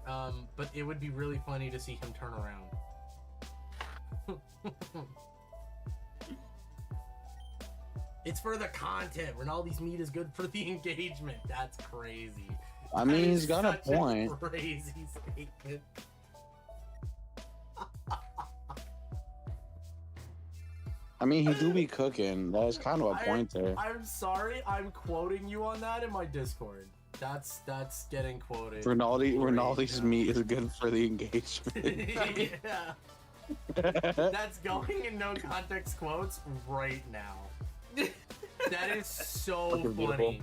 But it would be really funny to see him turn around. It's for the content. Ronaldo's meat is good for the engagement. That's crazy. I mean, That he's is got a such point. Crazy statement. I mean, he do be cooking. That's kind of a point there. I'm sorry. I'm quoting you on that in my Discord. That's getting quoted. Ronaldo's meat is good for the engagement. Yeah. That's going in no context quotes right now. That is so Fucking funny.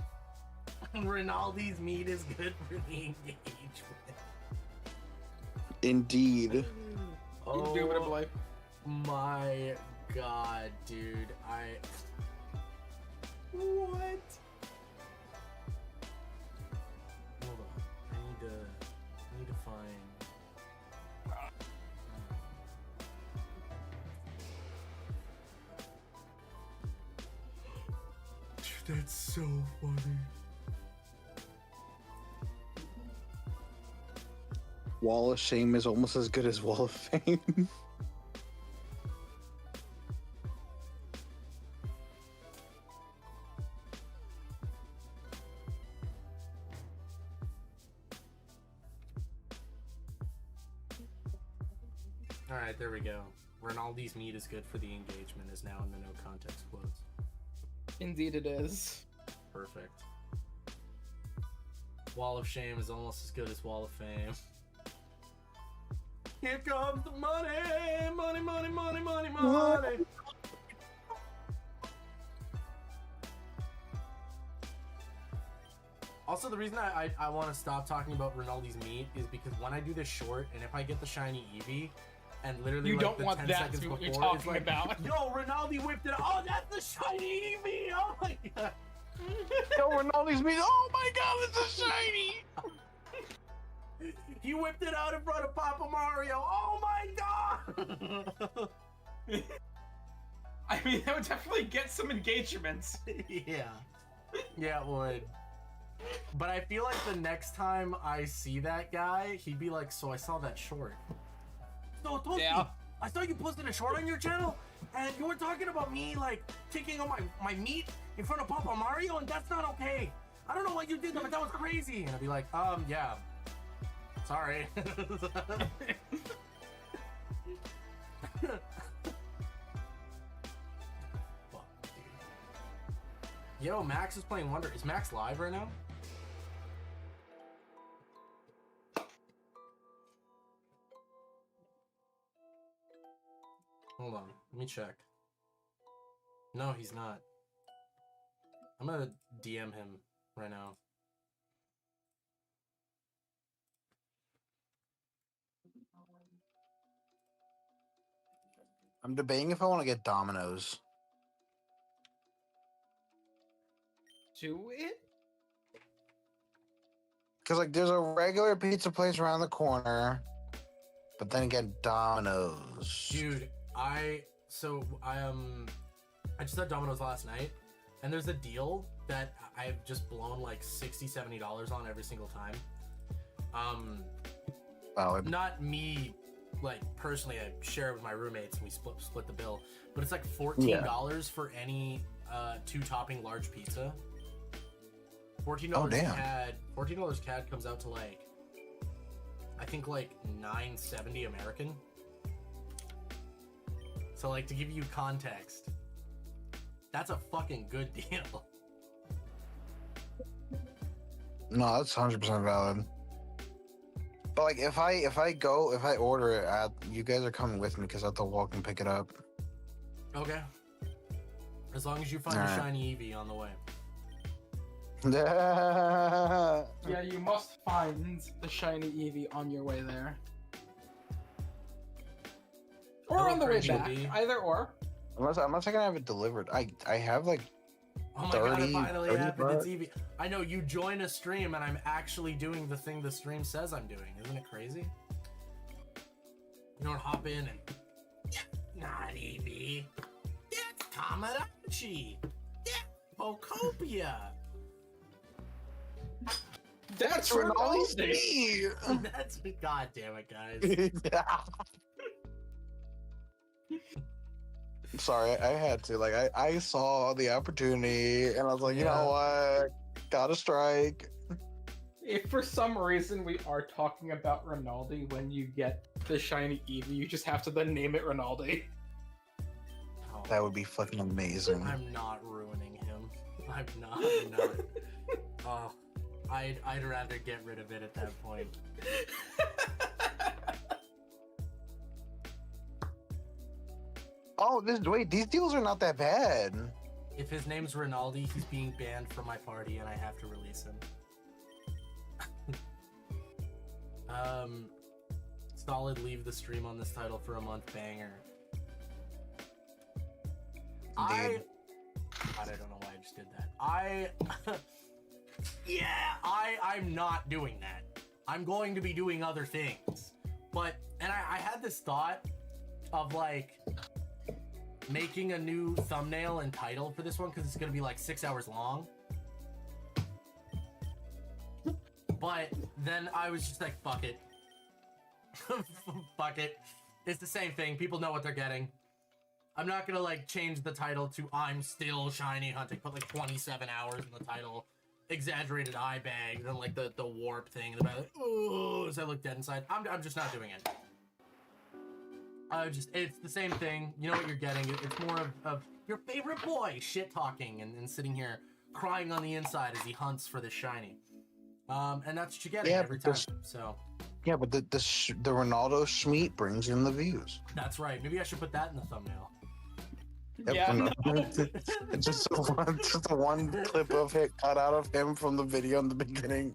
Ronaldo's meat is good for the engagement. Indeed. Oh Indubitably. my god, dude. What? Hold on. I need to find. Dude, that's so funny. Wall of Shame is almost as good as Wall of Fame. Alright, there we go. Ronaldo's meat is good for the engagement is now in the no context quotes. Indeed it is. Perfect. Wall of Shame is almost as good as Wall of Fame. Here comes the money! Money, money, money, money, money! Also, the reason I want to stop talking about Ronaldo's meat is because when I do this short, and if I get the shiny Eevee, and literally You like don't the want 10 that seconds to be what before, you're it's talking like, about. yo, Ronaldo whipped it out. Oh, that's the shiny Eevee! Oh my god! Yo, Ronaldo's meat. Oh my god, it's a shiny! He whipped it out in front of Papa Mario. Oh my god! I mean, that would definitely get some engagements. Yeah. Yeah, it would. But I feel like the next time I see that guy, he'd be like, so I saw that short. So, Toasty, Yeah. I saw you posted a short on your channel, and you were talking about me, like, taking on my meat in front of Papa Mario, and that's not okay. I don't know why you did that, but that was crazy. And I'd be like, yeah. Sorry. Fuck, dude. Yo, Max is playing Wonder. Is Max live right now? Hold on, let me check. No, he's not. I'm gonna DM him right now. I'm debating if I want to get Domino's. Do it? Because, like, there's a regular pizza place around the corner, but then again, Domino's. Dude, I just had Domino's last night, and there's a deal that I've just blown like $60-$70 on every single time. Valid. Not me, like, personally, I share it with my roommates and we split the bill, but it's like $14 for any two-topping large pizza. $14 Oh, damn. $14 CAD comes out to like, I think like $9.70 American. So, like, to give you context, that's a fucking good deal. No, that's 100% valid. But like, if I order it, you guys are coming with me because I have to walk and pick it up. Okay. As long as you find a Alright. shiny Eevee on the way. Yeah, you must find the shiny Eevee on your way there. Or Hello, on the way Crazy back. Bee. Either or. unless I can have it delivered. I have like Oh my god, it 30, finally 30 happened. It's bucks. Eevee. I know, you join a stream and I'm actually doing the thing the stream says I'm doing. Isn't it crazy? You know what, hop in and... Not Eevee. That's Tamagotchi. That's Pokopia. That's Ronaldo's Ronaldo. That's... God damn it, guys. Sorry, I had to. Like, I saw the opportunity, and I was like, you Yeah. know what? Gotta strike. If for some reason we are talking about Ronaldo when you get the shiny Eevee, you just have to then name it Ronaldo. Oh, That would be fucking amazing. I'm not ruining him. I'm not. Oh, I'd rather get rid of it at that point. Oh, wait, these deals are not that bad. If his name's Rinaldi, he's being banned from my party and I have to release him. Solid leave the stream on this title for a month banger. Indeed. God, I don't know why I just did that. I'm not doing that. I'm going to be doing other things. But, and I had this thought of like making a new thumbnail and title for this one because it's going to be like 6 hours long. But then I was just like, fuck it. Fuck it. It's the same thing. People know what they're getting. I'm not gonna like change the title to I'm still shiny hunting. Put like 27 hours in the title. Exaggerated eye bag. Then like the warp thing in the back. Like, ooh, does I look dead inside? I'm just not doing it. It's the same thing. You know what you're getting. It's more of your favorite boy shit talking and sitting here crying on the inside as he hunts for the shiny. And that's what you're getting every time. So Yeah, but the Ronaldo Schmeat brings in the views. that's right. Maybe I should put that in the thumbnail. Yep, Yeah, Ronaldo. It's just a one clip of it cut out of him from the video in the beginning.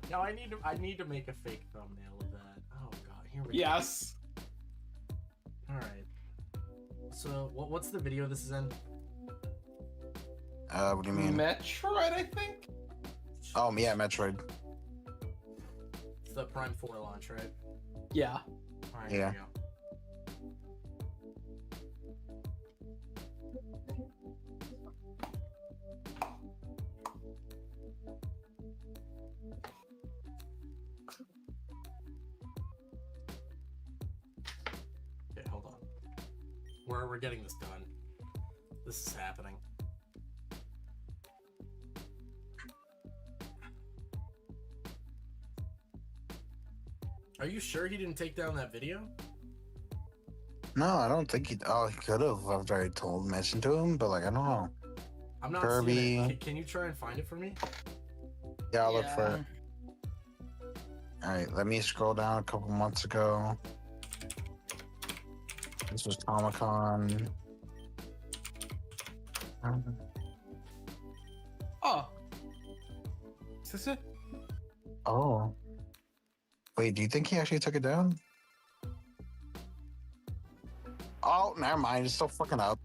No, I need to make a fake thumbnail of that. Oh god, here we go. Yes. All right. So what's the video this is in? What do you mean? Metroid, I think? Oh, yeah, Metroid. It's the Prime 4 launch, right? Yeah. All right. Yeah. Here we go. Okay, hold on. We're getting this done. This is happening. Are you sure he didn't take down that video? No, I don't think he. Oh, he could have after I mentioned to him, but like, I don't know. I'm not Kirby. seeing it. Can you try and find it for me? Yeah, I'll look for it. All right, let me scroll down a couple months ago. This was Comic-Con. Oh. Is this it? Oh. Wait, do you think he actually took it down? Oh, never mind. It's still fucking up.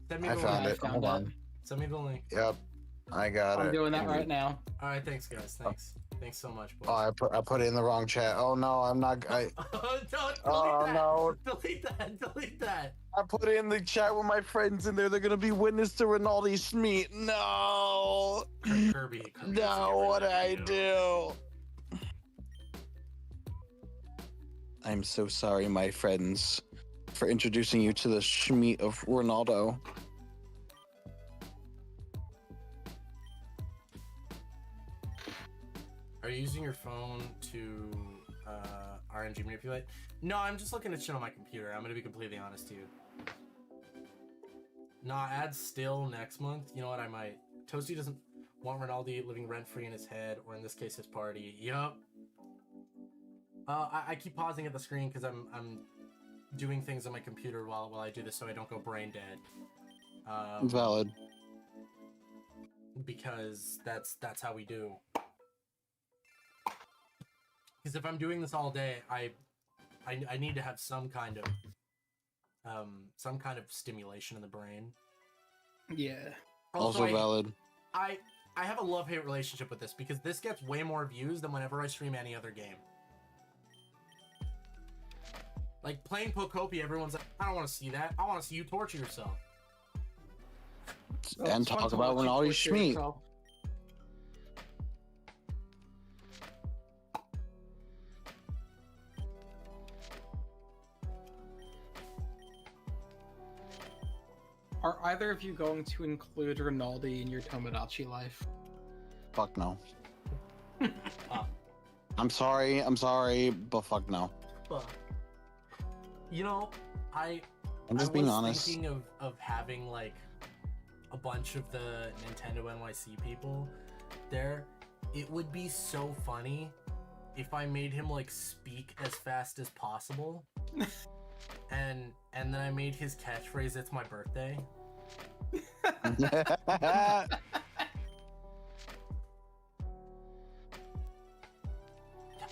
Send me I the found link. it. found Hold it. on. Send me the link. Yep, I got it. I'm doing that right now. All right, thanks guys. Thanks. Thanks so much, boys. Oh, I put it in the wrong chat. Oh no, I'm not. Don't delete Oh that. no, Delete that. Delete that. I put it in the chat with my friends in there. They're gonna be witness to Rinaldi Schmeat. No, Kirby. no, what I do? I'm so sorry, my friends, for introducing you to the Schmeat of Ronaldo. Are you using your phone to RNG manipulate? No, I'm just looking at shit on my computer. I'm gonna be completely honest to you. Nah, add still next month. You know what? I might. Toasty doesn't. Want Rinaldi living rent-free in his head, or in this case, his party. Yup. I keep pausing at the screen because I'm doing things on my computer while I do this, so I don't go brain dead. Valid. Because that's how we do. Because if I'm doing this all day, I need to have some kind of stimulation in the brain. Yeah. Also valid. I have a love-hate relationship with this because this gets way more views than whenever I stream any other game. Like playing Pokopia, everyone's like, I don't want to see that. I want to see you torture yourself. And talk about Rinaldi Schmeat. Are either of you going to include Rinaldi in your Tomodachi life? Fuck no. Uh, I'm sorry, but fuck no. Fuck. You know, I'm just being honest. Thinking of having like a bunch of the Nintendo NYC people there. It would be so funny if I made him like speak as fast as possible, and then I made his catchphrase "It's my birthday."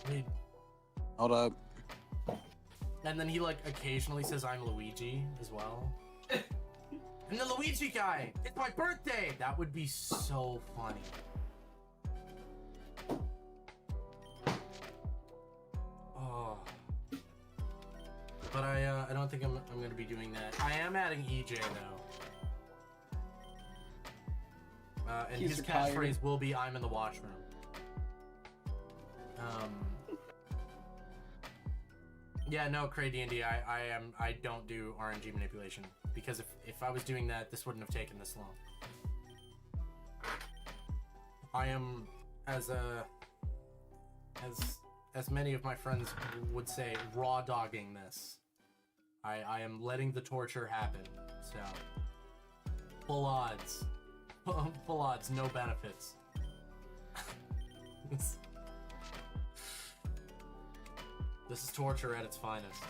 I mean, Hold up. and then he like occasionally says I'm Luigi as well. I'm the Luigi guy! It's my birthday! That would be so funny. Oh. But I don't think I'm gonna be doing that. I am adding EJ though. And He's his retired. catchphrase will be I'm in the washroom. Yeah, no, Cray D&D, I don't do RNG manipulation because if I was doing that, this wouldn't have taken this long. I am as many of my friends would say, raw dogging this. I am letting the torture happen. So full odds, full odds, no benefits. This is torture at its finest.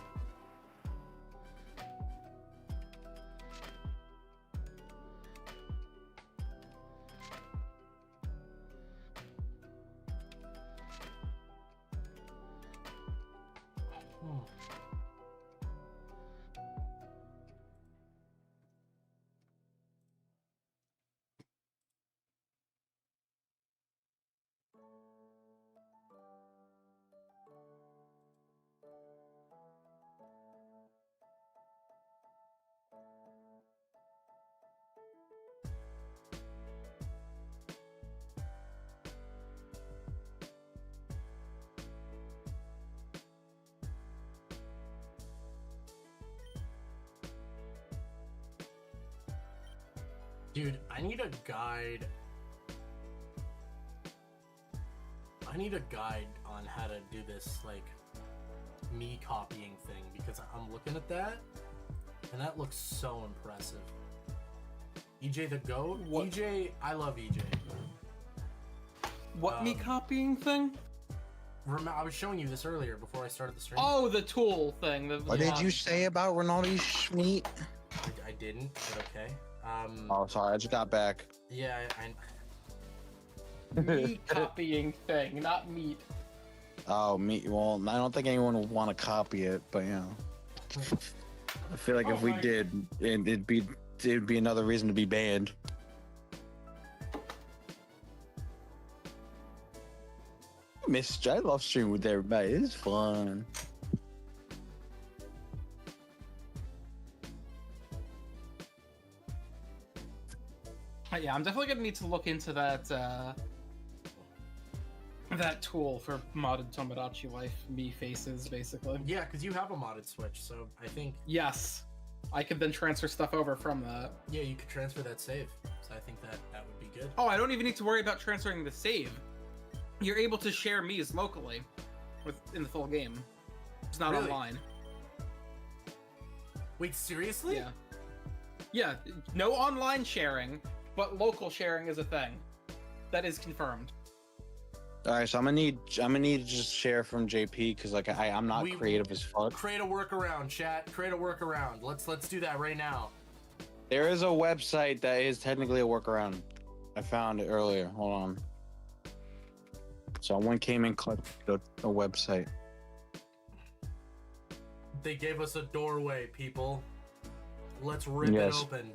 Dude, I need a guide. I need a guide on how to do this, like, me copying thing, because I'm looking at that, and that looks so impressive. EJ the GOAT? What? EJ, I love EJ. What me copying thing? I was showing you this earlier before I started the stream. Oh, the tool thing. What did you say about Rinaldi Schmeat? I didn't, but okay. Oh, sorry, I just got back. Yeah, Me copying thing, not meat. Oh, me. Well, I don't think anyone would want to copy it, but you know, I feel like if we did, it'd be another reason to be banned. I love streaming with everybody. It's fun. Yeah, I'm definitely gonna need to look into that that tool for modded Tomodachi Life me faces, basically. yeah, because you have a modded Switch, so I think, Yes, I could then transfer stuff over from that. yeah, you could transfer that save. So I think that would be good. Oh, I don't even need to worry about transferring the save. You're able to share Mii's locally in the full game. It's not Really? online. Wait, seriously? Yeah. Yeah, no online sharing, but local sharing is a thing. That is confirmed. All right, so I'm gonna need to just share from JP because like I'm not creative as fuck. Create a workaround, chat. Create a workaround. Let's do that right now. There is a website that is technically a workaround. I found it earlier. Hold on. Someone came and clicked a website. They gave us a doorway, people. Let's rip it Yes. open.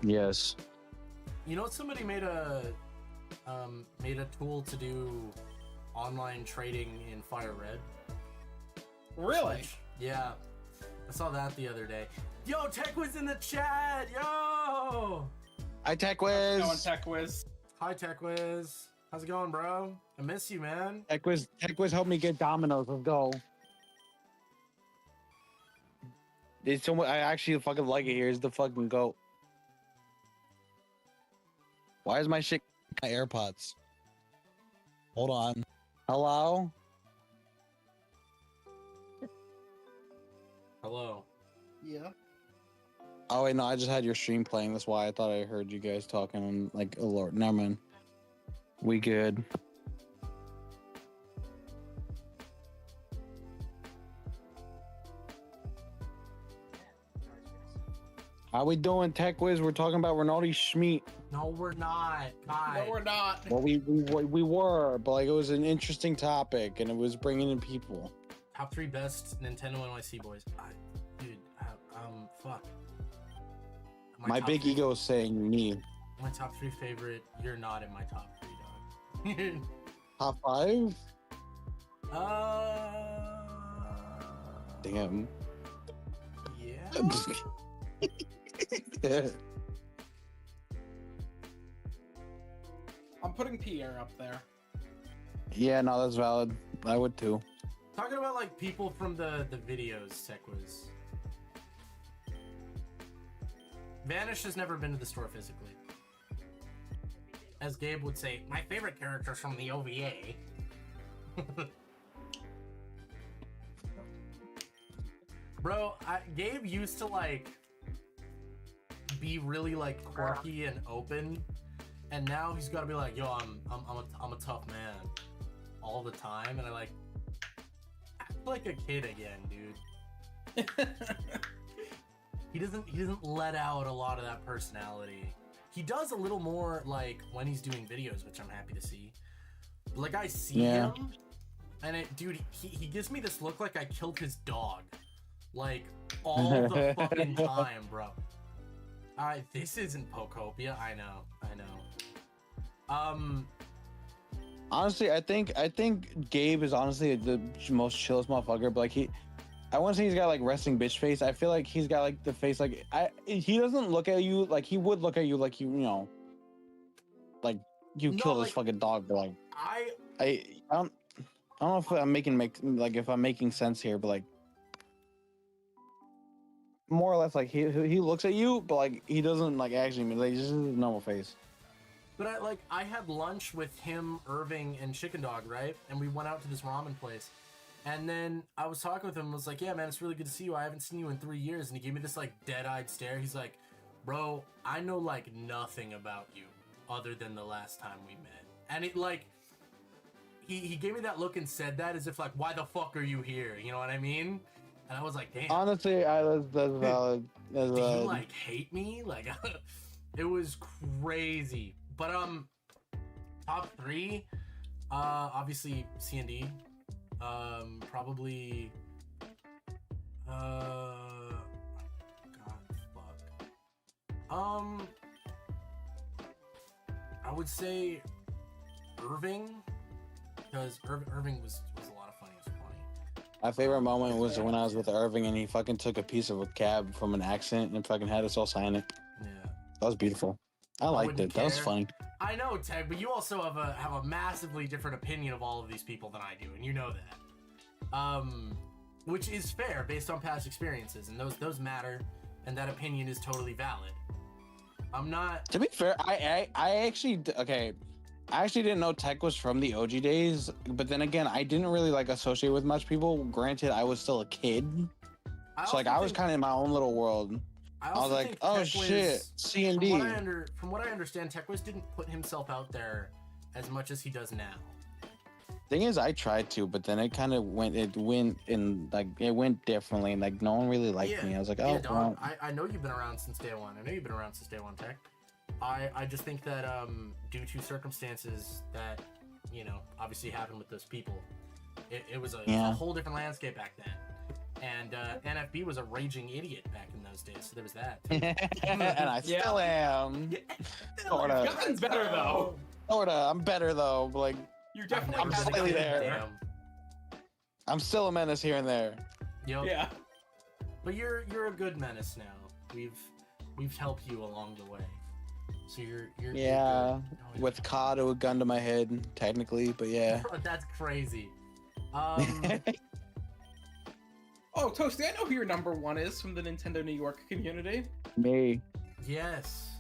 Yes. You know, somebody made a tool to do online trading in Fire Red. Really? Yeah, I saw that the other day. Yo, Tech was in the chat. Yo. Hi, Tech Going Wiz. Tech Wiz. Hi, Tech Wiz. How's it going, bro? I miss you, man. Tech Wiz helped me get Domino's. Let's go. It's so much, I actually fucking like it. Here's the fucking goat. Why is my shit my AirPods? Hold on. Hello? Hello. Yeah. Oh wait, no, I just had your stream playing. That's why I thought I heard you guys talking and like, oh lord, never mind. We good. How we doing, Tech Wiz? We're talking about Ronaldo Schmeat. No, we're not. Kai. No, we're not. Well, we were, but like it was an interesting topic, and it was bringing in people. Top 3 best Nintendo NYC boys. Dude, fuck. My top big 3 ego is saying me. My top 3 favorite. You're not in my top 3, dog. Top 5? Damn. Yeah. I'm putting Pierre up there. Yeah, no, that's valid. I would too. Talking about like people from the videos, Tech was. Vanish has never been to the store physically. As Gabe would say, my favorite character's from the OVA. Bro, Gabe used to like be really like quirky and open, and now he's got to be like, yo, I'm a tough man all the time, and I like act like a kid again, dude. He doesn't let out a lot of that personality. He does a little more like when he's doing videos, which I'm happy to see. Like I see him, and dude, he gives me this look like I killed his dog, like all the fucking time, bro. This isn't Pokopia. I know. Honestly, I think Gabe is honestly the most chillest motherfucker. But like I want to say he's got like resting bitch face. I feel like he's got like the face like he doesn't look at you like he would look at you like you know, like you killed like, his fucking dog. But like I don't know if I'm making sense here, but like more or less like he looks at you, but like he doesn't like actually mean like just his normal face. But I had lunch with him, Irving, and Chicken Dog, right? And we went out to this ramen place. And then I was talking with him and was like, yeah, man, it's really good to see you. I haven't seen you in 3 years. And he gave me this like dead-eyed stare. He's like, bro, I know like nothing about you other than the last time we met. And it like, he gave me that look and said that as if like, why the fuck are you here? You know what I mean? And I was like, damn. Honestly, that's valid. That's Do you valid. like hate me? Like, it was crazy. But top 3, obviously C&D. Probably. God, fuck. I would say Irving, because Irving was a lot of fun. He was funny. My favorite moment was when I was with Irving and he fucking took a piece of a cab from an accent and fucking had us all sign it. Yeah. That was beautiful. I liked wouldn't it. That was care. funny. I know, Teg, but you also have a massively different opinion of all of these people than I do, and you know that. Which is fair based on past experiences, and those matter, and that opinion is totally valid. I'm not. To be fair, I actually didn't know Tech was from the OG days, but then again, I didn't really like associate with much people. Granted, I was still a kid, so like I was kind of in my own little world. I was also like, think oh Tech shit, Wiz- C and From D. what I understand, Tech Wiz didn't put himself out there as much as he does now. Thing is, I tried to, but then it kind of went. It went differently, and like no one really liked me. I was like, oh, yeah, dog. well. I know you've been around since day one. Tech. I just think that due to circumstances that obviously happened with those people, it was a whole different landscape back then. And NFB was a raging idiot back in those days, so there was that. And I still am. Sorta. Gotten better though. Sorta. I'm better though. But like, You're definitely I'm gotten slightly better. there. I'm still a menace here and there. Yep. Yeah. But you're a good menace now. We've helped you along the way. So you're Yeah. good. Oh, With COD with a gun to my head, technically, but yeah. That's crazy. Oh, Toasty, I know who your number one is from the Nintendo New York community. Me. Yes.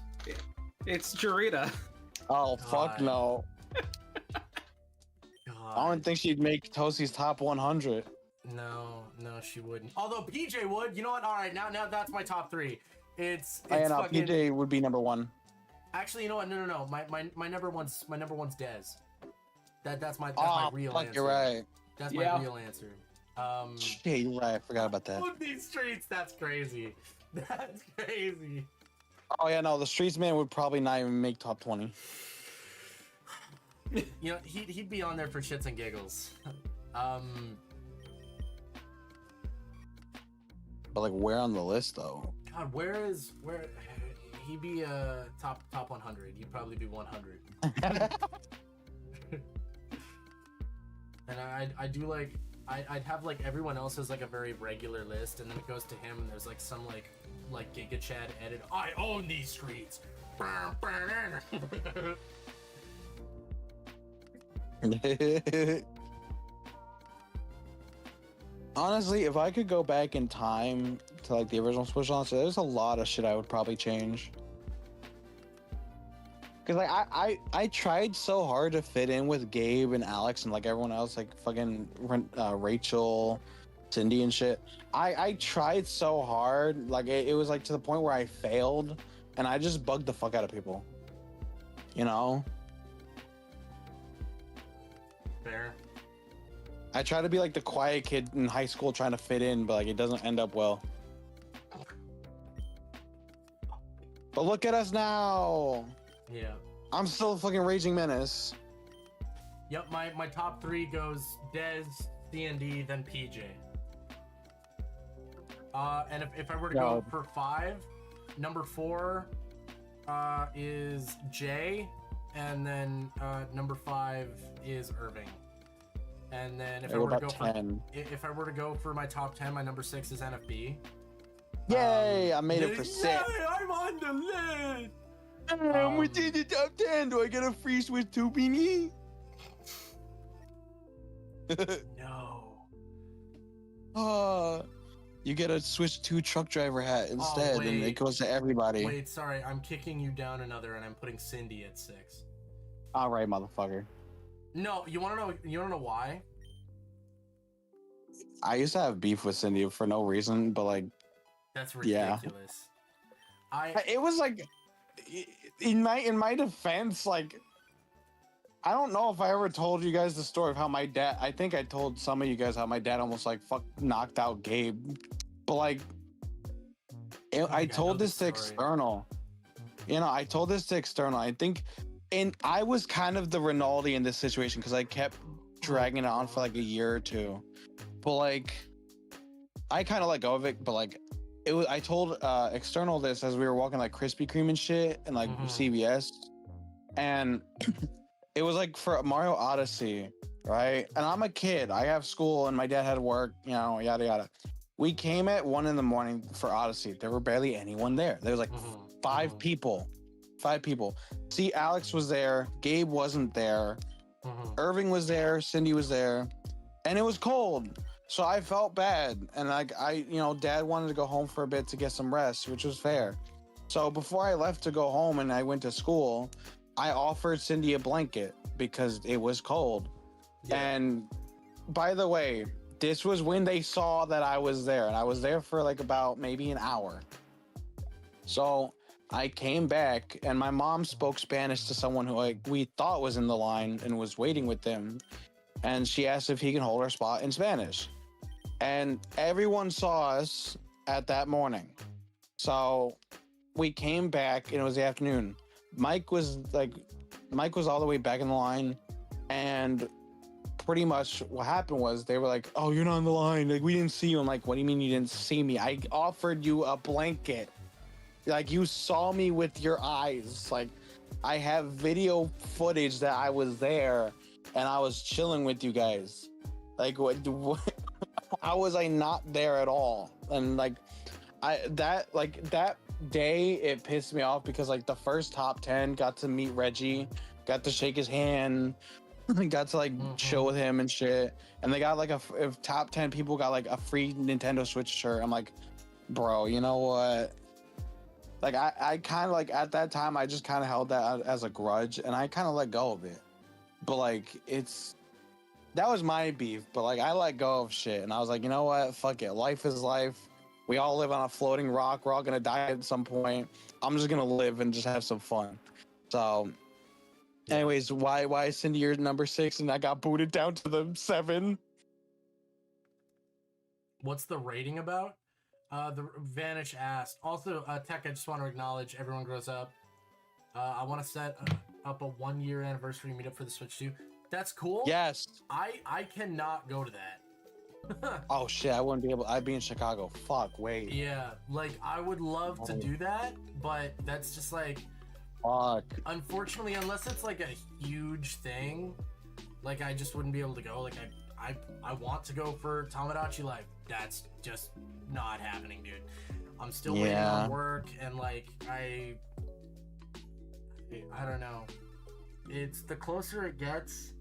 It's Jarita. Oh fuck God. no. God. I don't think she'd make Toasty's top 100. No, she wouldn't. Although PJ would. You know what? All right, now that's my top three. It's And fucking. PJ would be number one. Actually, you know what? No. My number one's Dez. That's my real fuck, answer. you're right. That's Yeah. my real answer. Yeah, you're right. I forgot about that. On these streets, that's crazy. That's crazy. Oh yeah, no, the Streets man would probably not even make top 20. You know, he'd be on there for shits and giggles. But like, where on the list though? God, where he'd be top 100. He'd probably be 100. And I do like I'd have like everyone else has like a very regular list, and then it goes to him, and there's like some like Giga Chad edit. I own these streets. Honestly, if I could go back in time to like the original Switch launch, there's a lot of shit I would probably change. Cause like I tried so hard to fit in with Gabe and Alex and like everyone else, like fucking Rachel, Cindy and shit. I tried so hard, like it was like to the point where I failed, and I just bugged the fuck out of people. You know? Fair. I try to be like the quiet kid in high school trying to fit in, but like it doesn't end up well. But look at us now. Yeah. I'm still a fucking raging menace. Yep. My top three goes Dez, D&D, then PJ. And if I were to go for 5, number 4 is Jay, and then number 5 is Irving. And then if I were to go for my top 10, my number 6 is NFB. Yay! I made it for 6. Yay, I'm on the list. I'm within the top 10. Do I get a free Switch 2 beanie? No. You get a Switch 2 truck driver hat instead, and it goes to everybody. Wait, sorry, I'm kicking you down another, and I'm putting Cindy at 6. All right, motherfucker. No, you wanna know? You wanna know why? I used to have beef with Cindy for no reason, but like, That's Yeah. ridiculous. it was like, in my defense, like, I don't know if I ever told you guys the story of how my dad. I think I told some of you guys how my dad almost like knocked out Gabe, but like, I told this to external. You know, I told this to external. I think, and I was kind of the Rinaldi in this situation because I kept dragging it on for like a year or two. But like, I kind of let go of it. But like, I told external this as we were walking like Krispy Kreme and shit and like CVS, and it was like for Mario Odyssey, right? And I'm a kid. I have school and my dad had work. You know, yada yada. We came at 1 a.m. for Odyssey. There were barely anyone there. There was like 5 people. 5 people. See, Alex was there. Gabe wasn't there. Irving was there. Cindy was there. And it was cold. So I felt bad. And like, Dad wanted to go home for a bit to get some rest, which was fair. So before I left to go home and I went to school, I offered Cindy a blanket because it was cold. Yeah. And by the way, this was when they saw that I was there. And I was there for like about maybe an hour. So I came back, and my mom spoke Spanish to someone who like we thought was in the line and was waiting with them, and she asked if he can hold our spot in Spanish. And everyone saw us at that morning. So we came back, and it was the afternoon. Mike was all the way back in the line, and pretty much what happened was they were like, "Oh, you're not on the line. Like, we didn't see you." I'm like, "What do you mean you didn't see me? I offered you a blanket. Like, you saw me with your eyes. Like, I have video footage that I was there and I was chilling with you guys. Like, what how was I not there at all?" And like, that day it pissed me off because like the first top 10 got to meet Reggie, got to shake his hand, got to like chill with him and shit, and they got like if top 10 people got like a free Nintendo Switch shirt. I'm like, bro, you know what? Like I kind of like at that time I just kind of held that as a grudge, and I kind of let go of it. But like that was my beef. But like I let go of shit, and I was like, you know what? Fuck it. Life is life. We all live on a floating rock. We're all gonna die at some point. I'm just gonna live and just have some fun. So, anyways, why Cindy, you're number 6 and I got booted down to the 7? What's the rating about? The Vanish asked. Also, Tech, I just want to acknowledge everyone grows up. I want to set up a 1-year anniversary meetup for the Switch 2. That's cool. Yes. I cannot go to that. Oh shit, I wouldn't be able. I'd be in Chicago. Fuck. Wait. Yeah, like I would love to do that, but that's just like, Fuck. unfortunately, unless it's like a huge thing, like I just wouldn't be able to go. Like I want to go for Tamagotchi Life. That's just not happening, dude. I'm still waiting on work, and like I don't know. It's the closer it gets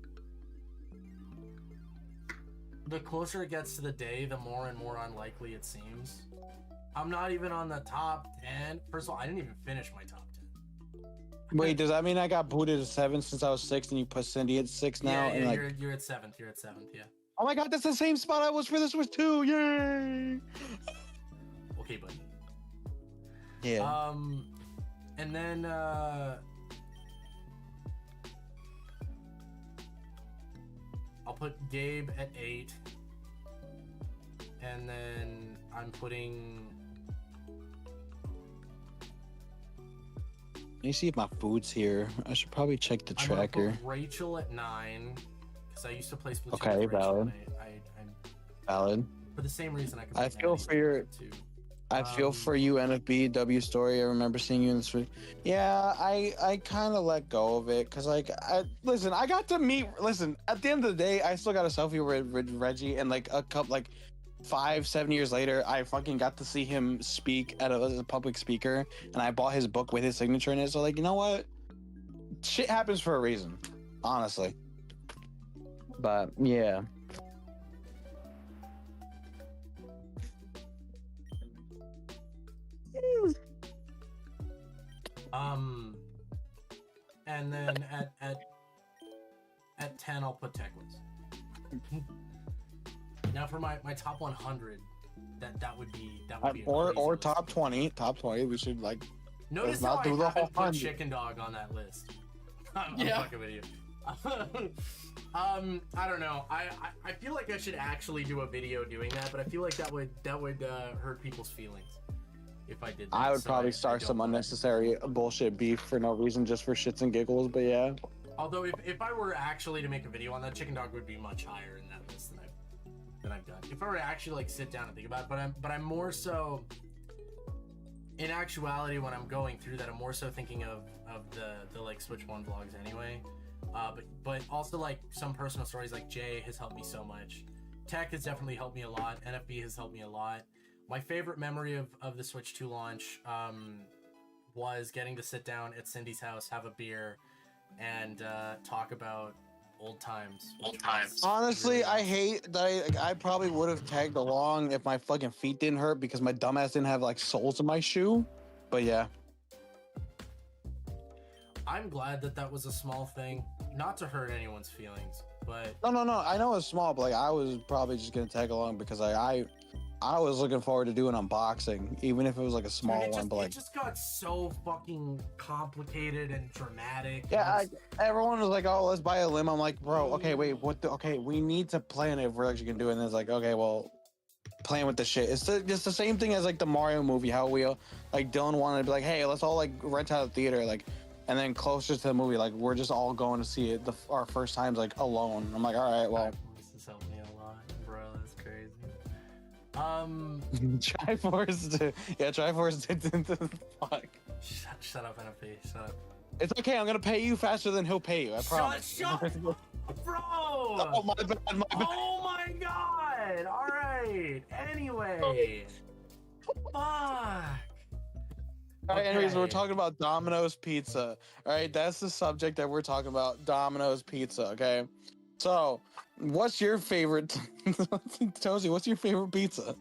to the day, the more and more unlikely it seems. I'm not even on the top 10. First of all, I didn't even finish my top 10. Wait, does that mean I got booted at 7 since I was 6, and you put Cindy at 6 now? Yeah, and like, you're at 7th. You're at 7th, yeah. oh my god, that's the same spot I was for this was too. Yay! Okay, buddy. Yeah. And then I'll put Gabe at 8, and then I'm putting. Let me see if my food's here. I should probably check the I'm gonna tracker. put Rachel at 9, because I used to play Splatoon. Okay, with Rachel, valid. and I Valid. for the same reason I could. I feel for your. too. I feel for you, NFB W story. I remember seeing you in this. Yeah, I kind of let go of it because, like, I got to meet. Listen, at the end of the day, I still got a selfie with Reggie, and like a couple, like 5-7 years later, I fucking got to see him speak as a public speaker, and I bought his book with his signature in it. So, like, you know what? Shit happens for a reason, honestly. But yeah. And then at 10 I'll put Techless. Now for my top 100, that would be Or crazy top 20. Top 20. We should like. Notice not how do I the haven't whole put 100. Chicken Dog on that list. I'm Yeah. fucking with you. I don't know. I feel like I should actually do a video doing that, but I feel like that would hurt people's feelings if I did that. I would so probably I start don't some wanna- unnecessary bullshit beef for no reason, just for shits and giggles. But yeah. Although if I were actually to make a video on that, Chicken Dog would be much higher in that list than I've done. If I were to actually like sit down and think about it, but I'm more so, in actuality, when I'm going through that, I'm more so thinking of the like Switch 1 vlogs anyway. But also like some personal stories, like Jay has helped me so much. Tech has definitely helped me a lot. NFB has helped me a lot. My favorite memory of the Switch 2 launch was getting to sit down at Cindy's house, have a beer, and talk about old times. Honestly, really I awesome. hate that I probably would have tagged along if my fucking feet didn't hurt because my dumbass didn't have like soles in my shoe. But yeah. I'm glad that was a small thing, not to hurt anyone's feelings, but No. I know it's small, but like I was probably just gonna tag along because I I was looking forward to doing unboxing, even if it was like a small Dude, one. But like, it just got so fucking complicated and dramatic. yeah, and everyone was like, "Oh, let's buy a limb." I'm like, "Bro, okay, wait, what? Okay, we need to plan it if we're actually gonna do it." And it's like, "Okay, well, playing with the shit." It's just the same thing as like the Mario movie. How we like Dylan wanted to be like, "Hey, let's all like rent out a theater," like, and then closer to the movie, like we're just all going to see it our first times like alone. I'm like, "All right, well." This has helped me a lot, bro. That's crazy. Triforce did fuck. Shut up, NFP. Shut up. It's okay. I'm gonna pay you faster than he'll pay you. I promise. Shut up, bro. Oh my bad. My bad. Oh my god! Alright, anyway. Fuck. All right, anyways, we're Okay. talking about Domino's Pizza. All right, that's the subject that we're talking about. Domino's Pizza. Okay, so what's your favorite? Tozy, what's your favorite pizza?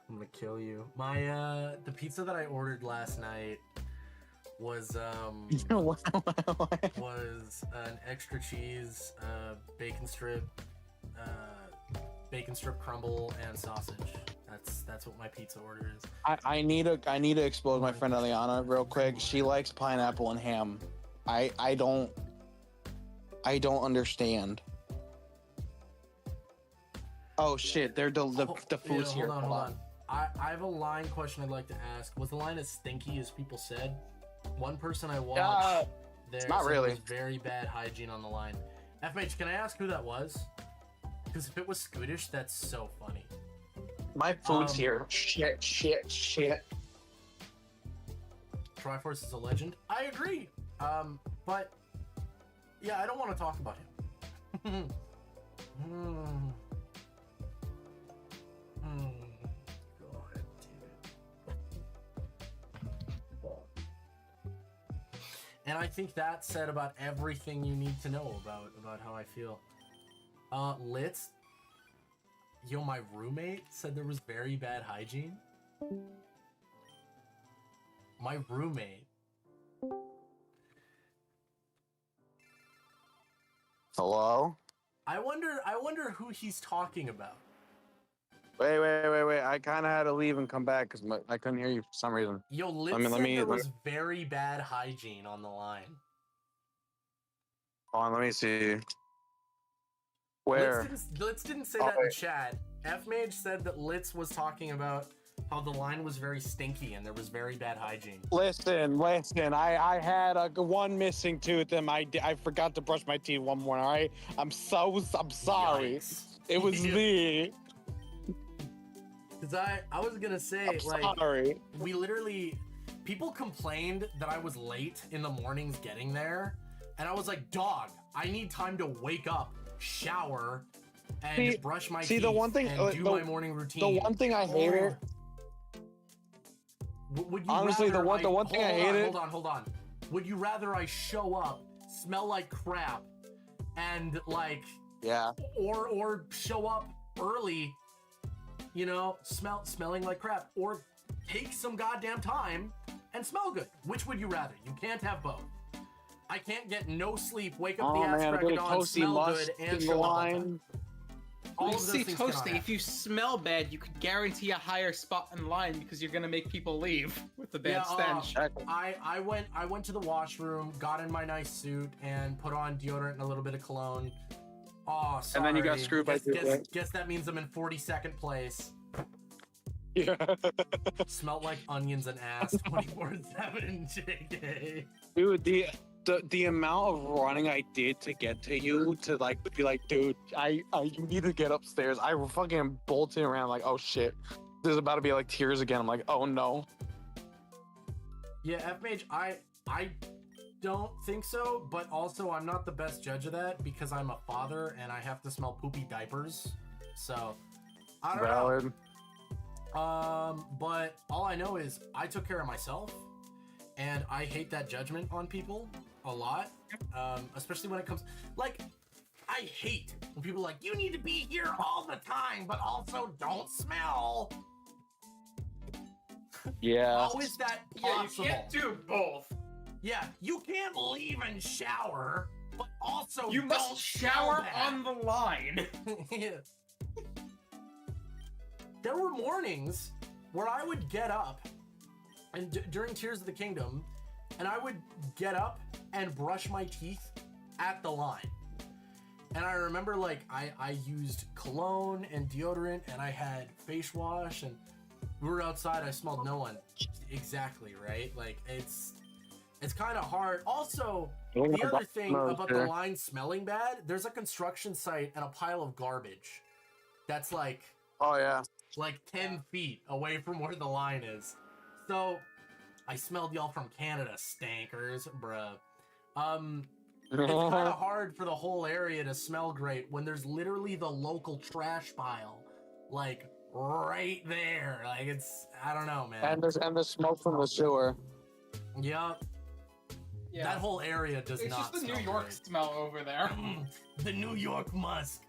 I'm gonna kill you. My the pizza that I ordered last night was was an extra cheese, bacon strip crumble, and sausage. That's what my pizza order is. I need to expose my friend Eliana real quick. She likes pineapple and ham. I don't understand. Oh shit! The food's here. Hold on. I have a line question I'd like to ask. Was the line as stinky as people said? One person I watched there not said really. it was very bad hygiene on the line. FMH, can I ask who that was? Because if it was Scootish, that's so funny. My food's here. Shit. Triforce is a legend. I agree. But yeah, I don't want to talk about him. God damn it. And I think that said about everything you need to know about how I feel. Litz, yo, my roommate said there was very bad hygiene. My roommate. Hello? I wonder who he's talking about. Wait. I kind of had to leave and come back because I couldn't hear you for some reason. Yo, Litz Let said me- there was very bad hygiene on the line. Hold on, let me see. Where? Litz didn't say Oh, that in wait. chat. F-Mage said that Litz was talking about how the line was very stinky and there was very bad hygiene. Listen. I had one missing tooth and I forgot to brush my teeth one morning. All right, I'm sorry. Yikes. It was me. Cause I was gonna say, I'm like, sorry. we literally, people complained that I was late in the mornings getting there, and I was like, dog, I need time to wake up, shower, and brush my teeth the one thing, and do my morning routine. The one thing I hated. Would you Honestly, the rather one thing I hated. Hold on. Would you rather I show up, smell like crap, and like, Yeah. or show up early, you know, smelling like crap, or take some goddamn time and smell good? Which would you rather? You can't have both. I can't get no sleep, wake up the ass man, crack good of dawn, toasty smell must good, and in the show up on line. time. All You of those see, things cannot Toasty, happen. if you smell bad, you could guarantee a higher spot in line because you're gonna make people leave with the bad stench. I went to the washroom, got in my nice suit, and put on deodorant and a little bit of cologne. Oh, sorry. And then you got screwed by guess that means I'm in 42nd place. Yeah. Smelled like onions and ass 24/7, JK. Dude, the amount of running I did to get to you to like be like, dude, you need to get upstairs. I fucking bolted around like, oh shit, there's about to be like tears again. I'm like, oh no. Yeah, F-Mage, I don't think so, but also I'm not the best judge of that because I'm a father and I have to smell poopy diapers. So, I don't know. Valid. But all I know is I took care of myself, and I hate that judgment on people a lot, especially when it comes, like, I hate when people are like, you need to be here all the time, but also don't smell. Yeah. How is that Yeah, possible? you can't do both. Yeah, you can't leave and shower, but also You don't must shower smell on the line. bad. Yeah. there were mornings where I would get up and during Tears of the Kingdom, and I would get up and brush my teeth at the line. And I remember like I used cologne and deodorant and I had face wash and we were outside, I smelled no one. Exactly, right? Like it's kind of hard. Also, the other thing about the line smelling bad, there's a construction site and a pile of garbage that's like Oh yeah. like 10 feet away from where the line is. So I smelled y'all from Canada, stankers, bruh. It's kind of hard for the whole area to smell great when there's literally the local trash pile, like right there. Like it's, I don't know, man. And the smoke from the sewer. Yep. Yeah. That whole area does It's not just the smell New York great. smell over there. The New York musk.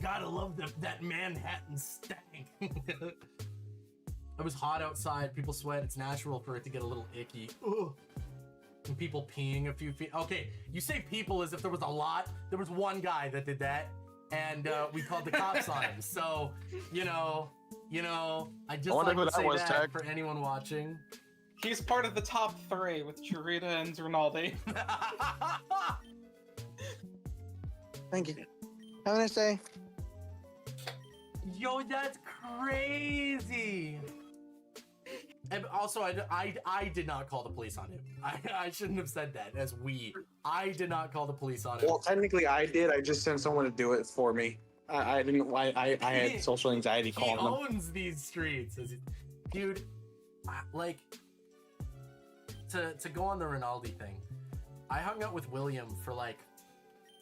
Gotta love that Manhattan stank. It was hot outside. People sweat. It's natural for it to get a little icky. Ugh. And people peeing a few feet. Okay, you say people as if there was a lot. There was one guy that did that, and we called the cops on him. So, you know, I just like to say that for anyone watching. He's part of the top 3 with Chirita and Rinaldi. Thank you. Have a nice day. Yo, that's crazy. And also, I did not call the police on him. I shouldn't have said that as we. I did not call the police on him. Well, technically I did. I just sent someone to do it for me. I didn't. I had social anxiety He calling them. owns these streets, dude. Like to go on the Rinaldi thing. I hung out with William for like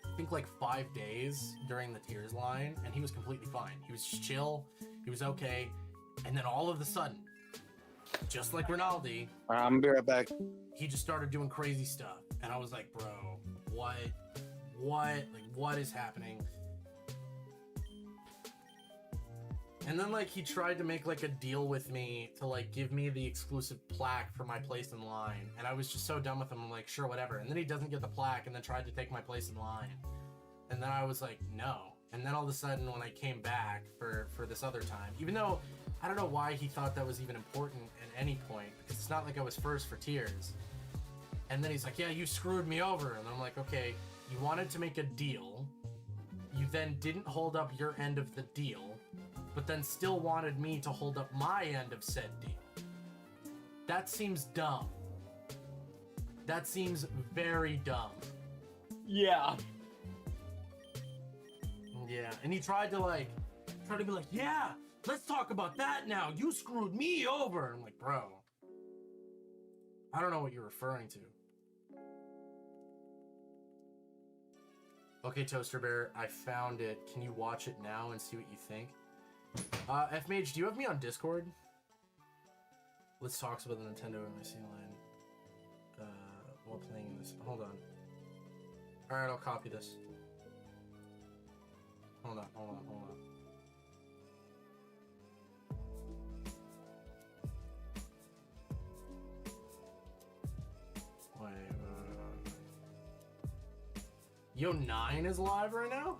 I think like 5 days during the Tears line, and he was completely fine. He was chill. He was okay, and then all of a sudden, just like Rinaldi, I'm gonna be right back. he just started doing crazy stuff, and I was like, bro, what, like, what is happening? And then like he tried to make like a deal with me to like give me the exclusive plaque for my place in line, and I was just so done with him. I'm like, sure, whatever. And then he doesn't get the plaque, and then tried to take my place in line, and then I was like, no. And then all of a sudden, when I came back for this other time, even though I don't know why he thought that was even important at any point, because it's not like I was first for Tears. And then he's like, yeah, you screwed me over. And I'm like, okay, you wanted to make a deal. You then didn't hold up your end of the deal, but then still wanted me to hold up my end of said deal. That seems dumb. That seems very dumb. Yeah. Yeah, and he tried to be like, yeah, let's talk about that now. You screwed me over. I'm like, bro, I don't know what you're referring to. Okay, Toaster Bear, I found it. Can you watch it now and see what you think? F-Mage, do you have me on Discord? Let's talk about the Nintendo MIC line. While playing this. Hold on. Alright, I'll copy this. Hold on. Wait. Yo, 9 is live right now?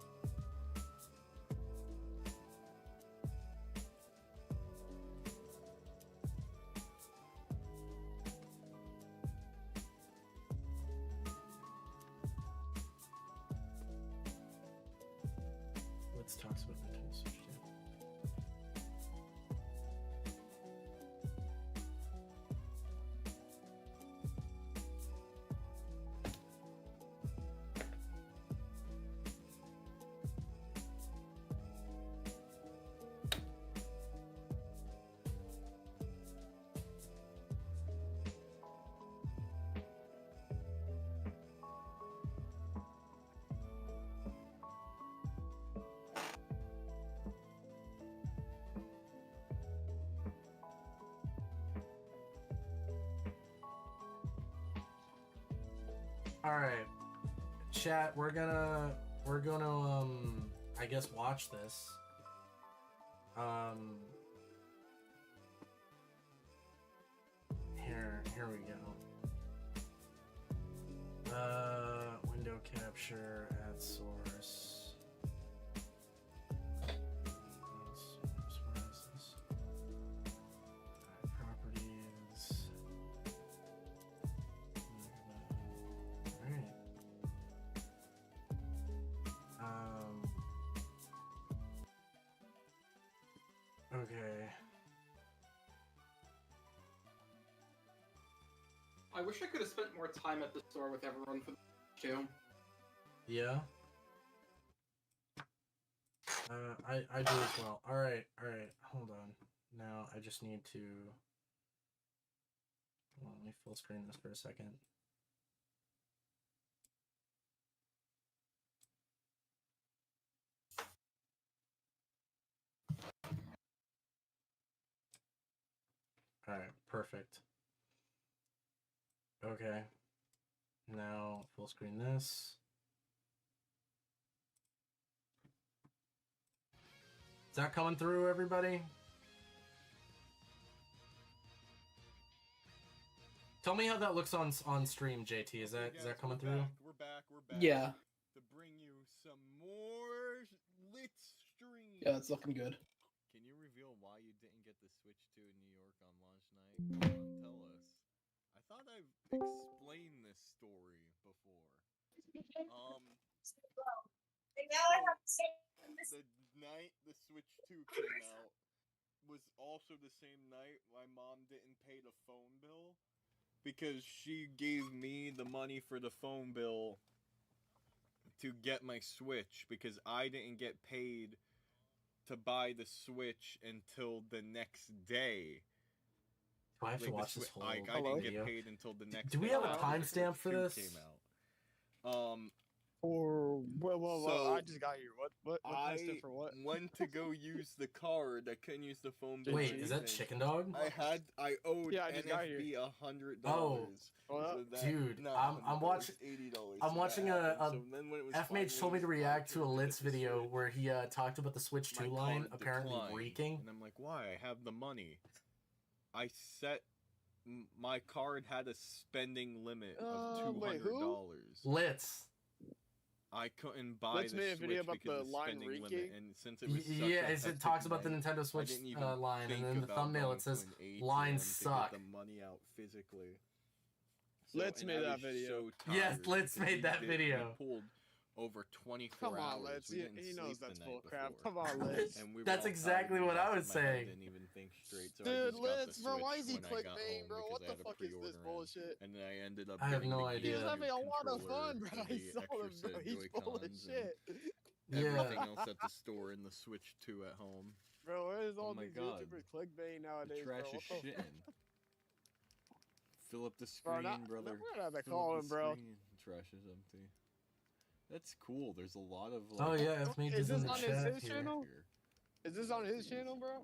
Let's talk about Nintendo Switch 2. All right, chat. We're gonna I guess watch this. Here we go. Window capture, add source. Where is this? Okay. I wish I could have spent more time at the store with everyone for the too. Yeah. I do as well. All right. Hold on. Now I just need to. Hold on, let me full screen this for a second. All right. Perfect. Okay. Now full screen this. Is that coming through, everybody? Tell me how that looks on stream, JT. Is that coming through? We're back. Yeah. To bring you some more lit stream. Yeah, it's looking good. Can you reveal why you didn't get the Switch 2 in New York on launch night? Come on, tell us. I thought I've explained this story before. The night the Switch 2 came out was also the same night my mom didn't pay the phone bill because she gave me the money for the phone bill to get my Switch because I didn't get paid to buy the Switch until the next day. Do I have to watch this whole I video? didn't get paid until the next Do we day have a after the timestamp for Switch 2 this? came out. Or well, So, I just got here. What I timestamp for what? went to go use the card. I couldn't use the phone bill. Wait, or is that anything. Chicken Dog? I owed Yeah, I just got here. NFB $100. Oh. Well, Dude, not I'm $100, watching- $80. I'm So watching that a happened. So then when it was F-Mage told me to finally react to a time to Litz get the video Switch, where he talked about the Switch 2 my line card apparently declined. reeking. And I'm like, why? I have the money. I set my card had a spending limit of wait, $200. who? Litz. I couldn't buy Let's the make a Switch video about because the of line spending limit, reeking. and since it was such Yeah, a it hectic talks about the night, Nintendo I Switch didn't even line, and think then the about thumbnail going it says, to an "Lines ATM to suck." Get the money out physically. Let's and make I that was video. So Yes, tired Let's because make we that did- video. We pulled over 24 Come hours. on, Let's. We He didn't knows sleep the that's night bull crap. before. Come on, Let's. And we were That's all exactly tired what I and was my head saying. Didn't even think straight, so I Dude, just got the Let's, bro, why is he Switch when I got clickbaiting, home bro? because What I the had a fuck is this pre-order in. bullshit? And then I ended up I have getting no the idea. He was GameCube having a lot of controller fun, bro. and I the saw him, extra bro. set He's full of Joy-Cons and shit. everything Yeah. else at the store and the Switch 2 at home. Bro, what is Oh all my these God. YouTubers clickbaiting The nowadays, trash bro? is What the shitting. Fill up the Bro, screen, not, brother. we're not to Fill up call the him, bro. screen. Trash is empty. That's cool. There's a lot of Oh like, yeah, F-Mage Is is in this the on his chat his here. channel? here. Is this on his channel, bro?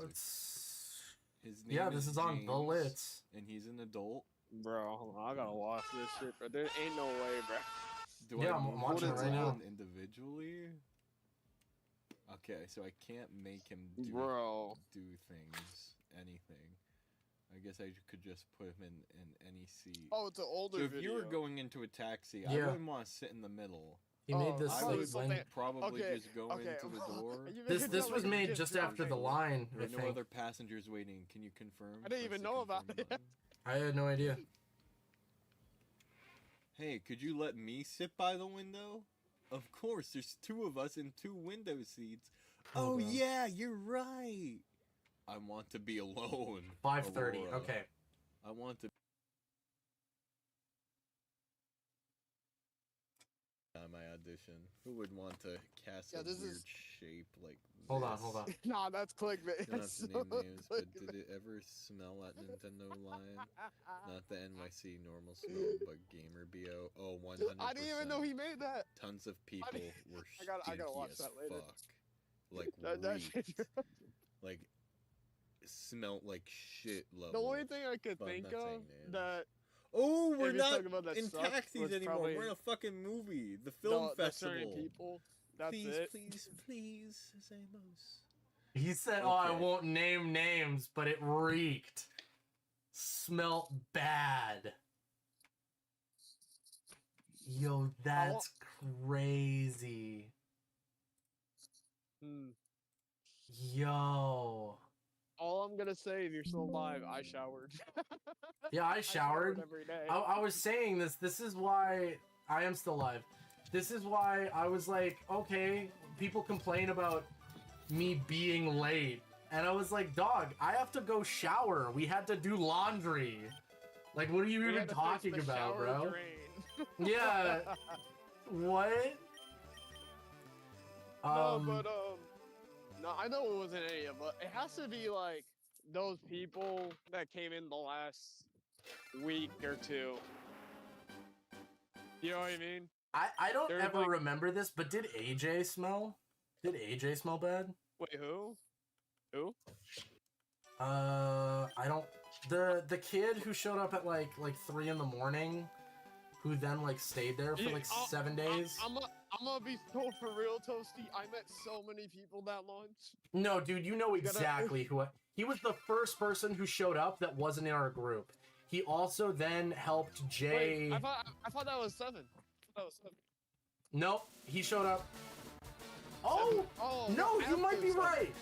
Let's. His name Yeah, this is on James, the Litz. and he's an adult. Bro, hold on, I gotta watch this shit, bro. There ain't no way, bro. Do Yeah, I I'm move watching him it right now. around individually? Okay, so I can't make him Bro. do things, anything. I guess I could just put him in any seat. Oh, it's an older So if video. you were going into a taxi, I Yeah. wouldn't want to sit in the middle. He made this I probably like would something- when probably okay, just go okay. into the door. You this make it this sound was like a made gift just or after the something. line. There I are no think other passengers waiting. Can you confirm? I didn't even Press the know about confirm it. button. I had no idea. Hey, could you let me sit by the window? Of course, there's two of us in two window seats. Oh, Oh, God. yeah, you're right. I want to be alone. 5:30. Aurora. Okay. I want to. My audition. Who would want to cast Yeah, a this weird is- shape like Hold on, this? hold on. Nah, that's clickbait. You don't have That's to so name names, but did clickbait. it ever smell at Nintendo Lion? Not the NYC normal smell, but Gamer BO. Oh, 100%. I didn't even know he made that. Tons of people didn't- were I gotta watch as that later. fuck. Like, That shit- reeked. Like, smelt like shit level. The only thing I could But I'm think not of saying names. that Oh, we're if you're not talking about that in sucked taxis was anymore. probably We're in a fucking movie. The film the festival. certain people. That's please, it. please, Zamos. He said, "Oh, I Okay. won't name names, but it reeked. Smelt bad." Yo, that's crazy. Hmm. Yo. All I'm gonna say, if you're still alive, I showered. Yeah, I showered. every day. I was saying this. This is why I am still alive. This is why I was like, okay, people complain about me being late. And I was like, dog, I have to go shower. We had to do laundry. Like, what are you We even had to fix talking the about, shower bro? drain. Yeah. What? No, but no, I know it wasn't any of it. It has to be like those people that came in the last week or two. You know what I mean? I don't There's, ever like- remember this, but did AJ smell? Did AJ smell bad? Wait, who? Who? I don't. The kid who showed up at like 3 in the morning, who then like stayed there for Yeah, like I'll- 7 days. I'm gonna be so for real, Toasty. I met so many people that lunch. No, dude, you know You gotta- exactly who. He was the first person who showed up that wasn't in our group. He also then helped Jay. Wait, I thought that was 7. I thought that was 7. Nope, he showed up. Oh Oh no, you might be 7. right.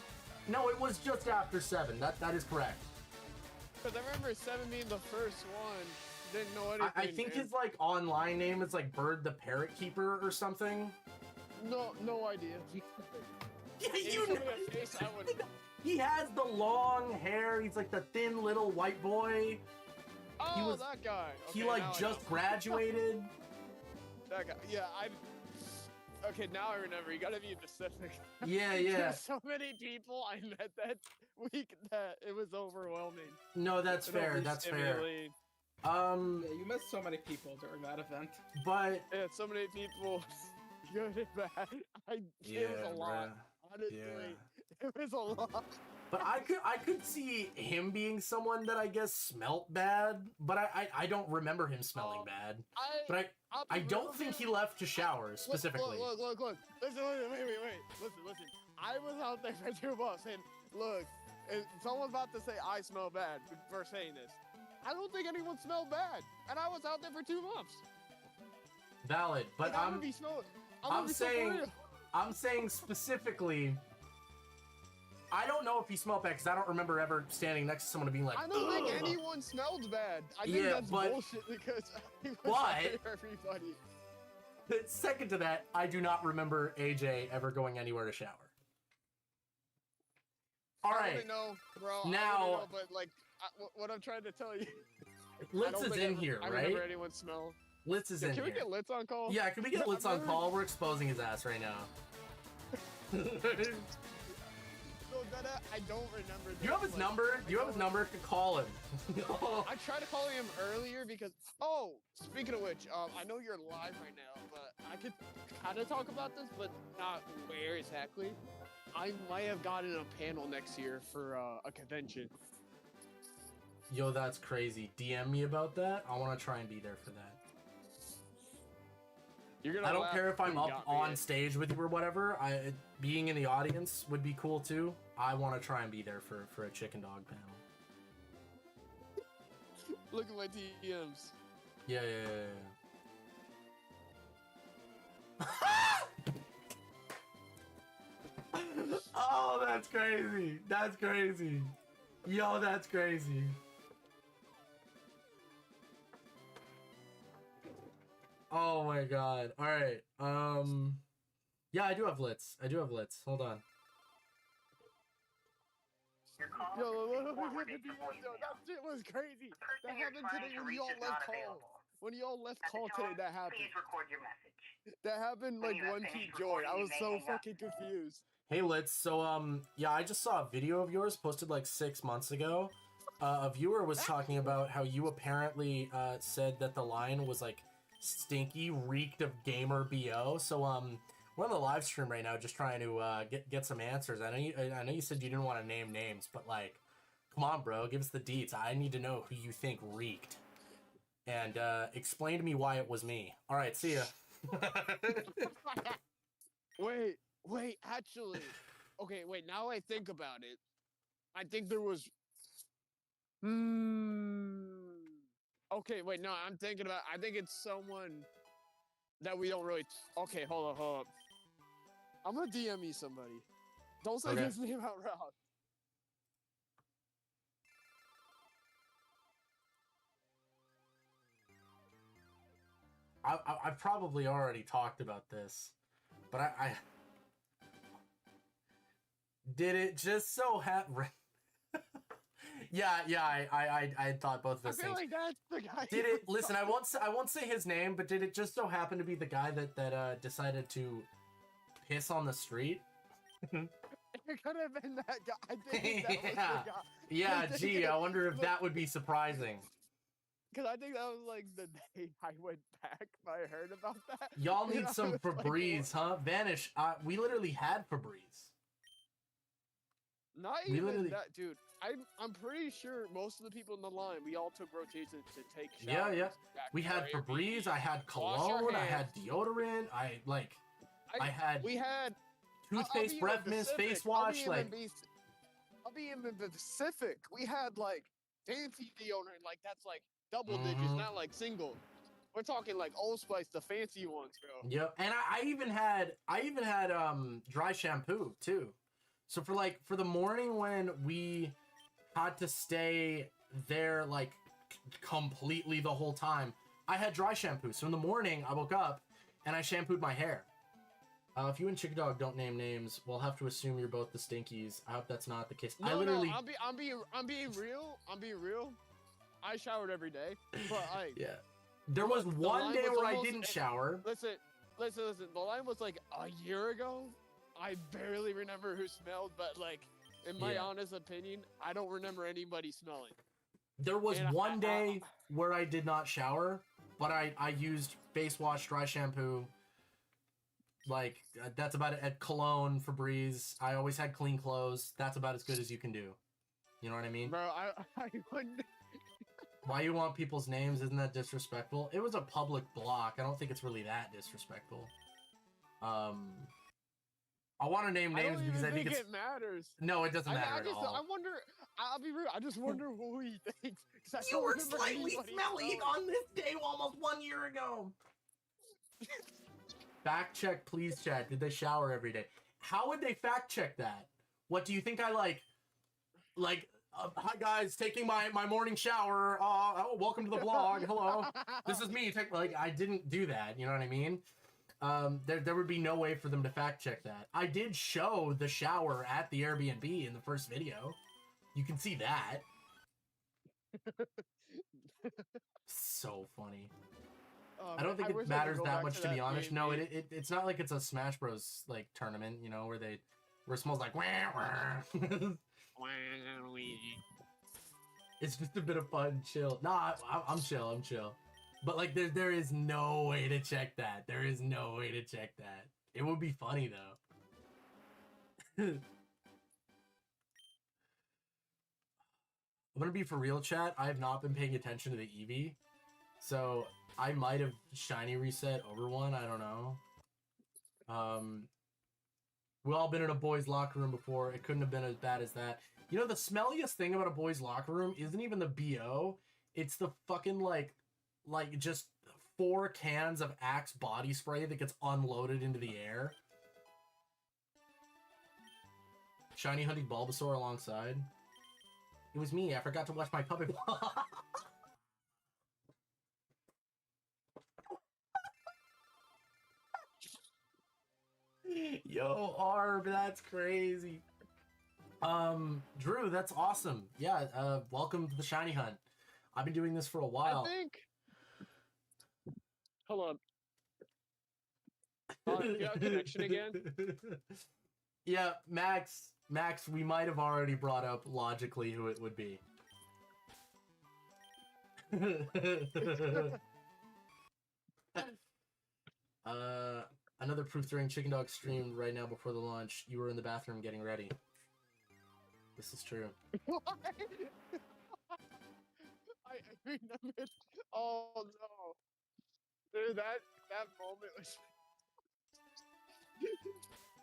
No, it was just after 7. That is correct. Because I remember 7 being the first one. Didn't know anything. I think and- his like online name is like Bird the Parrot Keeper or something. No idea. Yeah, If you you know. told me a face, I would. He has the long hair. He's like the thin little white boy. Oh, was- that guy. He Okay, like now I just know. graduated. That guy. Yeah, I. Okay, now I remember. You gotta be specific. Yeah, yeah. There's so many people I met that week that it was overwhelming. No, that's and fair. That's fair. overstimulating. Yeah, you missed so many people during that event. But Yeah, so many people. Good and bad. It was a lot. Honestly, it was a lot. But I could see him being someone that I guess smelt bad, but I don't remember him smelling bad. But I don't think he left to shower specifically. Look. Listen, wait. Listen. I was out there for 2 months, and look, if someone's about to say I smell bad for saying this. I don't think anyone smelled bad, and I was out there for 2 months. Valid, but Like, gonna be so, I'm gonna be so saying for real. I'm saying specifically. I don't know if he smelled bad because I don't remember ever standing next to someone and being like, I don't think "Ugh." anyone smelled bad. I think Yeah, that's but- bullshit because he was but- for everybody. Second to that, I do not remember AJ ever going anywhere to shower. All I right, wouldn't know, bro. I Now- wouldn't know, but like, what I'm trying to tell you. I Litz don't is think in I, here, I right? remember anyone smell. Litz is Yeah, in can here. we get Litz on call? Yeah, can we get Litz on call? We're exposing his ass right now. No, that I don't remember. You have his like, number? I You have his don't- number? To call him. I tried to call him earlier because. Oh, speaking of which, I know you're live right now, but I could kind of talk about this, but not where exactly. I might have gotten a panel next year for a convention. Yo, that's crazy. DM me about that. I want to try and be there for that. You're gonna I don't laugh care if I'm you up got me on it. stage with you or whatever. Being in the audience would be cool too. I want to try and be there for a chicken dog panel. Look at my DMs. Yeah. Oh, that's crazy. That's crazy. Yo, that's crazy. Oh my god. All right. Yeah, I do have Litz. Hold on. Your call Yo, is look at the forwarded to DMs, yo, voicemail. that shit was crazy. The person That you're happened trying today to when reach y'all is left not call. available. When y'all left At the call today, tone, that happened. Please record your message. That happened When like you have one finished key joy. I recording, was you so may hang up. fucking confused. Hey Litz, so yeah, I just saw a video of yours posted like 6 months ago. A viewer was talking about how you apparently said that the line was like stinky, reeked of gamer BO. So we're on the live stream right now, just trying to get some answers. I know you said you didn't want to name names, but like, come on, bro, give us the deets. I need to know who you think reeked, and explain to me why it was me. All right, see ya. Wait, actually. Okay, wait, now I think about it. I think there was. Okay, wait, no, I'm thinking about. I think it's someone that we don't really. Okay, hold up. I'm gonna DM me somebody. Don't say Okay. his name out loud. I've probably already talked about this, but I Did it just so happen? Yeah, I thought both of I those feel things. like that's the guy. Did you it? were Listen, I won't say his name, but did it just so happen to be the guy that decided to piss on the street? It could have been that guy. I think that was Yeah. the guy. Yeah, I think gee, I wonder if look, that would be surprising. Because I think that was like the day I went back. I heard about that. Y'all and need I some was like, Febreze, what? huh? Vanish. We literally had Febreze. Not We even literally- that, dude. I'm pretty sure most of the people in the line, we all took rotations to take Yeah, showers. yeah. back We to had our Febreze. Airbnb. I had Wash our cologne. I had hands. deodorant. I had We had toothpaste, breath mist, face wash. I'll be even specific. We had like fancy deodorant, like that's like double Mhm. digits, not like single. We're talking like Old Spice, the fancy ones, bro. Yep, and I even had dry shampoo too. So for the morning when we had to stay there like completely the whole time, I had dry shampoo. So in the morning I woke up and I shampooed my hair. If you and Chicken Dog don't name names, we'll have to assume you're both the Stinkies. I hope that's not the case. No, I literally, no, I'm being real. I'm being real. I showered every day, but like, yeah. There was Look, the one line day was where I almost- didn't shower. listen. The line was like a year ago. I barely remember who smelled, but like, in my Yeah. honest opinion, I don't remember anybody smelling. There was And one day where I did not shower, but I used face wash, dry shampoo. Like, that's about it. At cologne, Febreze. I always had clean clothes. That's about as good as you can do. You know what I mean? Bro, I wouldn't. Why you want people's names? Isn't that disrespectful? It was a public block. I don't think it's really that disrespectful. I want to name I names don't because even I think it's... it matters. No, it doesn't matter I at just, all. I wonder. I'll be real. I just wonder who he thinks. 'Cause I You don't were remember slightly anybody smelly smelling. on this day almost 1 year ago. Fact check, please, chat. Did they shower every day? How would they fact check that? What do you think I like? Hi guys, taking my morning shower. Welcome to the vlog. Hello, this is me. I didn't do that. You know what I mean? There would be no way for them to fact check that. I did show the shower at the Airbnb in the first video. You can see that. So funny. I don't think wish it I could matters go that back much, to be honest. No, B&B. it's not like it's a Smash Bros. Like tournament, you know, where it smells like. Wah, wah. It's just a bit of fun, chill. Nah, I'm chill. I'm chill. But like, there is no way to check that. There is no way to check that. It would be funny though. I'm gonna be for real, chat. I have not been paying attention to the Eevee, so I might have shiny reset over one. I don't know. We've all been in a boys' locker room before. It couldn't have been as bad as that. You know, the smelliest thing about a boys' locker room isn't even the BO. It's the fucking like just 4 cans of Axe body spray that gets unloaded into the air. Shiny hunting Bulbasaur alongside. It was me. I forgot to watch my puppet. Yo, Arb, that's crazy. Drew, that's awesome. Yeah, welcome to the shiny hunt. I've been doing this for a while. I think. Hold on. You have connection again? Yeah, Max, we might have already brought up logically who it would be. Another proof during Chicken Dog stream right now before the launch. You were in the bathroom getting ready. This is true. What? I remember. Oh no, dude, that moment was.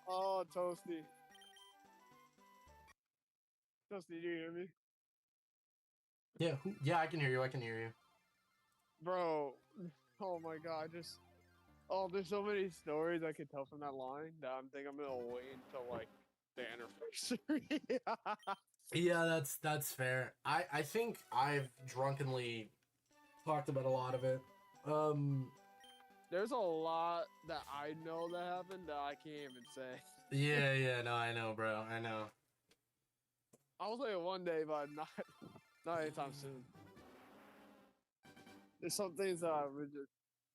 Oh, Toasty. Toasty, do you hear me? Yeah, yeah, I can hear you. I can hear you. Bro, oh my god, there's so many stories I could tell from that line that I'm gonna wait until like the anniversary. Yeah, that's fair. I think I've drunkenly talked about a lot of it. There's a lot that I know that happened that I can't even say. Yeah, no, I know, bro. I know. I'll play it one day, but not anytime soon. There's some things that I would just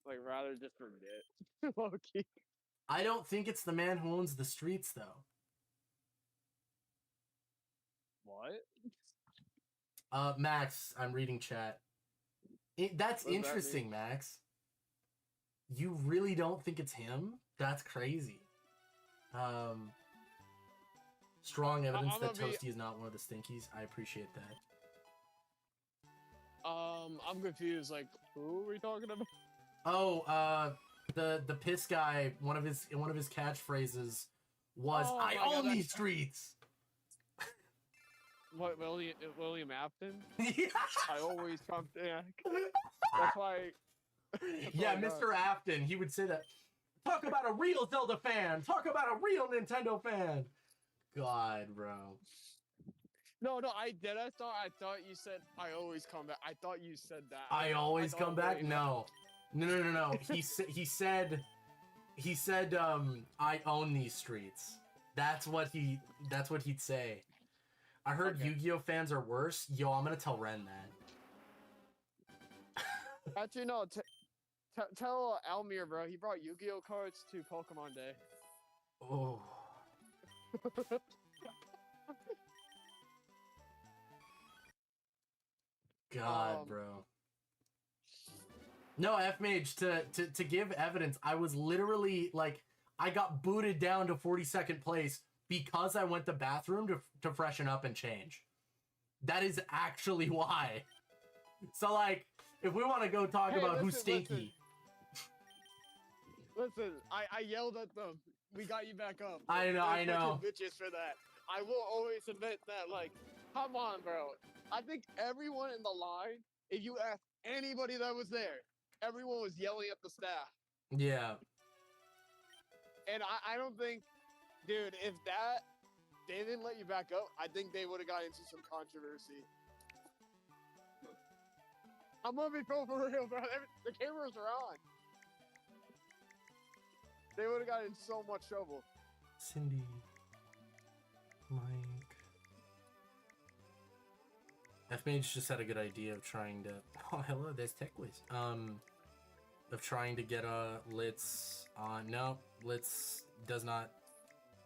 like rather just forget. Low-key. I don't think it's the man who owns the streets, though. What? Max, I'm reading chat. That's What does that interesting, mean? Max. You really don't think it's him? That's crazy. Strong evidence I'm that gonna be- Toasty is not one of the Stinkies. I appreciate that. I'm confused. Like, who are we talking about? Oh, the piss guy. One of his catchphrases was Oh "I my God, own that's- these streets." What, William Afton? Yeah. I always come back. That's why. Yeah, my God. Mr. Afton. He would say that. Talk about a real Zelda fan. Talk about a real Nintendo fan. God, bro. No, I did. I thought you said I always come back. I thought you said that. I always thought come back. William- No. He said. I own these streets. That's what he'd say. I heard Okay. Yu-Gi-Oh fans are worse. Yo, I'm gonna tell Ren that. Actually, no. Tell Almir, bro. He brought Yu-Gi-Oh cards to Pokemon Day. Oh. God, Um, bro. No, F Mage, to give evidence, I was literally like, I got booted down to 42nd place because I went to the bathroom to freshen up and change. That is actually why. So, like, if we want to go talk Hey, about who's listen, stinky, Listen, I yelled at them. We got you back up. I know, They're I know. fucking bitches for that. I will always admit that. Like, come on, bro. I think everyone in the line, if you ask anybody that was there, everyone was yelling at the staff. yeah. And I don't think, dude, if they didn't let you back up, I think they would have got into some controversy. I'm gonna be for real, bro. The cameras are on. They would have got in so much trouble. Cindy. Mike. F Mage just had a good idea of trying to. Oh, hello, there's Tech Wiz. Of trying to get Litz on. No, Litz does not,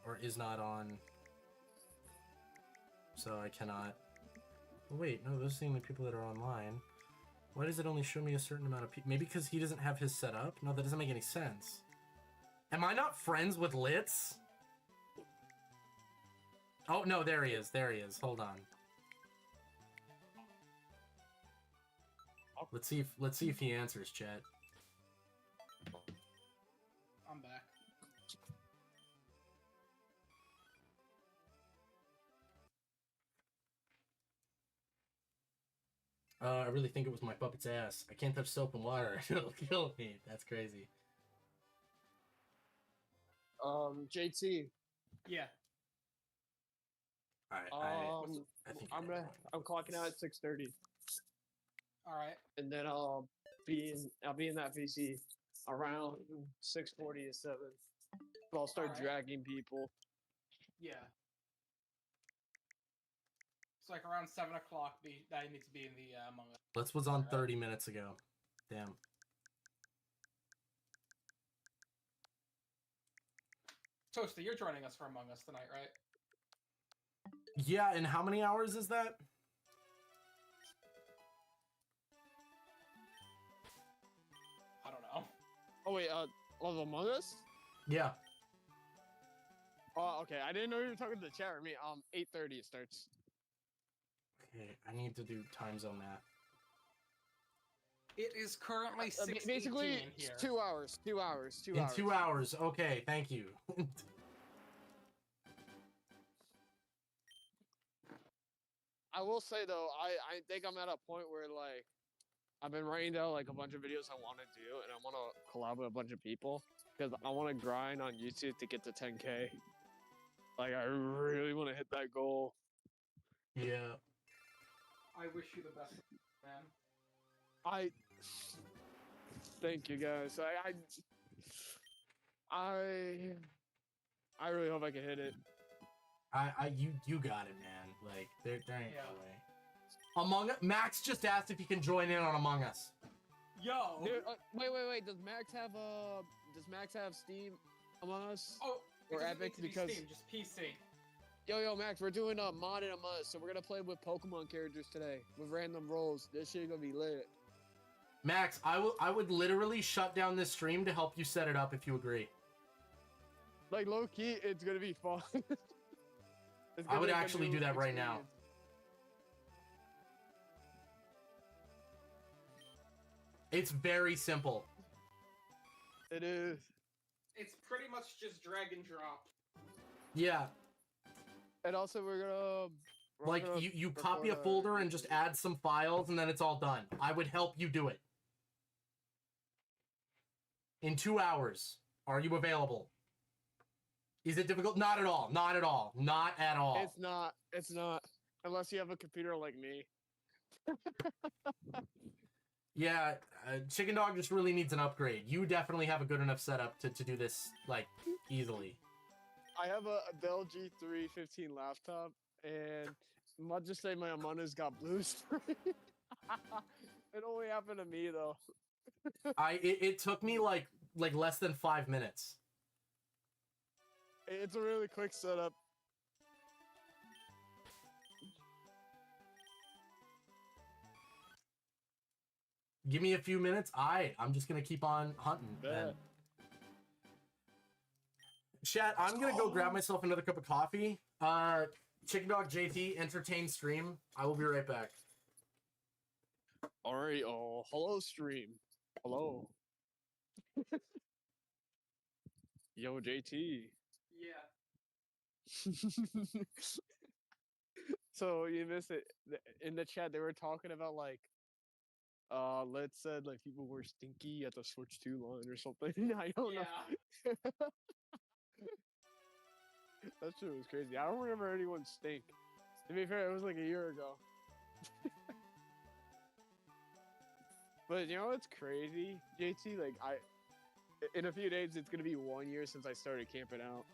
or is not on. So I cannot. Oh, wait, no, those are the only people that are online. Why does it only show me a certain amount of people? Maybe because he doesn't have his set up? No, that doesn't make any sense. Am I not friends with Litz? Oh, no, there he is. There he is. Hold on. Let's see if he answers, chat. I'm back. I really think it was my puppet's ass. I can't touch soap and water. It'll kill me. That's crazy. JT. Yeah. I think I'm clocking out at 6:30, All right. and then I'll be in that VC around 6:40 to 7. But I'll start Alright. dragging people. Yeah. It's like around 7 o'clock. I need to be in the Among Us. Let's was on Alright. 30 minutes ago. Damn. Toasty, you're joining us for Among Us tonight, right? Yeah, and how many hours is that? I don't know. Oh wait, of Among Us? Yeah. Oh, okay. I didn't know you were talking to the chat or me. 8:30 it starts. Okay, I need to do time zone that. It is currently 6:18 Basically, here. 2 hours. 2 hours. 2 In hours. 2 hours. Okay, thank you. I will say though, I think I'm at a point where like I've been writing down like a bunch of videos I want to do, and I want to collab with a bunch of people because I want to grind on YouTube to get to 10K. Like I really want to hit that goal. Yeah. I wish you the best, man. Thank you guys. I really hope I can hit it. You got it, man. Like, there ain't Yeah. no way. Max just asked if he can join in on Among Us. Yo. Dude, wait. Does Max have Steam Among Us? Oh, it Or doesn't Epic need to be because- Steam, just PC. Yo, Max, we're doing a mod in Among Us, so we're gonna play with Pokemon characters today with random roles. This shit gonna be lit. Max, I would literally shut down this stream to help you set it up if you agree. Like low key, it's gonna be fun. It's I gonna would be a actually new do that right now. experience. It's very simple. It is. It's pretty much just drag and drop. Yeah, And also, we're like gonna you copy a record folder and just add some files and then it's all done. I would help you do it. In 2 hours, are you available? Is it difficult? Not at all. Not at all. Not at all. It's not. It's not. Unless you have a computer like me. Yeah, Chicken Dog just really needs an upgrade. You definitely have a good enough setup to do this, like, easily. I have a Dell G3 15 laptop, and let's just say my Amana's got blue screen. It only happened to me though. It took me like less than 5 minutes. It's a really quick setup. Give me a few minutes. I'm just gonna keep on hunting. Bet. Then. Chat, I'm gonna go grab myself another cup of coffee. Chicken Dog JT, entertain stream. I will be right back. Alright, hello stream. Hello. Yo, JT. Yeah. So you missed it. In the chat, they were talking about like, let's said like people were stinky at the Switch 2 line or something. I don't know. Yeah. That shit was crazy. I don't remember anyone stink. To be fair, it was like a year ago. But you know what's crazy, JT? Like in a few days, it's gonna be 1 year since I started camping out.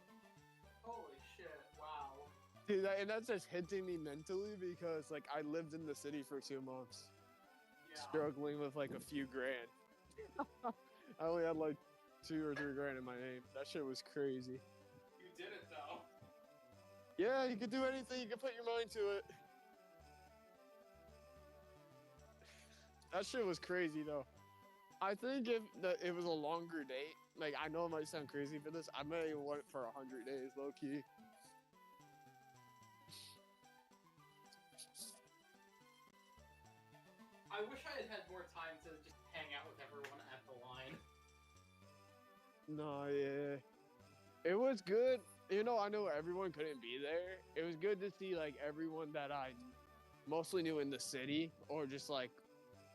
Holy shit, wow. Dude, and that's just hitting me mentally because like I lived in the city for 2 months, Yeah. struggling with like a few grand. I only had like 2 or 3 grand in my name. That shit was crazy. You did it though. Yeah, you could do anything. You could put your mind to it. That shit was crazy though. I think if it was a longer date, like I know it might sound crazy for this, I may have went for 100 days, low key. I wish I had more time to just hang out with everyone at the line. No, yeah. It was good. You know, I know everyone couldn't be there. It was good to see like everyone that I mostly knew in the city or just like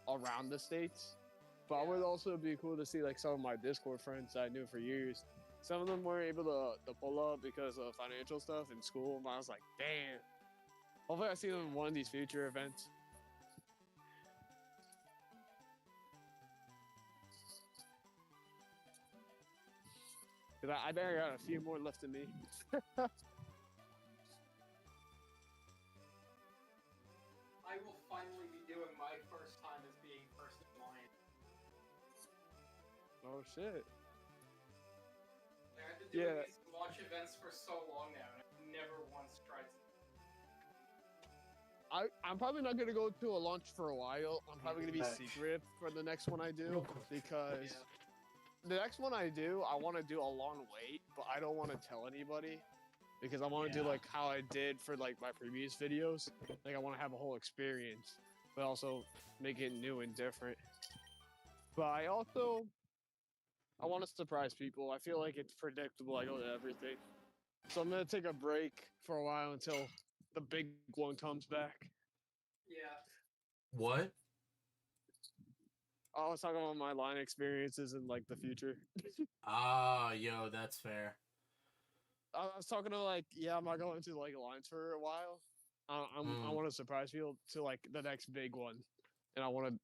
around the states. But it would also be cool to see like some of my Discord friends that I knew for years. Some of them weren't able to pull up because of financial stuff in school. And I was like, damn. Hopefully I see them in one of these future events. Cause I think I got a few more left in me. I will finally be doing my first time as being first in line. Oh shit. Like, I've been doing Yeah. these launch events for so long now, and I've never once tried to. I'm probably not gonna go to a launch for a while. I'm probably gonna be Back. secretive for the next one I do because the next one I do, I want to do a long wait, but I don't want to tell anybody because I want to do Yeah. like how I did for like my previous videos. Like I want to have a whole experience, but also make it new and different. But I want to surprise people. I feel like it's predictable. I go to everything, so I'm gonna take a break for a while until the big one comes back. Yeah. What? I was talking about my line experiences in like the future. Ah, yo, that's fair. I was talking to like, yeah, I'm not going to like lines for a while. I want to surprise people to like the next big one, and I want to.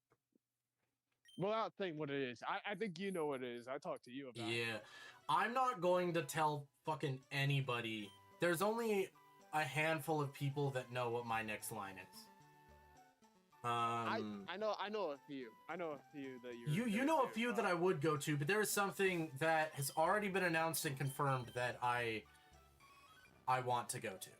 Well, I don't think what it is. I think you know what it is. I talked to you about. it. Yeah. I'm not going to tell fucking anybody. There's only a handful of people that know what my next line is. I know a few. I know a few that You know a few that I would go to, but there is something that has already been announced and confirmed that I want to go to.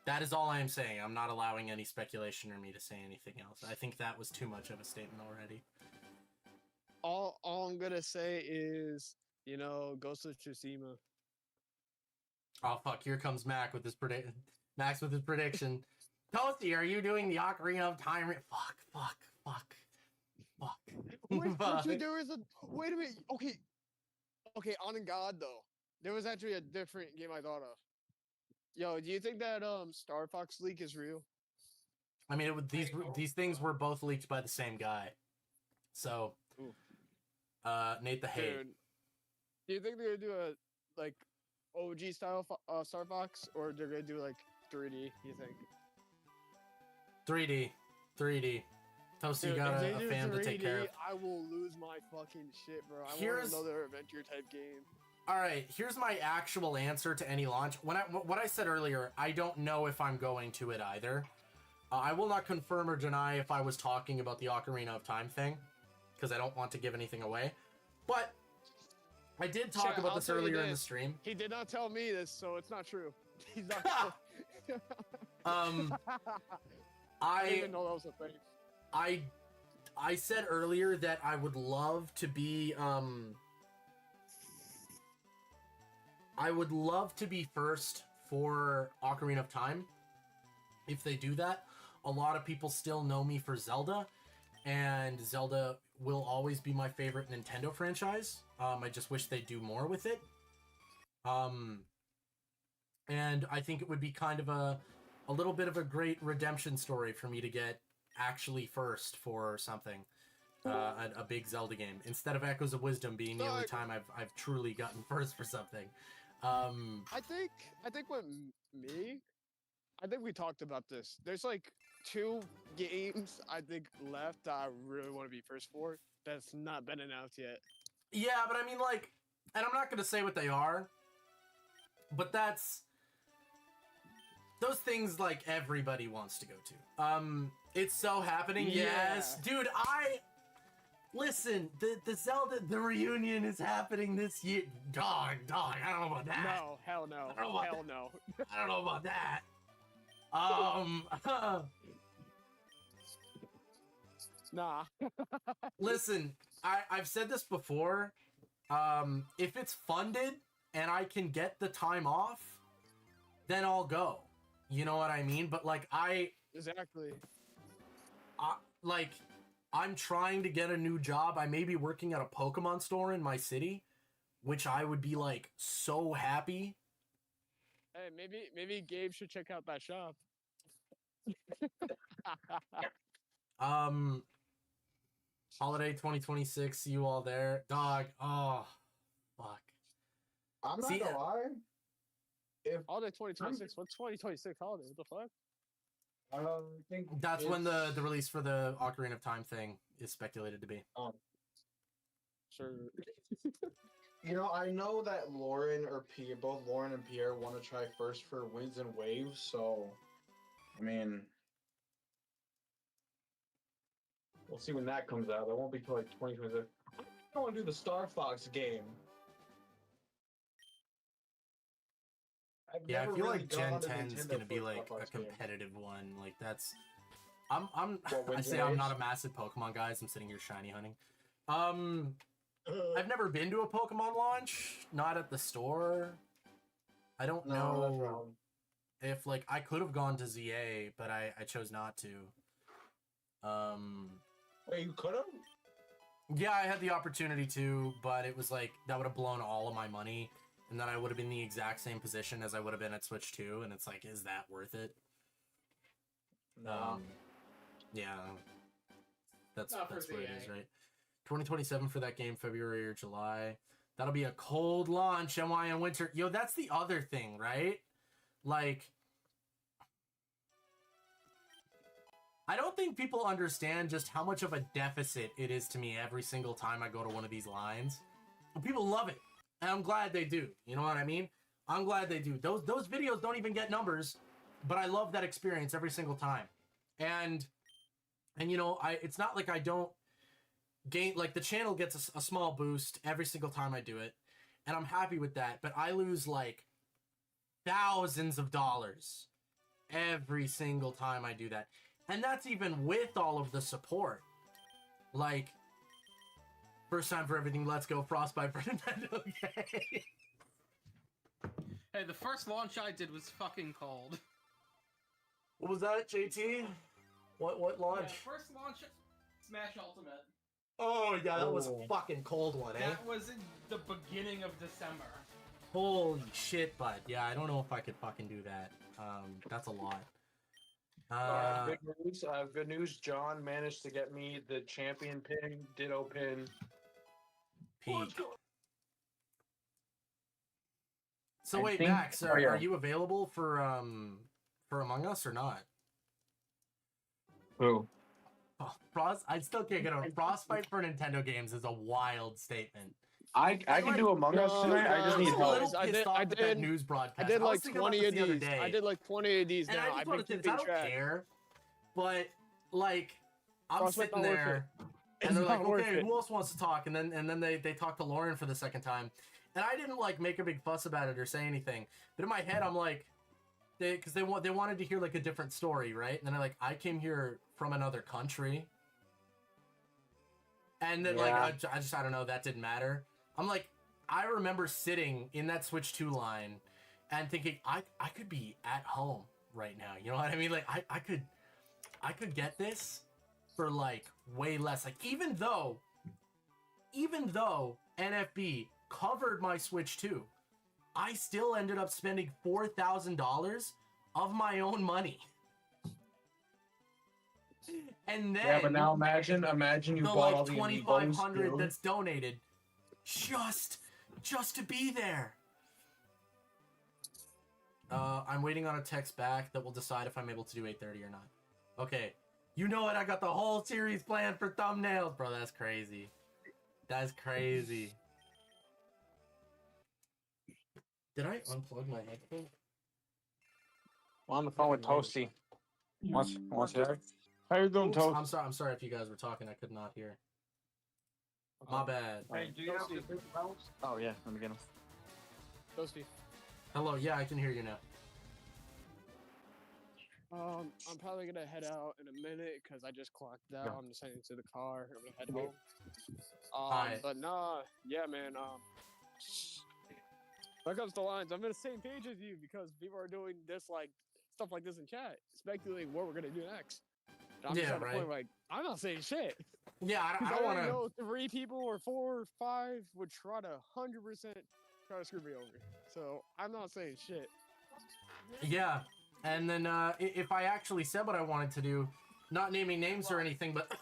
That is all I am saying. I'm not allowing any speculation or me to say anything else. I think that was too much of a statement already. All I'm gonna say is, you know, Ghost of Tsushima. Oh fuck! Here comes Max with his prediction. Toasty, are you doing the Ocarina of Time? Fuck. Wait, Fuck. dude, there was a wait a minute. Okay. On God though, there was actually a different game I thought of. Yo, do you think that Star Fox leak is real? I mean, these things were both leaked by the same guy. So, Ooh. Nate the Hate. Dude, do you think they're gonna do a like OG style Star Fox, or they're gonna do like 3D? You think? 3D. Toasty, you got a fan to take care of. I will lose my fucking shit, bro. I Here's- want another adventure type game. All right, here's my actual answer to any launch. What I said earlier, I don't know if I'm going to it either. I will not confirm or deny if I was talking about the Ocarina of Time thing, because I don't want to give anything away. But I did talk Chat, about I'll this tell you earlier in the this. stream. He did not tell me this, so it's not true. He's not. I didn't I even know that was a thing. I said earlier that I would love to be I would love to be first for Ocarina of Time. If they do that, a lot of people still know me for Zelda, and Zelda will always be my favorite Nintendo franchise. I just wish they'd do more with it. And I think it would be kind of a little bit of a great redemption story for me to get actually first for something. A big Zelda game, instead of Echoes of Wisdom being the only time I've truly gotten first for something. I think with me, I think we talked about this. There's like 2 games I think left that I really want to be first for. That's not been announced yet. Yeah, but I mean, like, and I'm not gonna say what they are, but those things like everybody wants to go to. It's so happening. Yeah. Yes, dude. Listen, the Zelda, the reunion is happening this year. Dog, I don't know about that. No, hell no, I don't know about hell no. I don't know about that. Nah. Listen, I've said this before. If it's funded and I can get the time off, then I'll go. You know what I mean? But like Exactly. I'm trying to get a new job. I may be working at a Pokemon store in my city, which I would be like so happy. Hey, maybe Gabe should check out that shop. Holiday 2026, see you all there. Dog, oh, fuck. I'm not See, gonna lie. If Holiday 2026. What's 2026 holiday? What the fuck? I think That's when it's- the release for the Ocarina of Time thing is speculated to be. Sure. You know, I know that both Lauren and Pierre want to try first for Winds and Waves, so I mean, we'll see when that comes out. That won't be till like 2026. I want to do the Star Fox game. I've Yeah, I never feel really like gone Gen on to 10 is Nintendo gonna be for a like Star a Fox game. competitive one. Like that's, What, I Winds say and I'm not a Waves? massive Pokemon guy. I'm sitting here shiny hunting. I've never been to a Pokemon launch, not at the store. I don't No, that's know wrong. if like I could have gone to ZA, but I chose not to. Wait, you could have? Yeah, I had the opportunity to, but it was like that would have blown all of my money, and then I would have been in the exact same position as I would have been at Switch 2, and it's like, is that worth it? No. Yeah, that's Not for what it ZA. is, right? 2027 for that game, February or July. That'll be a cold launch, NY in winter. Yo, that's the other thing, right? Like, I don't think people understand just how much of a deficit it is to me every single time I go to one of these lines. People love it. And I'm glad they do. You know what I mean? I'm glad they do. Those videos don't even get numbers, but I love that experience every single time. And you know, it's not like I don't gain, like the channel gets a small boost every single time I do it, and I'm happy with that, but I lose like thousands of dollars every single time I do that. And that's even with all of the support. Like, first time for everything, let's go, Frostbite for Nintendo. Okay. Hey, the first launch I did was fucking cold. What was that, JT? What launch? Yeah, first launch, Smash Ultimate. Oh, yeah, that was Oh. a fucking cold one, eh? That was in the beginning of December. Holy shit, bud. Yeah, I don't know if I could fucking do that. That's a lot. Good news. John managed to get me the champion pin, ditto pin. Peak. So I wait, think- Max, oh, yeah. are you available for Among Us or not? Who? Oh, I still can't get over Frostbite for Nintendo games is a wild statement. I can do Among Us tonight. I just I'm need a help. little pissed off with that news broadcast. I did was like thinking about 20 this of the other these. day, I did like 20 of these and now. I just I've want been to say this, keeping I don't track. care, but like I'm Frostbite's sitting not worth there, It's and they're not like, worth okay, it. who else wants to talk? And then they talk to Lauren for the second time, and I didn't like make a big fuss about it or say anything, but in my head I'm like, because they wanted to hear like a different story, right? And then I came here from another country, and then like I don't know, that didn't matter. I'm like, I remember sitting in that Switch 2 line and thinking I could be at home right now. You know what I mean? Like I could get this for like way less. Like even though NFB covered my Switch 2, I still ended up spending $4,000 of my own money. And then Yeah, but now imagine you the bought like all the amiibos 2,500 too. that's donated just to be there. I'm waiting on a text back that will decide if I'm able to do 8:30 or not. Okay, you know what? I got the whole series planned for thumbnails, bro. That's crazy. That's crazy. Did I unplug my headphone? I'm on the phone with Toasty. What's that? How you doing, Oops, Toast? I'm sorry if you guys were talking. I could not hear. My bad. Hey, do you have the big mouse? Oh yeah, let me get him. Toasty. Hello. Yeah, I can hear you now. I'm probably gonna head out in a minute because I just clocked out. Yeah. I'm just heading to the car. I'm gonna head Okay. home. Hi. But nah, yeah, man. When it comes to lines, I'm on the same page as you because people are doing this like stuff like this in chat, speculating what we're gonna do next. And I'm Yeah, just at the right. point like I'm not saying shit. Yeah, I Because don't I already want to. know 3 people or 4 or 5 would try to 100% try to screw me over. So I'm not saying shit. Yeah, and then if I actually said what I wanted to do, not naming names or anything, but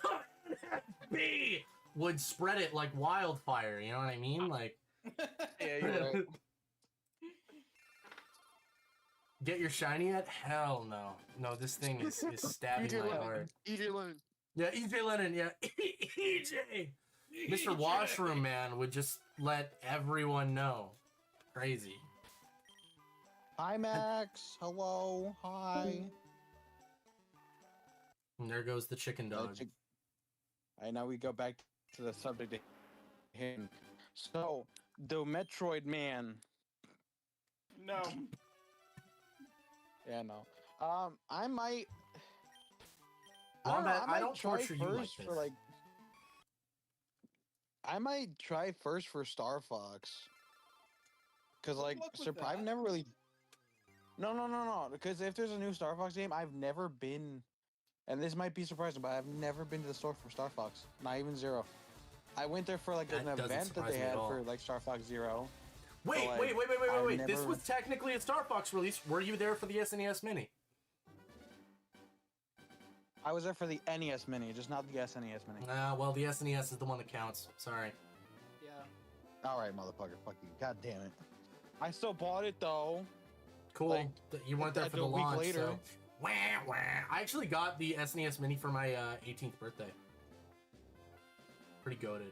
B would spread it like wildfire. You know what I mean? Like, Yeah, you're right. get your shiny yet? Hell no. No, this thing is stabbing EJ my Lennon. heart. EJ Lennon. Yeah, EJ Lennon. Yeah, EJ. Mr. Washroom Man would just let everyone know. Crazy. Hi, Max. Hello. Hi. And there goes the chicken dog. I know we go back to the subject. Him. So, the Metroid Man. No. Yeah, no. I might. Wombat, I might don't try torture you like first for this. like. I might try first for Star Fox. Cause like luck with I've that. never really. No. Because if there's a new Star Fox game, I've never been, and this might be surprising, but I've never been to the store for Star Fox. Not even Zero. I went there for like That an doesn't event that surprise they me at had all. for like Star Fox Zero. Wait, like, wait. I've This never- was technically a Star Fox release. Were you there for the SNES Mini? I was there for the NES Mini, just not the SNES Mini. Well, the SNES is the one that counts. Sorry. Yeah. All right, motherfucker, fuck you. God damn it. I still bought it though. Cool. Like, You weren't there a for the week launch, later. so... Wah, wah. I actually got the SNES Mini for my 18th birthday. Pretty goated.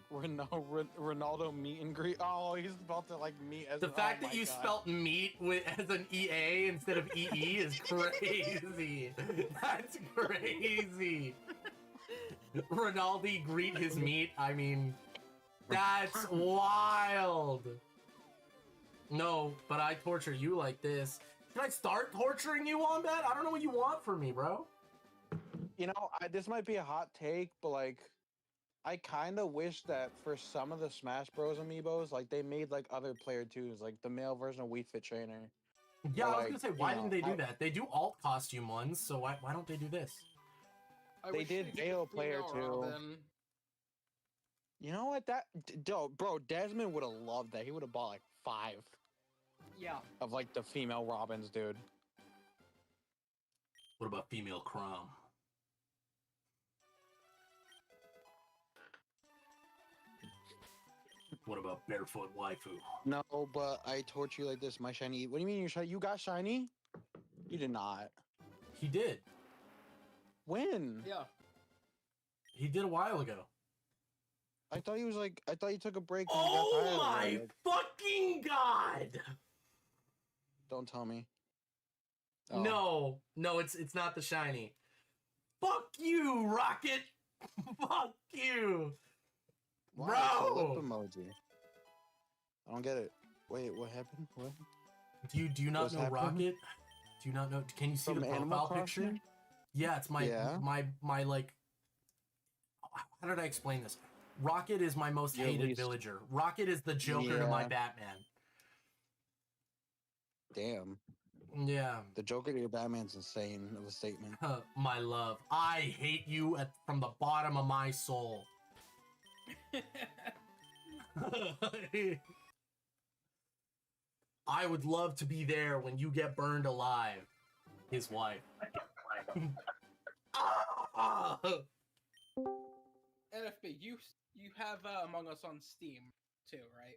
Ronaldo meet and greet. Oh, he's about to like meet as The an, fact oh that my you God. spelt meat as an EA instead of EE is crazy. That's crazy. Ronaldo greet his meat. I mean, that's wild. No, but I torture you like this. Can I start torturing you, Wombat? I don't know what you want from me, bro. You know, this might be a hot take, but like, I kind of wish that for some of the Smash Bros. Amiibos, like they made like other player twos, like the male version of Wii Fit Trainer. Yeah, Or, I was like, gonna say, you why know, didn't they do that? They do alt costume ones, so why don't they do this? I They wish did the Veil player female too. Robin. You know what? Bro, Desmond would have loved that. He would have bought like 5 Yeah. of like the female Robins, dude. What about female Crom? What about barefoot waifu? No, but I torture you like this. My shiny. What do you mean you're shiny? You got shiny? You did not. He did. When? Yeah. He did a while ago. I thought he was like. I thought you took a break. And you got tired Oh of my it. Like, fucking god! don't tell me. Oh. No, it's not the shiny. Fuck you, Rocket! Fuck you! Why? It's a lip Bro! emoji. I don't get it. Wait, what happened? What? Do you not What's know happening? Rocket? Do you not know? Can you see From the Animal profile picture? Crossing? Yeah, it's my Yeah. my like. How did I explain this? Rocket is my most Your hated least- villager. Rocket is the Joker to my Yeah. Batman. Damn. Yeah. The Joker to your Batman's insane of a statement. My love, I hate you from the bottom of my soul. I would love to be there when you get burned alive. His wife. Ah! NFB, you have Among Us on Steam too, right?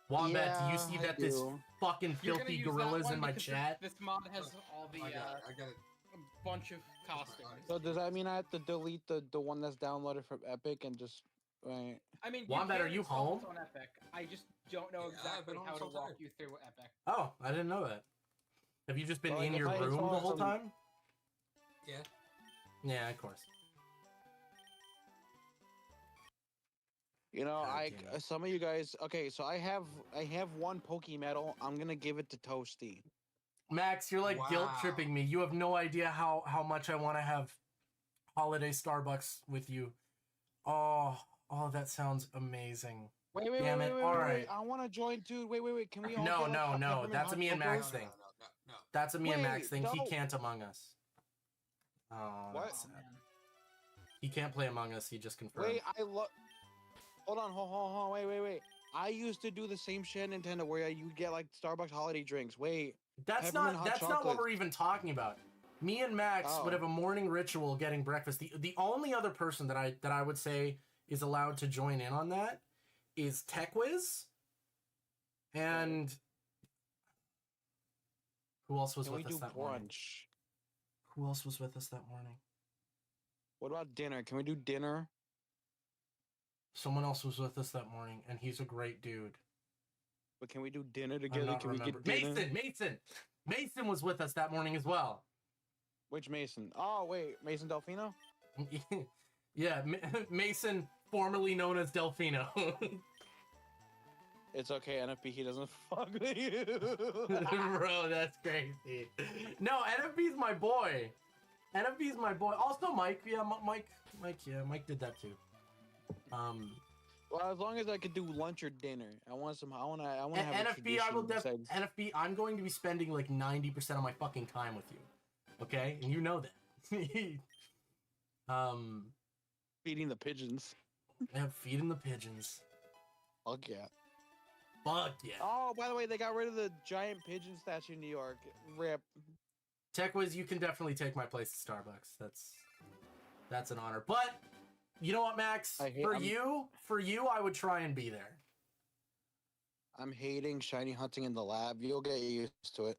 Wombat, do you Yeah, see I that this do. fucking You're gonna filthy use that gorillas one in my because chat? This mod has all the I got it. a bunch of costumes. So does that mean I have to delete the one that's downloaded from Epic and just right? I mean, Wombat, can are you install home? this on Epic. I just don't know Yeah, I've exactly been on how this to whole walk time. you through Epic. Oh, I didn't know that. Have you just been Well, in if your I room install the whole some- time? Yeah. Yeah, of course. You know, God damn it. some of you guys. Okay, so I have one Poke Medal. I'm gonna give it to Toasty. Max, you're like guilt Wow. tripping me. You have no idea how much I want to have holiday Starbucks with you. Oh, that sounds amazing. Wait, Damn it, all right. I want to join, dude. Wait. Can we all No, get, like, no, hot no, peppermint that's a hot me and choco? Max thing. No. That's a me and Max Wait, thing. He no. can't Among Us. Oh, What? that's sad. He can't play Among Us. He just confirmed. Wait, hold on, wait. I used to do the same shit at Nintendo where you get like Starbucks holiday drinks. Wait, That's peppermint not hot that's not what chocolate. we're even talking about. Me and Max would Oh. have a morning ritual getting breakfast. The only other person that I would say is allowed to join in on that is TechWiz. And who else was can we with us do that morning? brunch? Who else was with us that morning? What about dinner? Can we do dinner? Someone else was with us that morning, and he's a great dude. But can we do dinner I'm together? not Can we remember. get dinner? Mason was with us that morning as well. Which Mason? Oh wait, Mason Delfino. Yeah, Mason, formerly known as Delfino. It's okay, NFP. He doesn't fuck with you. Bro, that's crazy. No, NFB's my boy. NFB's my boy. Also, Mike. Yeah, Mike. Yeah, Mike did that too. Well, as long as I could do lunch or dinner, I want to have a NFB, I will tradition besides- NFB, I'm going to be spending like 90% of my fucking time with you. Okay, and you know that. feeding the pigeons. Feeding the pigeons. Fuck yeah. Fuck yeah. Oh, by the way, they got rid of the giant pigeon statue in New York. Rip. TechWiz, you can definitely take my place at Starbucks. That's an honor. But you know what, Max? For you, I would try and be there. I'm hating shiny hunting in the lab. You'll get used to it.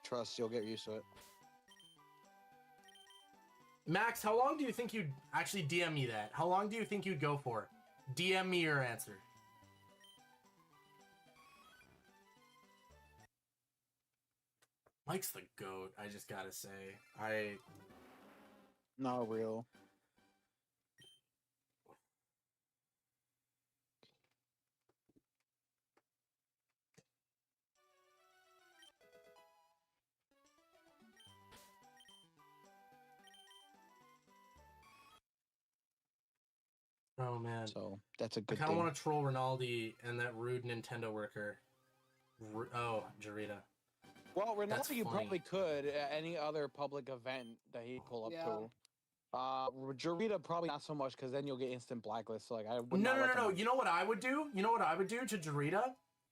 Trust, you'll get used to it. Max, how long do you think you'd actually DM me that? How long do you think you'd go for? DM me your answer. Mike's the GOAT, I just gotta say. Not real. Oh man. So that's a I good kind of thing. want to troll Rinaldi and that rude Nintendo worker. Oh, Jarita. Well, That's Ronaldo, you funny. probably could at any other public event that he'd pull up Yeah. to. Jarita probably not so much because then you'll get instant blacklist. So like I would No, not no, no, no. recommend. You know what I would do? You know what I would do to Jarita?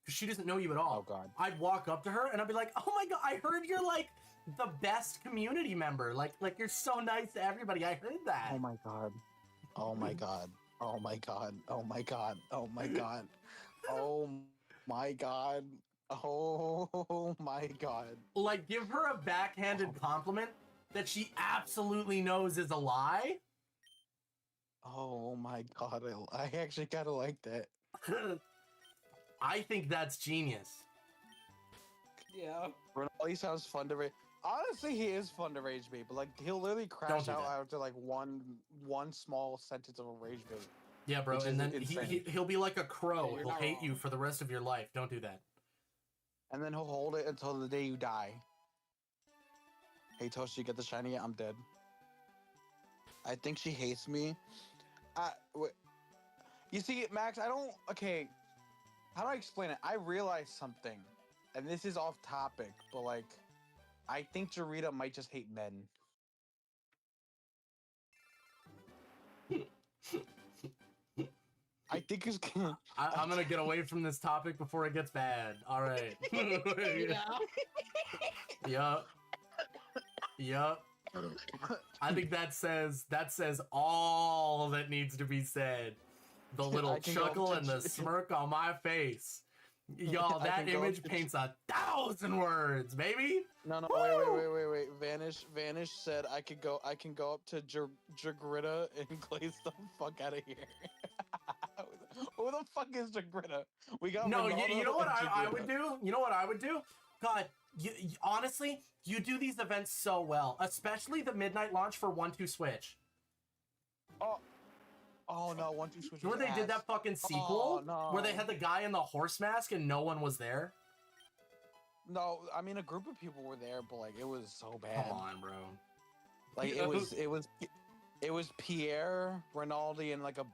Because she doesn't know you at all. Oh god. I'd walk up to her and I'd be like, "Oh my god, I heard you're like the best community member. Like you're so nice to everybody. I heard that." Oh my god. Oh my god. Oh my god. Oh my god. Oh my god. Oh my god. Oh my god. Like, give her a backhanded compliment that she absolutely knows is a lie. Oh my god. I actually kind of like that. I think that's genius. Yeah. Ronaldo sounds fun to rage. Honestly, he is fun to rage bait, but like he'll literally crash do out that. after like one small sentence of a rage bait. Yeah, bro, Which and is then insane. he'll be like a crow. Yeah, you're He'll not hate wrong. you for the rest of your life. Don't do that. And then he'll hold it until the day you die. Hey, Toast, you get the shiny yet? I'm dead. I think she hates me. You see, Max, I don't... Okay, how do I explain it? I realized something, and this is off topic, but like, I think Jarita might just hate men. I think it's gonna... I'm gonna get away from this topic before it gets bad. All right. Yeah. Yup. I think that says all that needs to be said. The little I can go up chuckle to and the smirk on my face. Y'all, I that can go up image to paints 1,000 words, baby. No, wait. Vanish said I can go up to Jagrita and glaze the fuck out of here. Who the fuck is Jagrita? We got No, Ronaldo you know what and I Jagrita. would do? You know what I would do? God, honestly, you do these events so well, especially the midnight launch for 1-2 Switch. Oh no, 1-2 Switch. Where was they did ass. that fucking sequel? Oh, no. Where they had the guy in the horse mask and no one was there? No, I mean a group of people were there, but like it was so bad. Come on, bro. Like it was Pierre, Rinaldi, and like a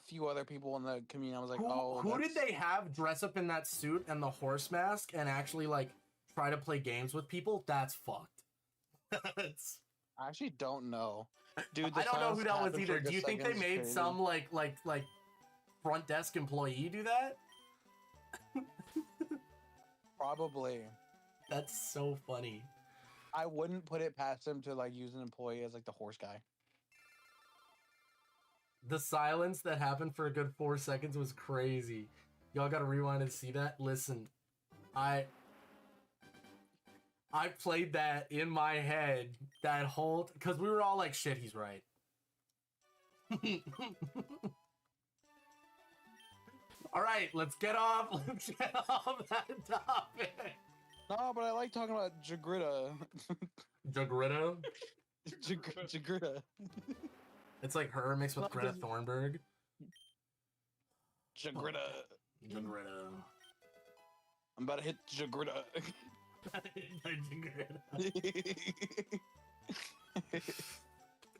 few other people in the community. I was like, Who did they have dress up in that suit and the horse mask and actually like try to play games with people? That's fucked. That's... I actually don't know. Dude, I don't know who that was happened either. for Do you think they seconds, made crazy. some like front desk employee do that? Probably. That's so funny. I wouldn't put it past him to like use an employee as like the horse guy. The silence that happened for a good 4 seconds was crazy. Y'all gotta rewind and see that. Listen, I played that in my head that whole, because we were all like, shit, he's right. All right, let's get off that topic. No, but I like talking about Jagrita. Jagrita? Jagrita. It's like her mixed with No, Greta doesn't- Thunberg. Jagrita. Jagrita. I'm about to hit Jagrita.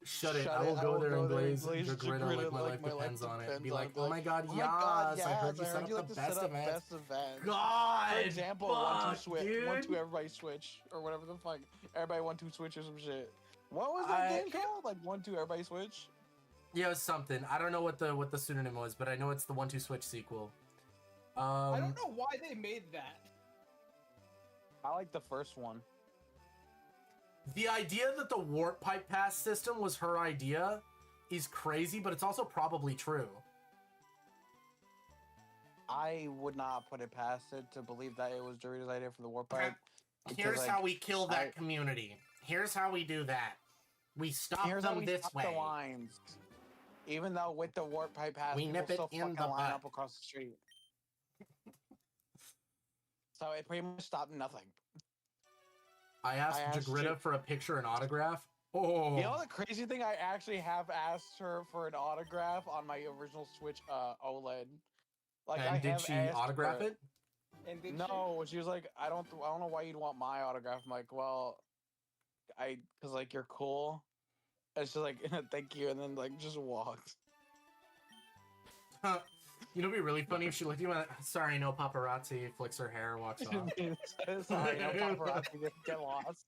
Shut it. I will go there and glaze Jagrita like my life depends on it. Be like, oh my god, yes, I heard you set up the best event. God, For example, fuck, 1-2 switch, dude. 1-2 everybody switch, or whatever the fuck. Everybody 1-2 switch or some shit. What was that game called? Like 1-2 everybody switch? Yeah, it was something. I don't know what the pseudonym was, but I know it's the 1-2 Switch sequel. I don't know why they made that. I like the first one. The idea that the warp pipe pass system was her idea is crazy, but it's also probably true. I would not put it past it to believe that it was Dorito's idea for the warp pipe. Here's like, how we kill that community. Here's how we do that. We stop Here's how them we this stop way. the lines. Even though with the warp pipe pass, We people nip it still in fucking the line butt. up across the street. So it pretty much stopped nothing. I asked Jagrita for a picture and autograph. Oh. You know the crazy thing? I actually have asked her for an autograph on my original Switch OLED. Like, and I did have she asked autograph for it? And did No, she was like, I don't know why you'd want my autograph. I'm like, well, cause like you're cool. And she's like, thank you, and then like just walked. Huh. You know, it'd be really funny if she looked at you and went, sorry, no paparazzi, flicks her hair, walks off. Sorry, no paparazzi, get lost.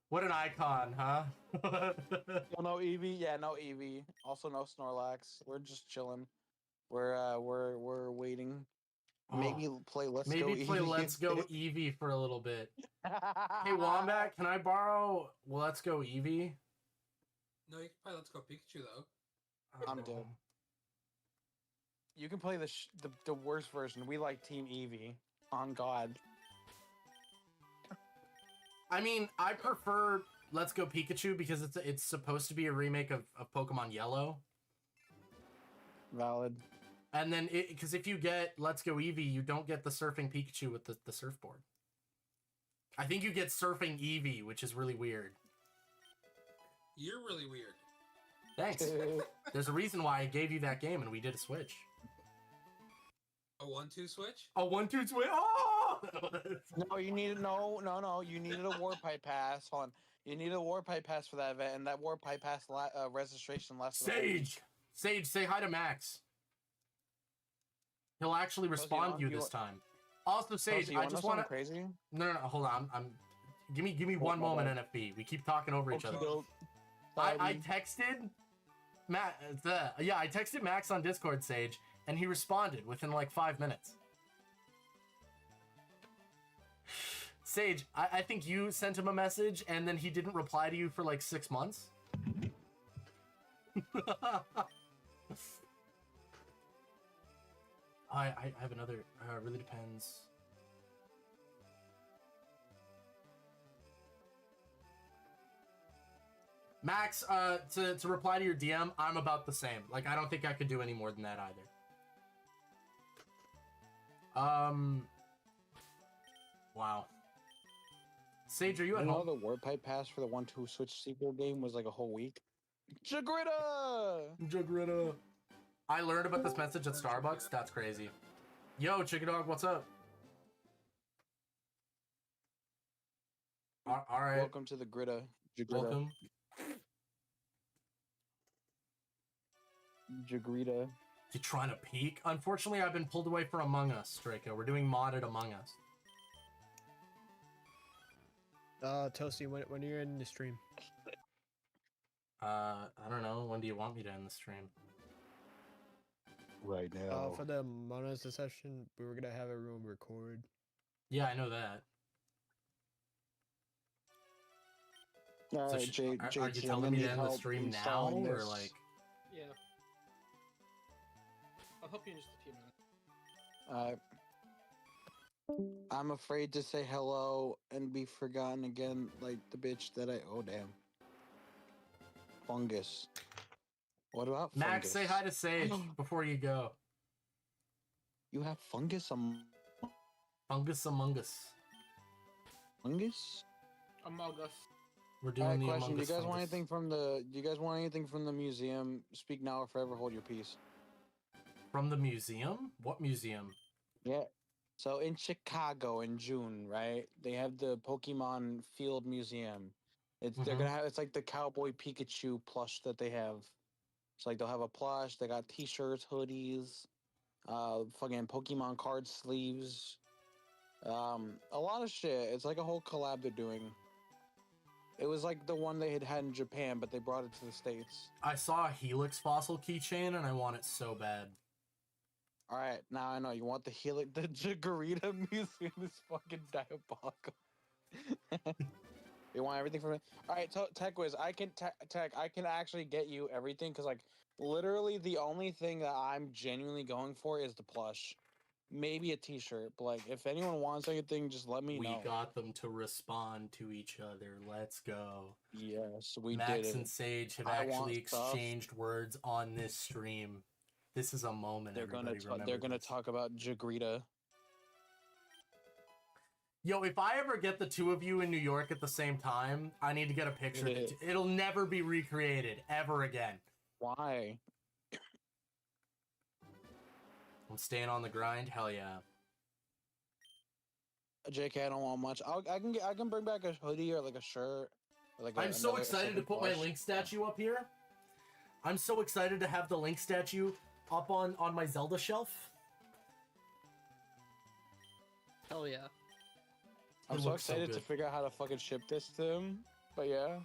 What an icon, huh? No Eevee, yeah, no Eevee. Also no Snorlax. We're just chilling. We're waiting. Maybe play Let's Go Maybe play Eevee. Let's Go Eevee for a little bit. Hey, Wombat, can I borrow Let's Go Eevee? No, you can play Let's Go Pikachu though. I'm dead. You can play the worst version. We like Team Eevee. On God. I mean, I prefer Let's Go Pikachu because it's supposed to be a remake of Pokemon Yellow. Valid. And then, because if you get Let's Go Eevee, you don't get the surfing Pikachu with the surfboard. I think you get surfing Eevee, which is really weird. You're really weird. Thanks. There's a reason why I gave you that game and we did a switch. A 1-2 switch? A 1-2 switch? Oh! No, you needed You needed a war pipe pass. Hold on. You needed a war pipe pass for that event, and that war pipe pass registration lasted. Sage, say hi to Max. He'll actually respond to you this time. Also, Sage, I just want to. Crazy. No, hold on. Give me one moment, NFB. We keep talking over each other. I texted I texted Max on Discord, Sage, and he responded within like 5 minutes. Sage, I think you sent him a message and then he didn't reply to you for like 6 months. I have another. Really depends. Max, to reply to your DM, I'm about the same. Like, I don't think I could do any more than that either. Wow. Sage, are you at home? The word pipe pass for the 1-2 Switch sequel game was like a whole week. Jagrita! I learned about this message at Starbucks. That's crazy. Yo, Chicken Dog, what's up? All right. Welcome to the Gritta. Welcome. Jagrita. You trying to peek? Unfortunately, I've been pulled away for Among Us, Draco. We're doing modded Among Us. Toasty, when are you in the stream? I don't know. When do you want me to end the stream? Right now. For the Among Us session, we were gonna have everyone record. Yeah, I know that. All So right, are you telling me to end the stream now, or like? Yeah. I'll help you in just a few minutes. I'm afraid to say hello and be forgotten again, like the bitch that I. Oh damn. Fungus. What about Max? fungus? Say hi to Sage before you go. You have fungus Fungus Among Us. Fungus? Among Us. We're doing the question. Among Us. Do you guys want fungus. anything from the? Do you guys want anything from the museum? Speak now or forever hold your peace. From the museum? What museum? Yeah. So in Chicago in June, right? They have the Pokemon Field Museum. They're gonna have it's like the Cowboy Pikachu plush that they have. It's like they'll have a plush. They got T-shirts, hoodies, fucking Pokemon card sleeves, a lot of shit. It's like a whole collab they're doing. It was like the one they had in Japan, but they brought it to the States. I saw a Helix fossil keychain and I want it so bad. All right, now I know you want the Helix. The Jagarita Museum is fucking diabolical. You want everything from it? All right, TechWiz, I can I can actually get you everything because like literally the only thing that I'm genuinely going for is the plush. maybe a T-shirt. But like, if anyone wants anything, just let me We know. got them to respond to each other. Let's go. Yes, we Max did and it. Sage have I want actually stuff. exchanged words on this stream. This is a moment. They're Everybody remember they're gonna this. talk about Jagrita. Yo, if I ever get the two of you in New York at the same time, I need to get a picture. Yeah. It'll never be recreated ever again. Why? I'm staying on the grind. Hell yeah. JK, I don't want much. I can bring back a hoodie or like a shirt. Or like I'm so another- excited to something put my plush. Link statue up here. I'm so excited to have the Link statue up on my Zelda shelf. Hell yeah. I'm It so looks so excited to good. figure out how to fucking ship this to him. But yeah.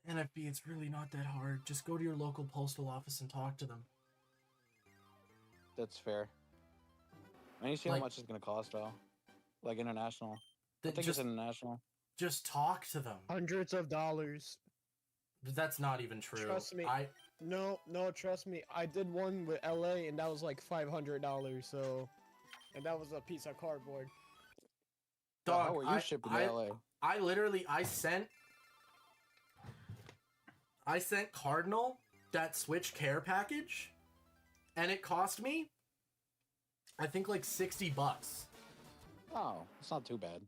NFB, it's really not that hard. Just go to your local postal office and talk to them. That's fair. I need to see Like- how much it's gonna cost though. Like international. I Th- think just, it's international. just talk to them. Hundreds of dollars. But that's not even true. Trust me. I No, trust me. I did one with LA and that was like $500. So, and that was a piece of cardboard. dog. How were you shipping to LA? I literally I sent Cardinal that Switch Care package, and it cost me, I think, like $60. Oh, it's not too bad.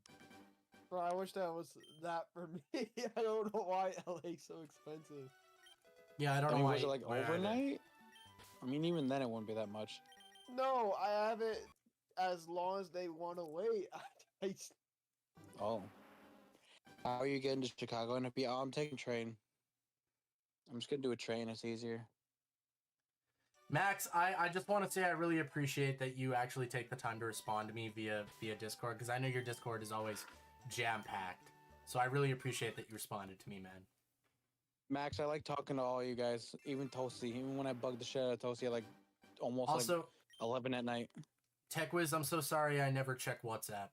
Bro, I wish that was that for me. I don't know why LA's so expensive. Yeah, I don't I know mean, why. was it like why I did. overnight? I mean, even then it wouldn't be that much. No, I have it as long as they want to wait. Oh. How are you getting to Chicago? NFB? Oh, I'm taking train. I'm just gonna do a train. It's easier. Max, I just want to say I really appreciate that you actually take the time to respond to me via Discord, because I know your Discord is always jam-packed. So I really appreciate that you responded to me, man. Max, I like talking to all you guys, even Toasty. Even when I bugged the shit out of Toasty at like almost Also, like 11 at night. TechWiz, I'm so sorry I never check WhatsApp.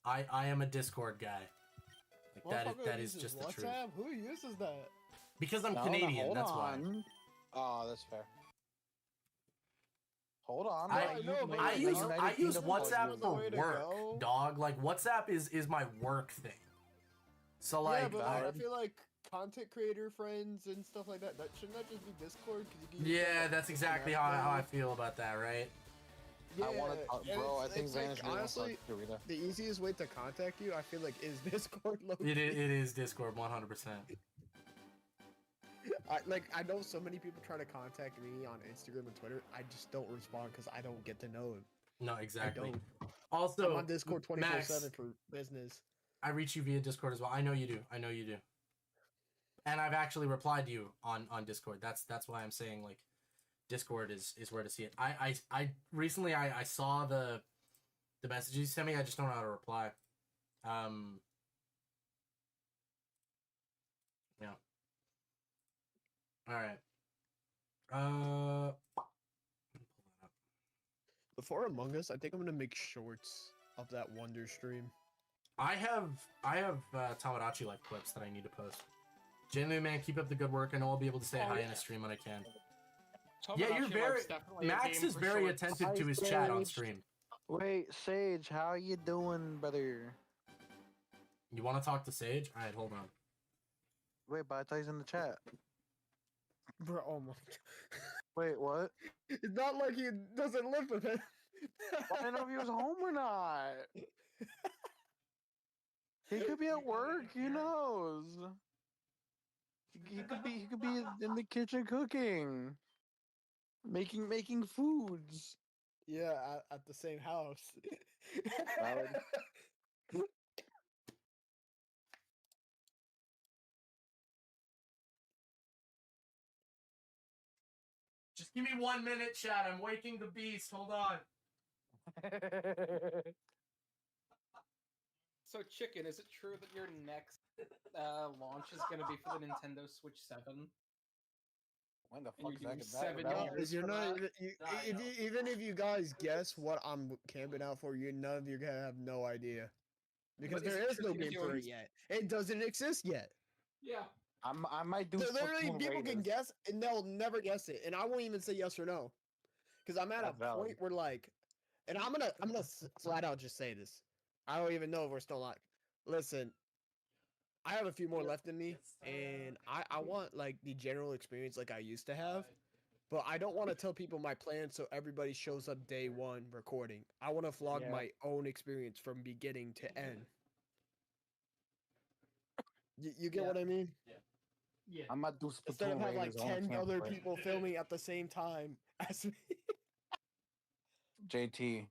I am a Discord guy. Like that is just the truth. Who uses that? Because I'm No, Canadian, hold that's why. on. Oh, that's fair. Hold on. I use WhatsApp for work, dog. Like WhatsApp is my work thing. So like, yeah, but I feel like content creator friends and stuff like that. Shouldn't that just be Discord? 'Cause you can use that, yeah, like, that's exactly how I feel about that, right? Yeah, I want to, and bro. I it's think like, Vanish really wants to honestly, talk to Dorita. the easiest way to contact you, I feel like, is Discord. It is Discord, 100%. I know so many people try to contact me on Instagram and Twitter. I just don't respond because I don't get to know them. No, exactly. I don't. Also, I'm on Discord 24/7 Max, for business. I reach you via Discord as well. I know you do. And I've actually replied to you on Discord. That's why I'm saying like Discord is where to see it. I recently I saw the messages you sent me. I just don't know how to reply. Yeah. All right. Before Among Us, I think I'm gonna make shorts of that Wonder stream. I have Tamagotchi life clips that I need to post. Genuinely, man, keep up the good work. I know I'll be able to say hi in a stream when I can. Yeah, you're very. Max is very attentive to his chat on stream. Wait, Sage, how you doing, brother? You want to talk to Sage? All right, hold on. Wait, but I thought he's in the chat. Bro, oh my. Wait, what? It's not like he doesn't live with him. I don't know if he was home or not. He could be at work. Who knows? He could be in the kitchen cooking, making foods. Yeah, at the same house. Valid. Just give me 1 minute, chat. I'm waking the beast. Hold on. So, Chicken, is it true that your next launch is going to be for the Nintendo Switch 7? When the And fuck is you're that? doing That- 7 that- years You're for not that? even if you guys guess what I'm camping out for, none of you gonna have no idea because But is there it is true no that game you're for always- it yet. It doesn't exist yet. Yeah. I might do. So literally, Splatoon people can Raiders. guess and they'll never guess it, and I won't even say yes or no Because I'm at That's a valid. point where like, and I'm gonna flat out just say this. I don't even know if we're still live. Listen, I have a few more left in me, and I want like the general experience like I used to have, but I don't want to tell people my plan so everybody shows up day one recording. I want to vlog Yeah. my own experience from beginning to end. You get Yeah. what I mean? Yeah. I'm about to do Instead of Splatoon have like Raiders. I wanna 10 camp other for it. people filming at the same time as me. JT.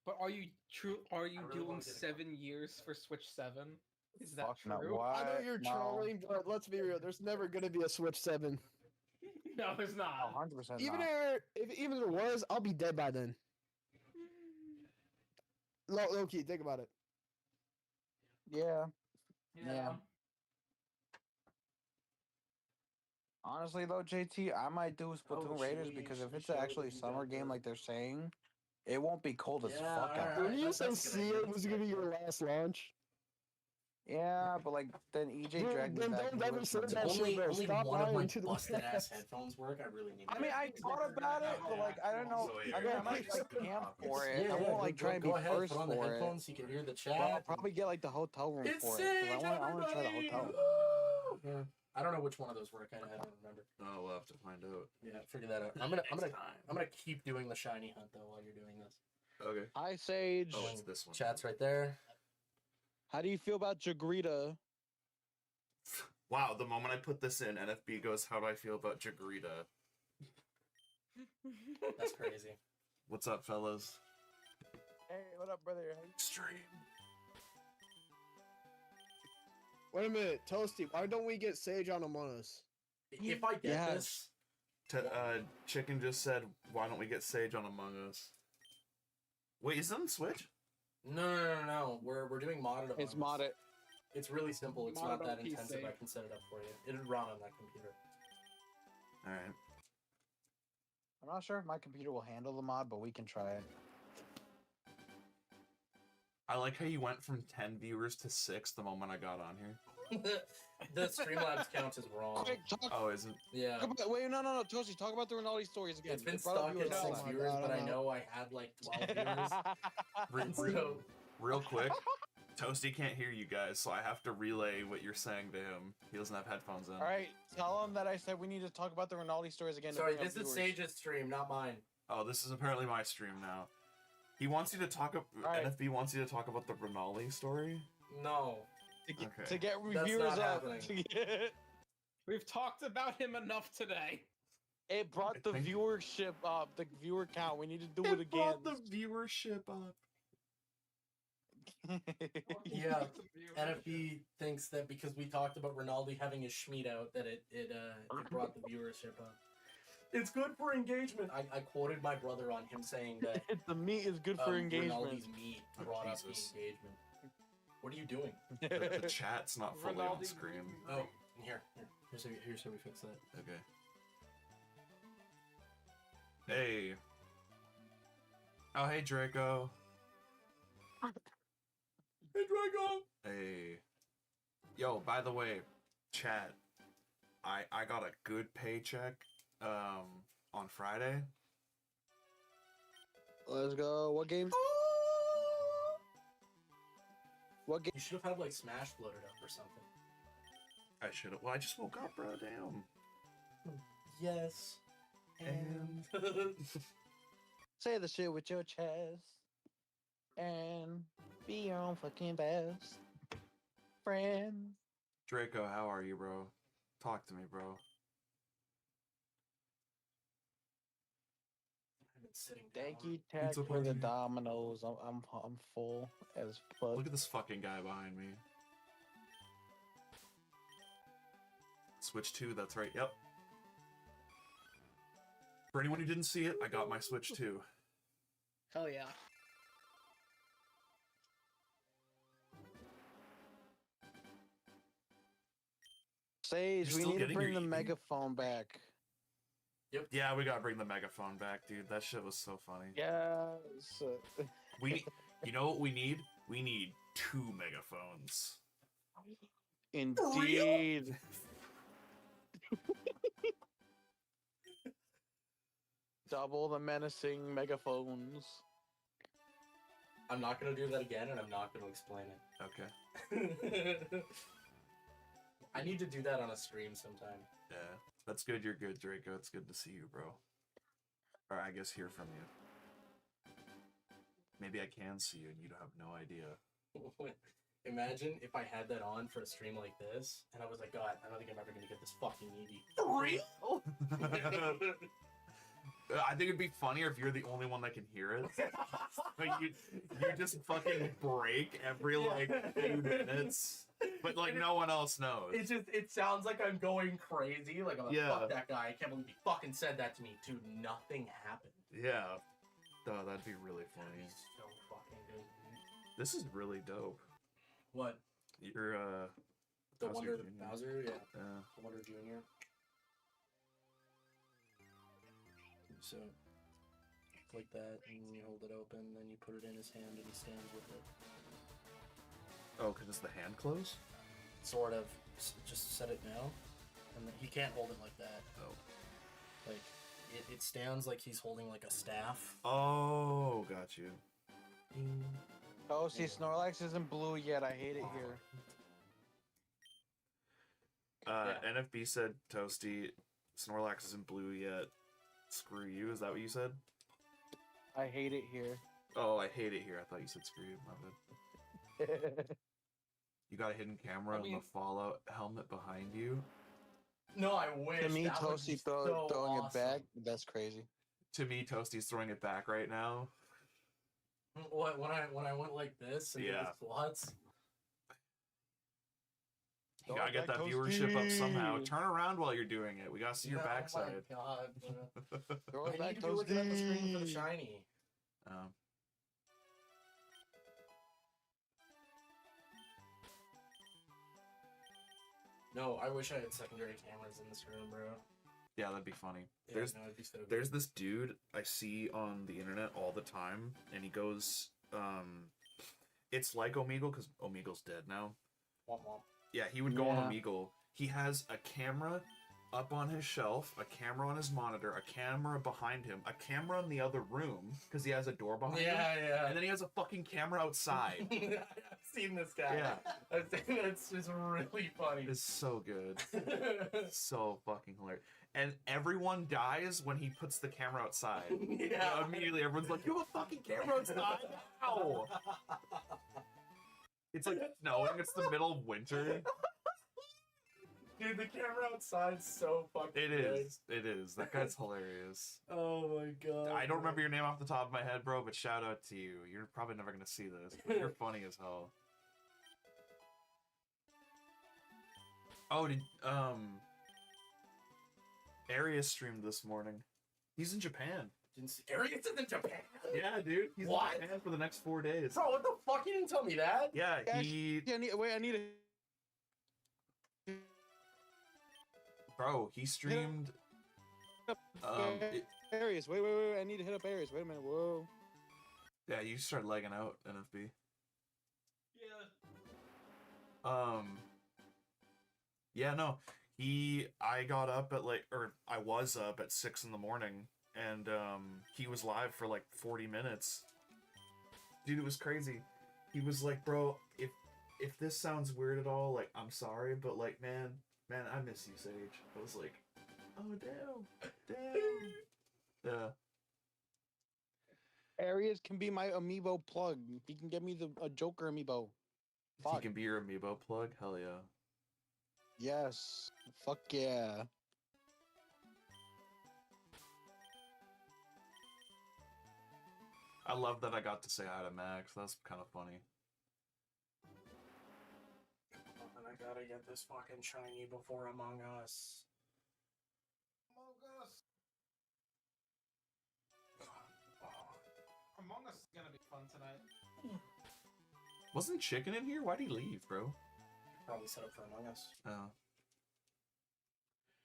But are you true? Are you I really doing wanna get a 7 years for Switch 7? Is that Fuck no. true? I know What? you're No. trolling, but let's be real. There's never gonna be a Switch 7. No, there's not. 100% Even not. if even if there was, I'll be dead by then. Low key, think about it. Yeah. Yeah. Yeah. Honestly though, JT, I might do Splatoon Raiders because if it's actually a summer game like they're saying, it won't be cold as Yeah, fuck out. alright. When you that's a say good idea, it was gonna be your last launch, Yeah, but like then EJ Dude, dragged me then back. don't into ever it say from- that shit, Only bro. Stop one of my lying to the busted ass fans. headphones work. I really need. I mean, I thought about it, but like I don't know. I mean, I might like camp for it. Yeah, I yeah, won't like try and be go ahead, first put on the for it. headphones so you can hear the But I'll chat. probably get like the hotel room It's for it because Sage, I want to try the everybody! hotel. Woo! Yeah. I don't know which one of those work. I don't remember. Oh, we'll have to find out. Yeah, figure that out. I'm gonna keep doing the shiny hunt though while you're doing this. Okay. Hi Sage. Oh, it's this one. Chat's right there. How do you feel about Jagrita? Wow, the moment I put this in, NFB goes, how do I feel about Jagrita? That's crazy. What's up, fellas? Hey, what up, brother? Stream. Wait a minute, Toasty. Why don't we get Sage on Among Us? If I get this, Chicken just said, why don't we get Sage on Among Us? Wait, is it on Switch? no. We're doing modded. It's Among Us. modded. It's really simple. It's Modded not on that PC. intensive. I can set it up for you. It'll run on that computer. Alright. I'm not sure if my computer will handle the mod, but we can try it. I like how you went from 10 viewers to 6 the moment I got on here. The Streamlabs count is wrong. Quick, talk. Oh, is it? Yeah. Talk about, wait, no, Toasty, talk about the Ronaldo stories again. It's been It brought up stuck viewers at a 6 lot. viewers, God, but I I'm know I had like 12 viewers. So, Real quick, Toasty can't hear you guys, so I have to relay what you're saying to him. He doesn't have headphones in. All right, tell him that I said we need to talk about the Ronaldo stories again. to sorry, bring up this is viewers. Sage's stream, not mine. Oh, this is apparently my stream now. He wants you to talk. Alright. NFB wants you to talk about the Ronaldo story. No. Okay. To get That's viewers not up. happening. To get, We've talked about him enough today. it brought the think- viewership up, the viewer count. We need to do it again. brought the viewership up. Yeah, NFB thinks that because we talked about Ronaldo having his schmeat out, that it brought the viewership up. It's good for engagement. I quoted my brother on him saying that The meat is good for engagement. Ronaldo's meat Oh, brought up the Jesus. engagement. What are you doing? The chat's not fully on Ronaldo- screen. Oh, here's how we fix that. Okay. Hey. Oh, hey, Draco. Hey, Drago! Hey. Yo, by the way, chat. I got a good paycheck on Friday. Let's go. What game? What game? You should have had like Smash loaded up or something. I should have. Well, I just woke up, bro. Damn. Yes. And Say the shit with your chest. And be your own fucking best friend. Draco, how are you, bro? Talk to me, bro. I've been sitting Thank down. you, Tech, Pizza for the party. dominoes. I'm full as fuck. Look at this fucking guy behind me. Switch 2, that's right. Yep. For anyone who didn't see it, I got my Switch 2. Hell yeah. Sage, You're we still need to getting bring the your Eevee? megaphone back. Yeah, we gotta bring the megaphone back, dude. That shit was so funny. Yes. We, you know what we need? We need 2 megaphones. Indeed. Double the menacing megaphones. I'm not gonna do that again, and I'm not gonna explain it. Okay. I need to do that on a stream sometime. Yeah, that's good. You're good, Draco. It's good to see you, bro. Or I guess hear from you. Maybe I can see you and you have no idea. Imagine if I had that on for a stream like this, and I was like, God, I don't think I'm ever gonna get this fucking Eevee. For real? I think it'd be funnier if you're the only one that can hear it. Like you just fucking break every like few minutes, but like no one else knows. It sounds like I'm going crazy. Like, I'm like, Yeah. fuck that guy. I can't believe he fucking said that to me. Dude, nothing happened. Yeah. Oh, that'd be really funny. He's so fucking good. This is really dope. What? You're The Bowser Wonder Jr. Bowser? Yeah. Yeah. The Wonder Jr. So, like that, and you hold it open, then you put it in his hand, and he stands with it. Oh, cause it's the hand close? Sort of. Just set it now, and then he can't hold it like that. Oh. Like, it stands like he's holding like a staff. Oh, got you. Oh, see, Snorlax isn't blue yet. I hate it here. NFB said, Toasty, Snorlax isn't blue yet. Screw you, is that what you said? I hate it here. Oh, I hate it here. I thought you said screw you. My bad. You got a hidden camera and the Fallout helmet behind you. No, I wish. To me, that would be Toasty so throwing awesome. it back, that's crazy. To me, Toasty's throwing it back right now. What, when I went like this and did Yeah. the squats? You gotta get that viewership up somehow. Turn around while you're doing it. We gotta see your backside. Oh my god. Throw I it back, need to be looking at the screen for the Toasty. shiny. No, I wish I had secondary cameras in this room, bro. Yeah, that'd be funny. Yeah, no, it'd be so good. There's this dude I see on the internet all the time, and he goes, it's like Omegle, because Omegle's dead now. Womp womp. Yeah, he would go on Yeah. Omegle. He has a camera up on his shelf, a camera on his monitor, a camera behind him, a camera in the other room, because he has a door behind him. Yeah. And then he has a fucking camera outside. I've seen this guy. Yeah. I've seen it's just really funny. It's so good. So fucking hilarious. And everyone dies when he puts the camera outside. Yeah. Immediately everyone's like, you have a fucking camera outside? Ow! It's like snowing, it's the middle of winter. Dude, the camera outside's so fucking It good. is. It is. That guy's hilarious. Oh my god. I don't remember your name off the top of my head, bro, but shout out to you. You're probably never gonna see this, but you're funny as hell. Oh, did Arius streamed this morning. He's in Japan. Arius is in Japan? Yeah, dude. He's What? in Japan for the next 4 days. Bro, what the fuck? You didn't tell me that? Yeah, he. Yeah, I need a... Bro, he streamed. Aries, wait, I need to hit up Aries. Wait a minute, whoa. Yeah, you start lagging out, NFB. Yeah. Yeah, no. I got up at I was up at 6 in the morning, and he was live for like 40 minutes. Dude, it was crazy. He was like, bro, if this sounds weird at all, like, I'm sorry, but like, man, I miss you, Sage. I was like, oh, damn. Yeah. Aries can be my amiibo plug. He can get me a Joker amiibo. If he can be your amiibo plug, hell yeah. Yes. Fuck yeah. I love that I got to say hi to Max. That's kind of funny. And I gotta get this fucking shiny before Among Us. Among Us. Among Us is gonna be fun tonight. Wasn't Chicken in here? Why'd he leave, bro? Probably set up for Among Us. Oh.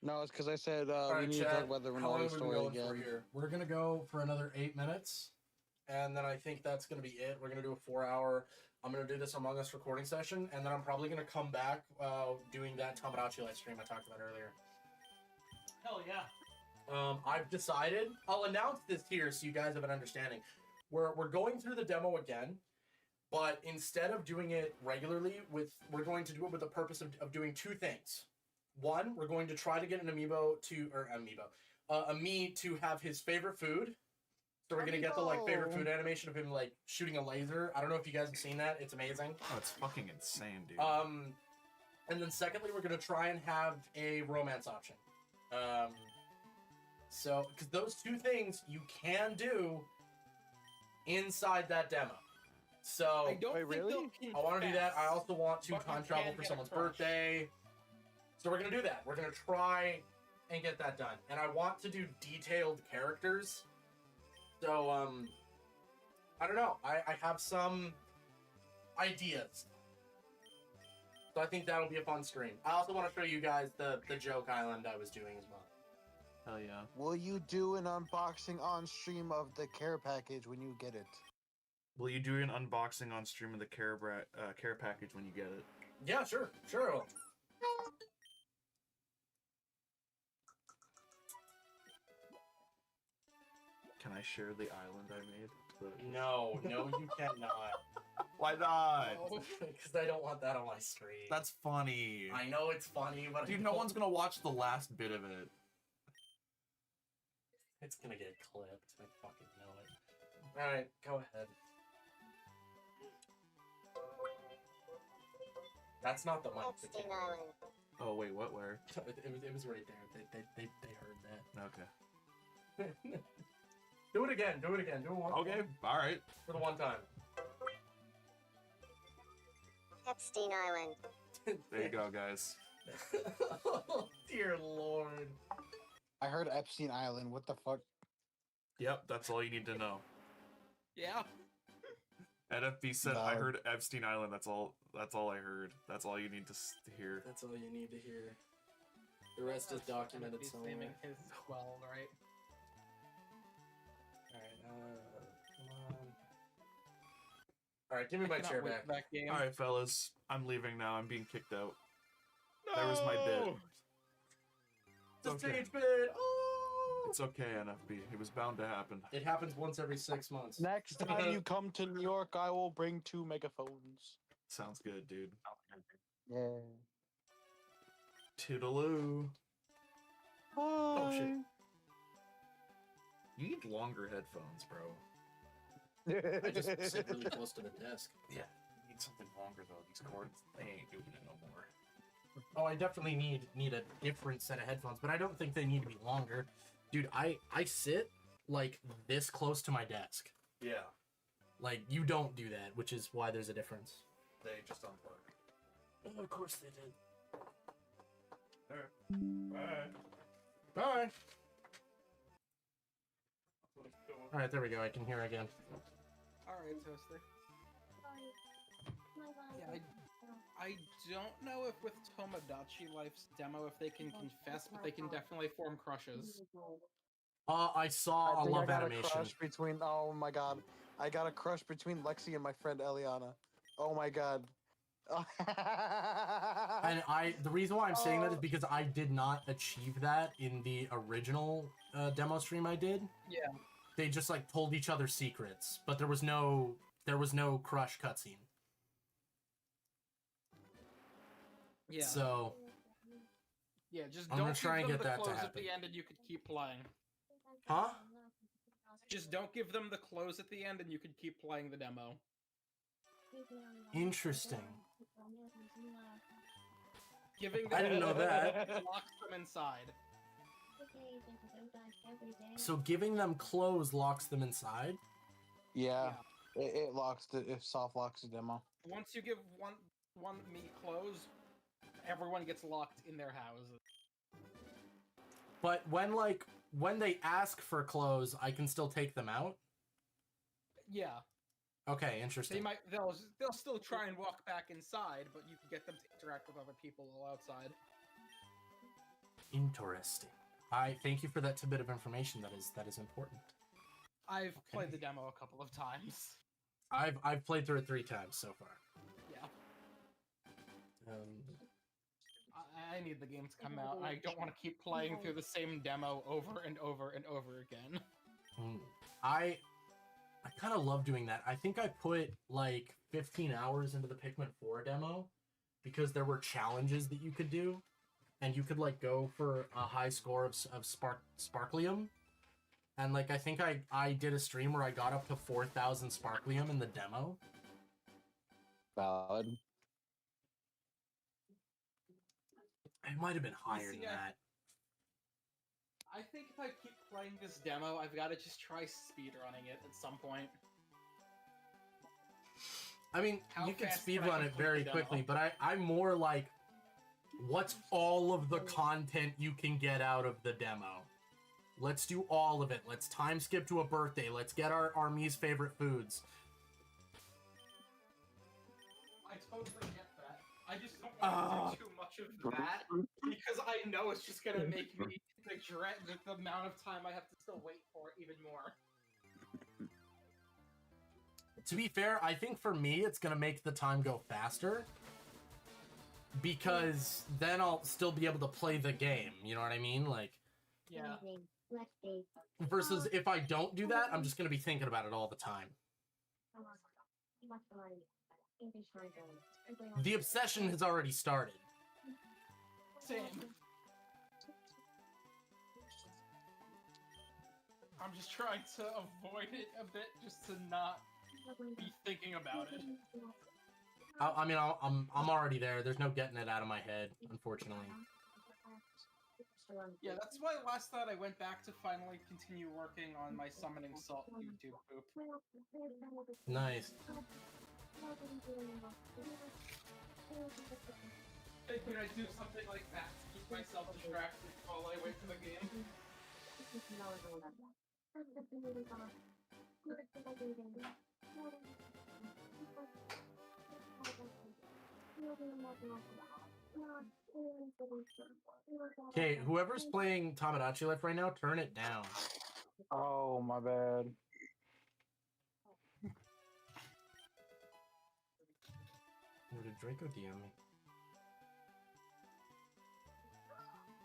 No, it's because I said we Alright, need to Chad, talk about the how long Ronaldo have we been story going for again. here? We're gonna go for another 8 minutes, and then I think that's gonna be it. We're gonna do a 4-hour. I'm gonna do this Among Us recording session, and then I'm probably gonna come back doing that Tamagotchi live stream I talked about earlier. Hell yeah. I've decided, I'll announce this here so you guys have an understanding. We're going through the demo again, but instead of doing it regularly, we're going to do it with the purpose of doing two things. One, we're going to try to get an a Mii to have his favorite food. So we're gonna get the like favorite food animation of him like shooting a laser. I don't know if you guys have seen that. It's amazing. Oh, it's fucking insane, dude. And then secondly, we're gonna try and have a romance option. So because those two things you can do inside that demo. So I don't think really? they'll I want to do that. I also want to but you time travel can for get a someone's crush. birthday. So we're gonna do that. We're gonna try and get that done. And I want to do detailed characters. So I don't know. I have some ideas. So I think that'll be a fun screen. I also want to show you guys the joke island I was doing as well. Hell yeah. Will you do an unboxing on stream of the care package when you get it? Will you do an unboxing on stream of the care package when you get it? Yeah, sure. Sure I will. Can I share the island I made? No, you cannot. Why not? Because I don't want that on my screen. That's funny. I know it's funny, but Dude, no one's gonna watch the last bit of it. It's gonna get clipped. I fucking know it. Alright, go ahead. That's not the mic. Oh wait, what? Where? It was right there. They heard that. Okay. Do it again. Do it again. Do it one. Okay. All right. For the one time. Epstein Island. There you go, guys. Oh, dear Lord. I heard Epstein Island. What the fuck? Yep, that's all you need to know. Yeah. NFB said, No. "I heard Epstein Island." That's all. That's all I heard. That's all you need to hear. That's all you need to hear. The rest is documented He's somewhere. naming his 12, right? Alright, come on. Alright, give me my I cannot chair wait back. for that game. All right, fellas, I'm leaving now. I'm being kicked out. There was my bit. The Okay. stage bit! Oh! It's okay, NFB. It was bound to happen. It happens once every 6 months. Next time you come to New York, I will bring 2 megaphones. Sounds good, dude. Yeah. Toodaloo. Oh shit. You need longer headphones, bro. I just sit really close to the desk. Yeah, you need something longer though. These cords, they ain't doing it no more. Oh, I definitely need a different set of headphones, but I don't think they need to be longer. Dude, I sit like this close to my desk. Yeah, Like, you don't do that, which is why there's a difference. they just unplug. Oh, of course they did. Alright. Bye. Bye. Alright, there we go. I can hear again. Alright, Toaster. Yeah, I don't know if with Tomodachi Life's demo if they can confess, but they can definitely form crushes. I saw I a think love I got animation. a crush between. Oh my god, I got a crush between Lexi and my friend Eliana. Oh my god. And the reason why I'm saying that is because I did not achieve that in the original demo stream I did. Yeah. They just like told each other secrets, but there was no crush cutscene. Yeah. So Yeah, just I'm don't gonna try and give them get the that to close at happen. the end and you could keep playing. Huh? Just don't give them the close at the end and you could keep playing the demo. Interesting. Giving them I didn't know that. locks them inside. So giving them clothes locks them inside? Yeah, it locks the it soft locks the demo. Once you give one me clothes, everyone gets locked in their house. But when they ask for clothes, I can still take them out? Yeah. Okay, interesting. They'll still try and walk back inside, but you can get them to interact with other people while outside. Interesting. I thank you for that tidbit of information. That is important. I've played the demo a couple of times. I've played through it 3 times so far. Yeah. I need the game to come out. I don't want to keep playing through the same demo over and over and over again. I kind of love doing that. I think I put like 15 hours into the Pikmin 4 demo because there were challenges that you could do, and you could like go for a high score of Sparklium. And like I think I did a stream where I got up to 4,000 Sparklium in the demo. Valid. It might have been higher than Yeah. that. I think if I keep playing this demo, I've got to just try speedrunning it at some point. I mean, How you can fast can I speedrun it complete very the quickly, demo? but I'm more like, what's all of the content you can get out of the demo? Let's do all of it. Let's time skip to a birthday. Let's get our Mii's favorite foods. I totally get that. I just don't want to do too much of that because I know it's just gonna make me dread the amount of time I have to still wait for it even more. To be fair, I think for me, it's going to make the time go faster. Because then I'll still be able to play the game. You know what I mean? Like, Yeah. versus if I don't do that, I'm just going to be thinking about it all the time. The obsession has already started. Same. I'm just trying to avoid it a bit, just to not be thinking about it. I mean, I'm already there. There's no getting it out of my head, unfortunately. Yeah, that's why last night I went back to finally continue working on my Summoning Salt YouTube poop. Nice. Hey, can I do something like that to keep myself distracted while I wait for the game? Okay, whoever's playing Tamagotchi Life right now, turn it down. Oh, my bad. Or did Draco DM me?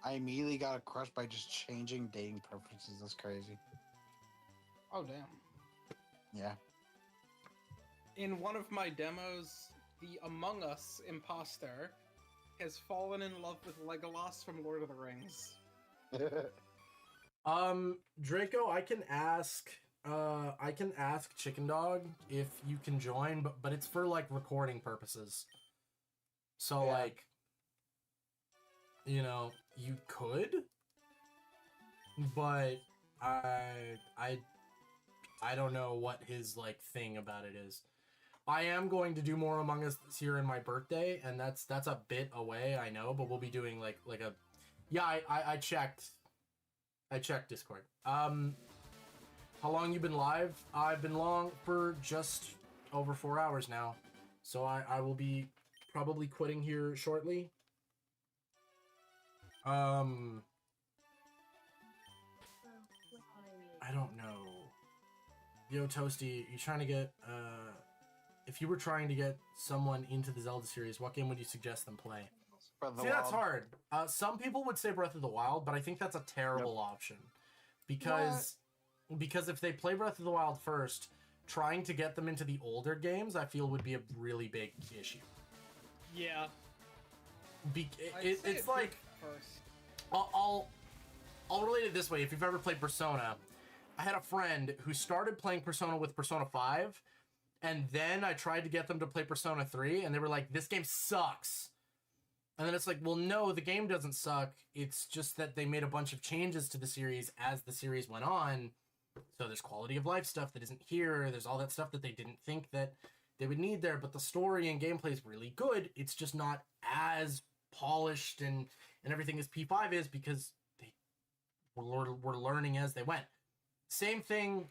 I immediately got a crush by just changing dating preferences. That's crazy. Oh, damn. Yeah. In one of my demos, the Among Us imposter has fallen in love with Legolas from Lord of the Rings. Draco, I can ask Chicken Dog if you can join, but it's for like recording purposes. So Yeah. like, you know, you could, but I don't know what his like thing about it is. I am going to do more Among Us this year in my birthday, and that's a bit away, I know, but we'll be doing like a, yeah, I checked Discord. How long you been live? I've been long for just over 4 hours now, so I will be probably quitting here shortly. I don't know. Yo, Toasty, you trying to get, if you were trying to get someone into the Zelda series, what game would you suggest them play? See, that's hard. Some people would say Breath of the Wild, but I think that's a terrible option. Because if they play Breath of the Wild first, trying to get them into the older games, I feel would be a really big issue. Yeah. It's like... First. I'll relate it this way. If you've ever played Persona, I had a friend who started playing Persona with Persona 5, and then I tried to get them to play Persona 3, and they were like, this game sucks. And then it's like, well, no, the game doesn't suck. It's just that they made a bunch of changes to the series as the series went on. So there's quality of life stuff that isn't here. There's all that stuff that they didn't think that they would need there. But the story and gameplay is really good. It's just not as polished and everything as P5 is because they were learning as they went. Same thing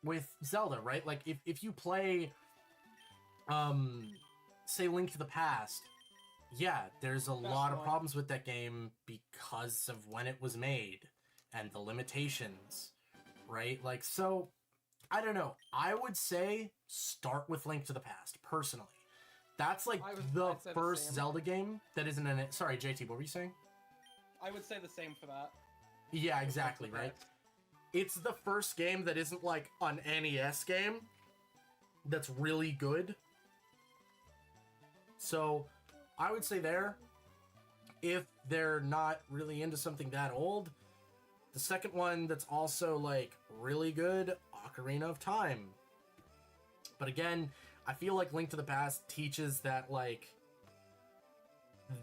with Zelda, right? Like, if you play, say, Link to the Past, yeah, there's a lot of problems with that game because of when it was made and the limitations, right? Like, so, I don't know. I would say start with Link to the Past, personally. That's like I'd the say the first same. Zelda game that isn't an. Sorry, JT, what were you saying? I would say the same for that. Yeah, exactly, right? It's the first game that isn't like an NES game that's really good. So, I would say there, if they're not really into something that old, the second one that's also like really good, Ocarina of Time. But again, I feel like Link to the Past teaches that like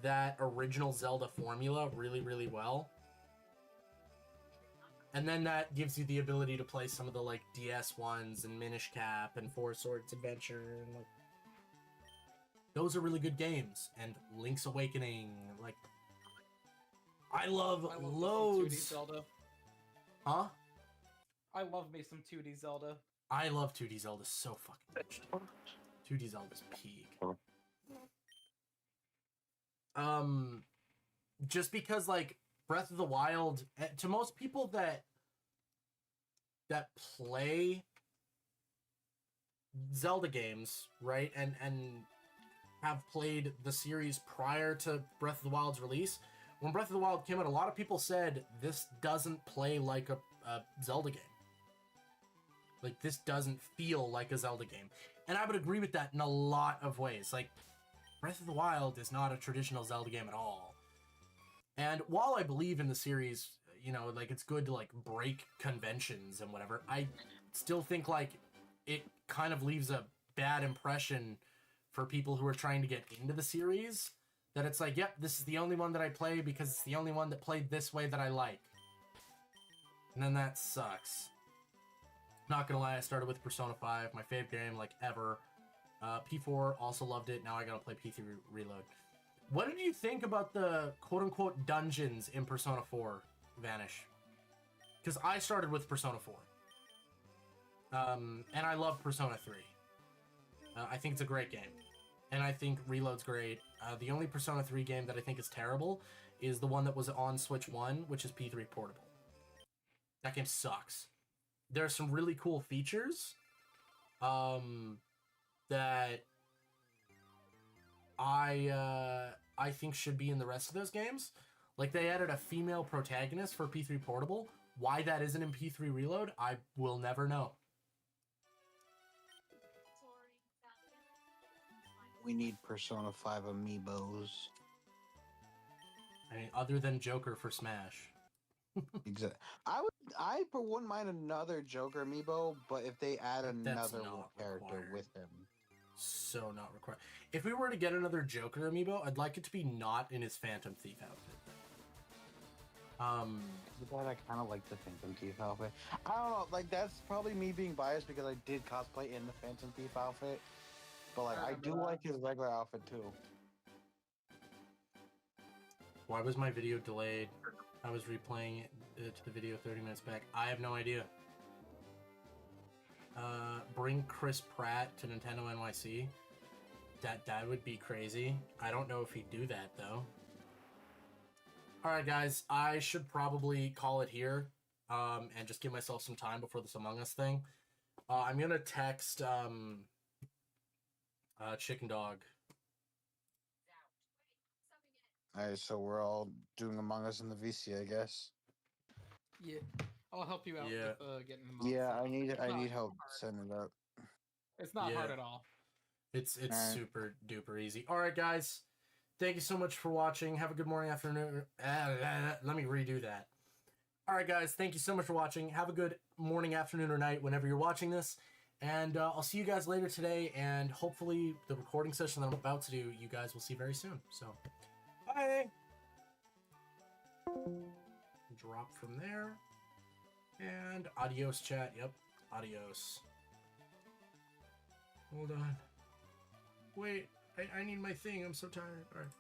that original Zelda formula really, really well. And then that gives you the ability to play some of the like DS ones and Minish Cap and Four Swords Adventure and like those are really good games. And Link's Awakening, like I love loads. 2D Zelda. Huh? I love me some 2D Zelda. I love 2D Zelda so fucking much. 2D Zelda's peak. Just because like Breath of the Wild, to most people that play Zelda games, right, and have played the series prior to Breath of the Wild's release, when Breath of the Wild came out, a lot of people said this doesn't play like a Zelda game. Like, this doesn't feel like a Zelda game. And I would agree with that in a lot of ways. Like, Breath of the Wild is not a traditional Zelda game at all. And while I believe in the series, you know, like, it's good to, like, break conventions and whatever, I still think, like, it kind of leaves a bad impression for people who are trying to get into the series. That it's like, yep, this is the only one that I play because it's the only one that played this way that I like. And then that sucks. Not gonna lie, I started with Persona 5, my favorite game, like, ever. P4, also loved it. Now I gotta play P3 Reload. What did you think about the quote-unquote dungeons in Persona 4, Vanish? Because I started with Persona 4. And I love Persona 3. I think it's a great game. And I think Reload's great. The only Persona 3 game that I think is terrible is the one that was on Switch 1, which is P3 Portable. That game sucks. There are some really cool features that I think should be in the rest of those games. Like, they added a female protagonist for P3 Portable. Why that isn't in P3 Reload, I will never know. We need Persona 5 amiibos. I mean, other than Joker for Smash. Exactly. I wouldn't mind another Joker amiibo, but if they add another character with him. So not required. If we were to get another Joker amiibo, I'd like it to be not in his Phantom Thief outfit. But I kind of like the Phantom Thief outfit. I don't know, like, that's probably me being biased because I did cosplay in the Phantom Thief outfit. But, like, I do like his regular outfit, too. Why was my video delayed? I was replaying it to the video 30 minutes back. I have no idea. Bring Chris Pratt to Nintendo NYC. That would be crazy. I don't know if he'd do that, though. Alright, guys. I should probably call it here. And just give myself some time before this Among Us thing. I'm gonna text, Chicken Dog. Alright, so we're all doing Among Us in the VC, I guess. Yeah, I'll help you out with getting them. Yeah, I need help setting it up. It's not hard at all. It's super duper easy. All right, guys. Thank you so much for watching. Have a good morning, afternoon. Let me redo that. All right, guys. Thank you so much for watching. Have a good morning, afternoon, or night whenever you're watching this. And I'll see you guys later today. And hopefully the recording session that I'm about to do, you guys will see very soon. So, bye. Drop from there. And adios, chat. Yep. Adios. Hold on. Wait. I need my thing. I'm so tired. All right.